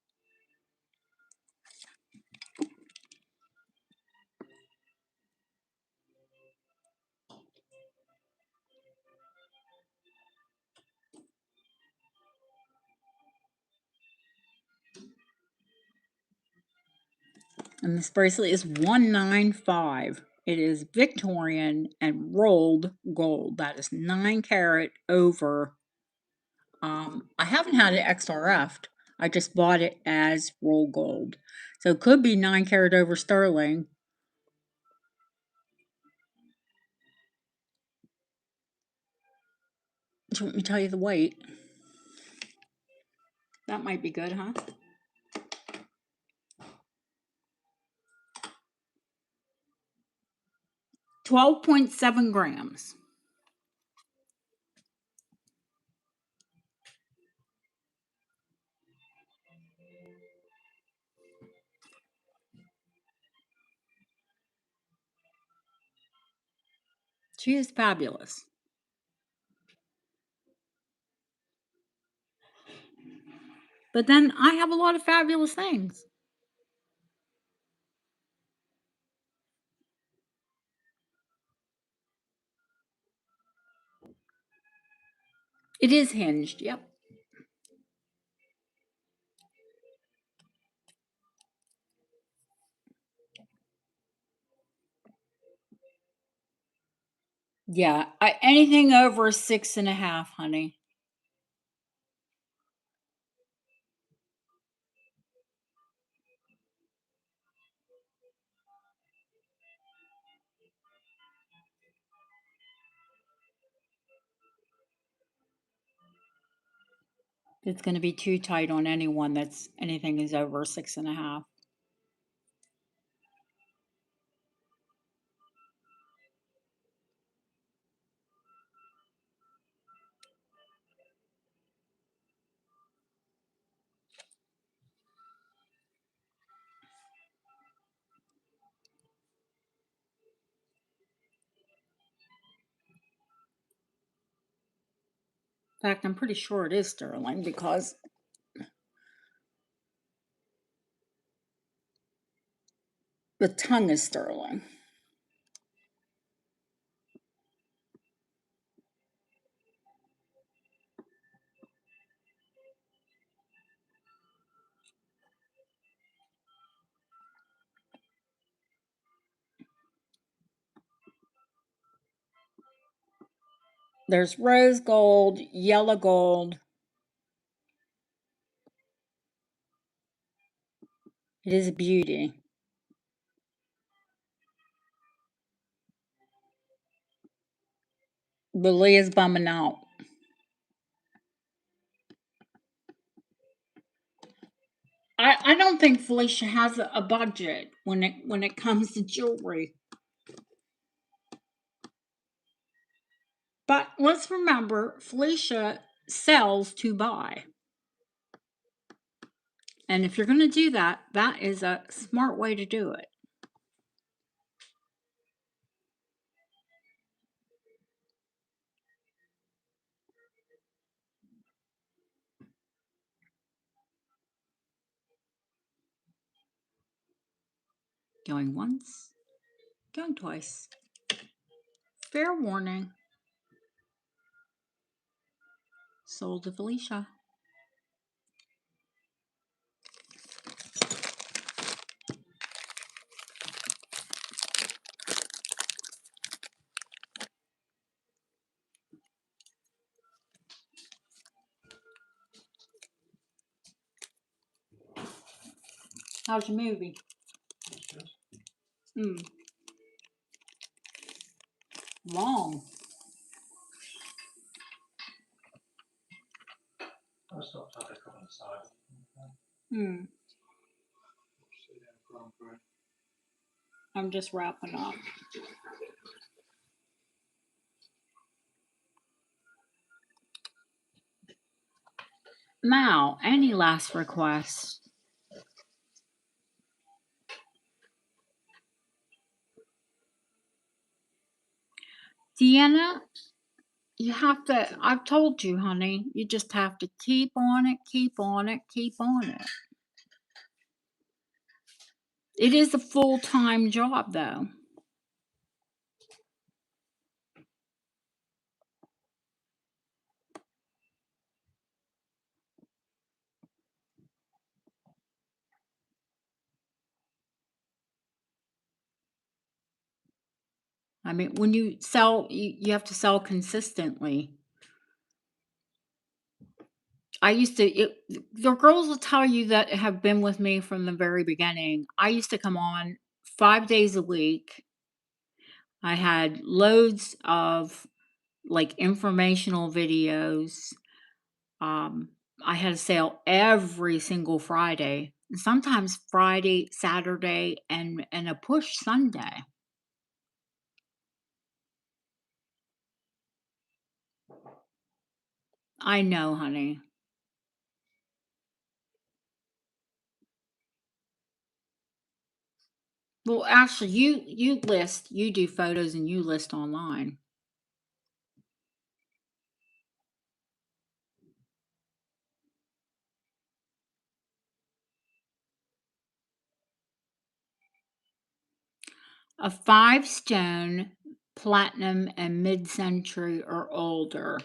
And this bracelet is 195. It is Victorian and rolled gold. That is 9 carat over. I haven't had it XRF'd. I just bought it as roll gold. So it could be 9 carat over sterling. Do you want me to tell you the weight? That might be good, huh? 12.7 grams. She is fabulous. But then I have a lot of fabulous things. It is hinged, yep. Yeah, anything over 6.5, honey. It's going to be too tight on anyone that's anything is over 6.5. In fact, I'm pretty sure it is sterling because the tongue is sterling. There's rose gold, yellow gold. It is a beauty. But Leah's bumming out. I don't think Felicia has a budget when it comes to jewelry. But let's remember, Felicia sells to buy. And if you're going to do that, that is a smart way to do it. Going once, going twice. Fair warning. Sold to Felicia. How's your movie? long. Hmm. I'm just wrapping up. Now, any last requests? Deanna, you have to, I've told you, honey, you just have to keep on it, keep on it, keep on it. It is a full-time job, though. I mean, when you sell, you have to sell consistently. I used to, the girls will tell you that have been with me from the very beginning. I used to come on 5 days a week. I had loads of like informational videos. Um, I had a sale every single Friday, sometimes Friday, Saturday, and a push Sunday. I know, honey. Well, actually, you do photos and you list online. A 5 stone, platinum, and mid-century or older.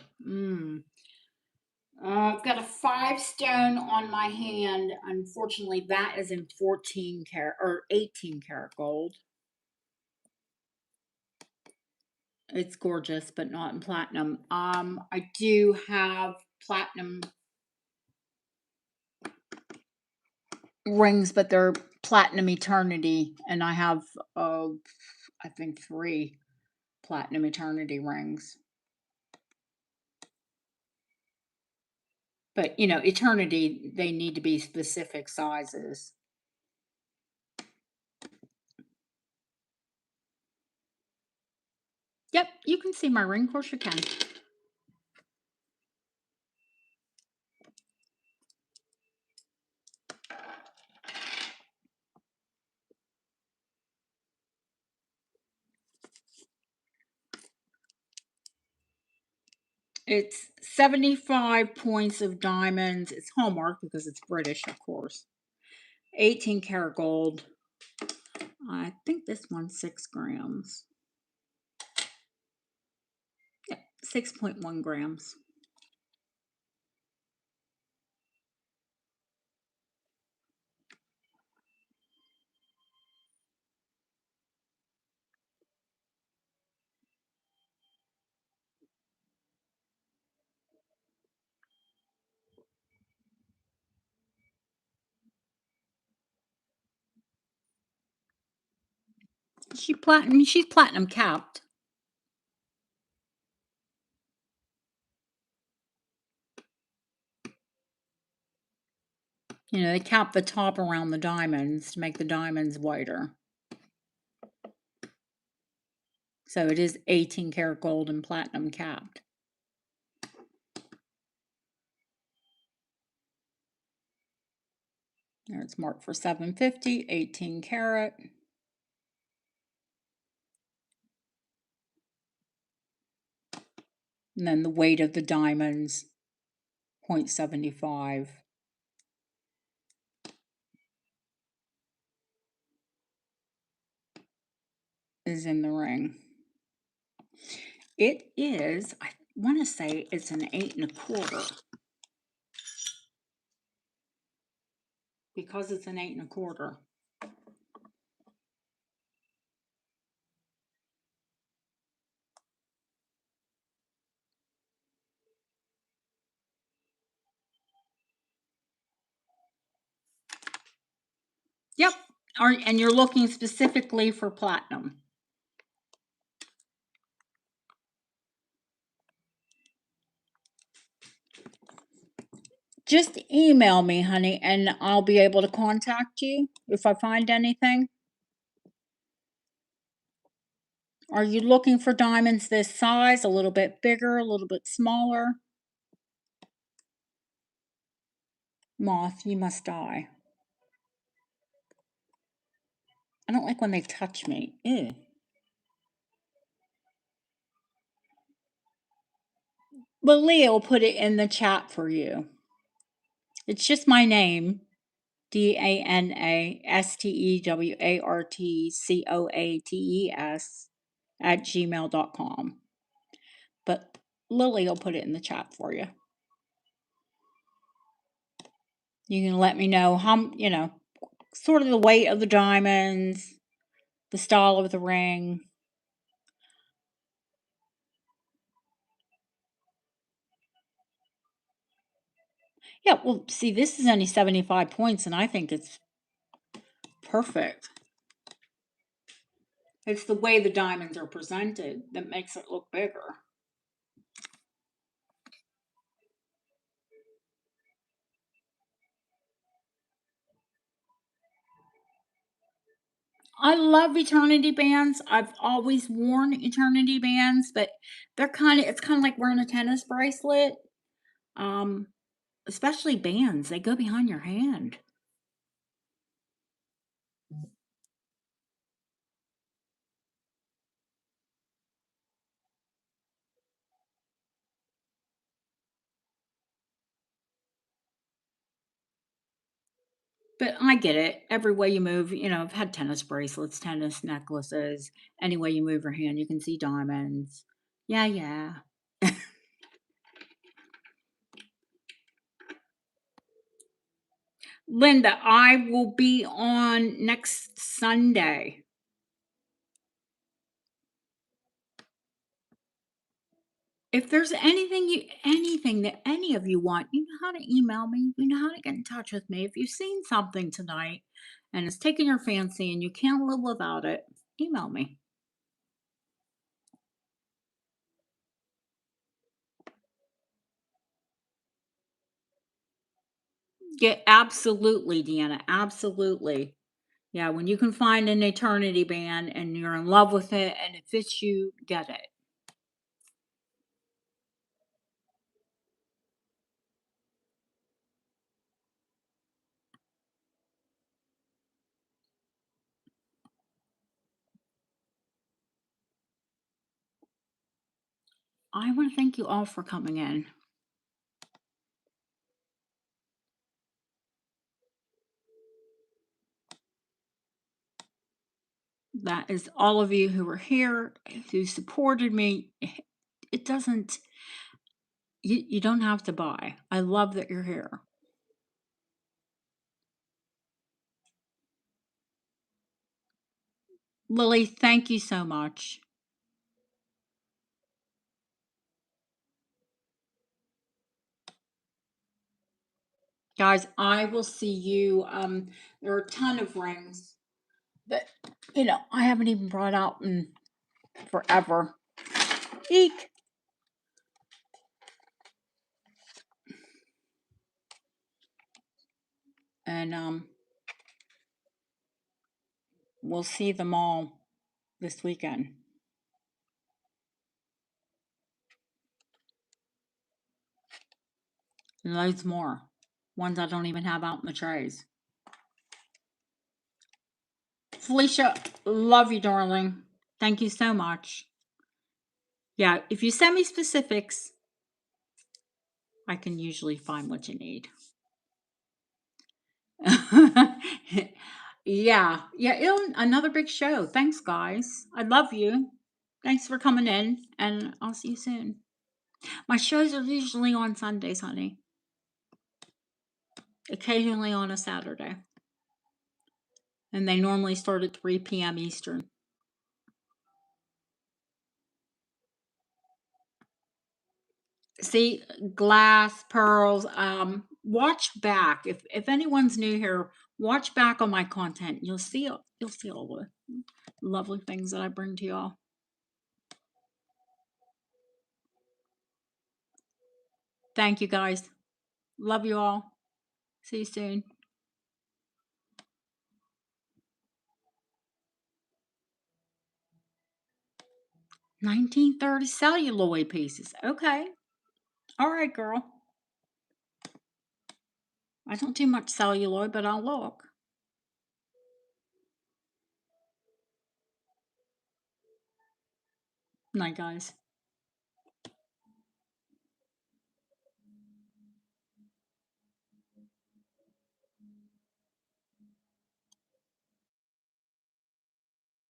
I've got a 5 stone on my hand. Unfortunately, that is in 14 karat or 18 karat gold. It's gorgeous, but not in platinum. I do have platinum rings, but they're platinum eternity, and I have I think 3 platinum eternity rings. But you know, eternity, they need to be specific sizes. Yep, you can see my ring. Of course you can. It's 75 points of diamonds. It's Hallmark because it's British, of course. 18 karat gold. I think this one's 6 grams. Yeah, 6.1 grams. She's platinum capped. You know, they cap the top around the diamonds to make the diamonds whiter. So it is 18 karat gold and platinum capped. There it's marked for 750, 18 karat. And then the weight of the diamonds, 0.75. Is in the ring. It is, I want to say it's an 8 1/4. Because it's an 8 1/4. Yep. And you're looking specifically for platinum. Just email me, honey, and I'll be able to contact you if I find anything. Are you looking for diamonds this size, a little bit bigger, a little bit smaller? Moth, you must die. I don't like when they touch me. Ew. Well, Leah will put it in the chat for you. It's just my name, DANASTEWARTCOATES @gmail.com. But Lily will put it in the chat for you. You can let me know how, sort of the weight of the diamonds, the style of the ring. Yeah, well, see, this is only 75 points, and I think it's perfect. It's the way the diamonds are presented that makes it look bigger. I love eternity bands. I've always worn eternity bands, but it's kind of like wearing a tennis bracelet. Um, Especially bands, they go behind your hand. But I get it. Every way you move, I've had tennis bracelets, tennis necklaces. Any way you move your hand, you can see diamonds. Yeah, yeah. Linda, I will be on next Sunday. If there's anything that any of you want, you know how to email me. You know how to get in touch with me. If you've seen something tonight and it's taken your fancy and you can't live without it, email me. Yeah, absolutely, Deanna. Absolutely. Yeah, when you can find an eternity band and you're in love with it and it fits you, get it. I want to thank you all for coming in. That is all of you who were here, who supported me. It doesn't, you don't have to buy. I love that you're here. Lily, thank you so much. Guys, I will see you. There are a ton of rings that, I haven't even brought out in forever. Eek. And we'll see them all this weekend. And loads more. Ones I don't even have out in the trays. Felicia, love you, darling. Thank you so much. Yeah, if you send me specifics, I can usually find what you need. Yeah, another big show. Thanks, guys. I love you. Thanks for coming in, and I'll see you soon. My shows are usually on Sundays, honey. Occasionally on a Saturday. And they normally start at 3 p.m. Eastern. See, glass, pearls. Watch back. If anyone's new here, watch back on my content. You'll see all the lovely things that I bring to y'all. Thank you, guys. Love you all. See you soon. 1930 celluloid pieces. Okay. All right, girl. I don't do much celluloid, but I'll look. Night, guys.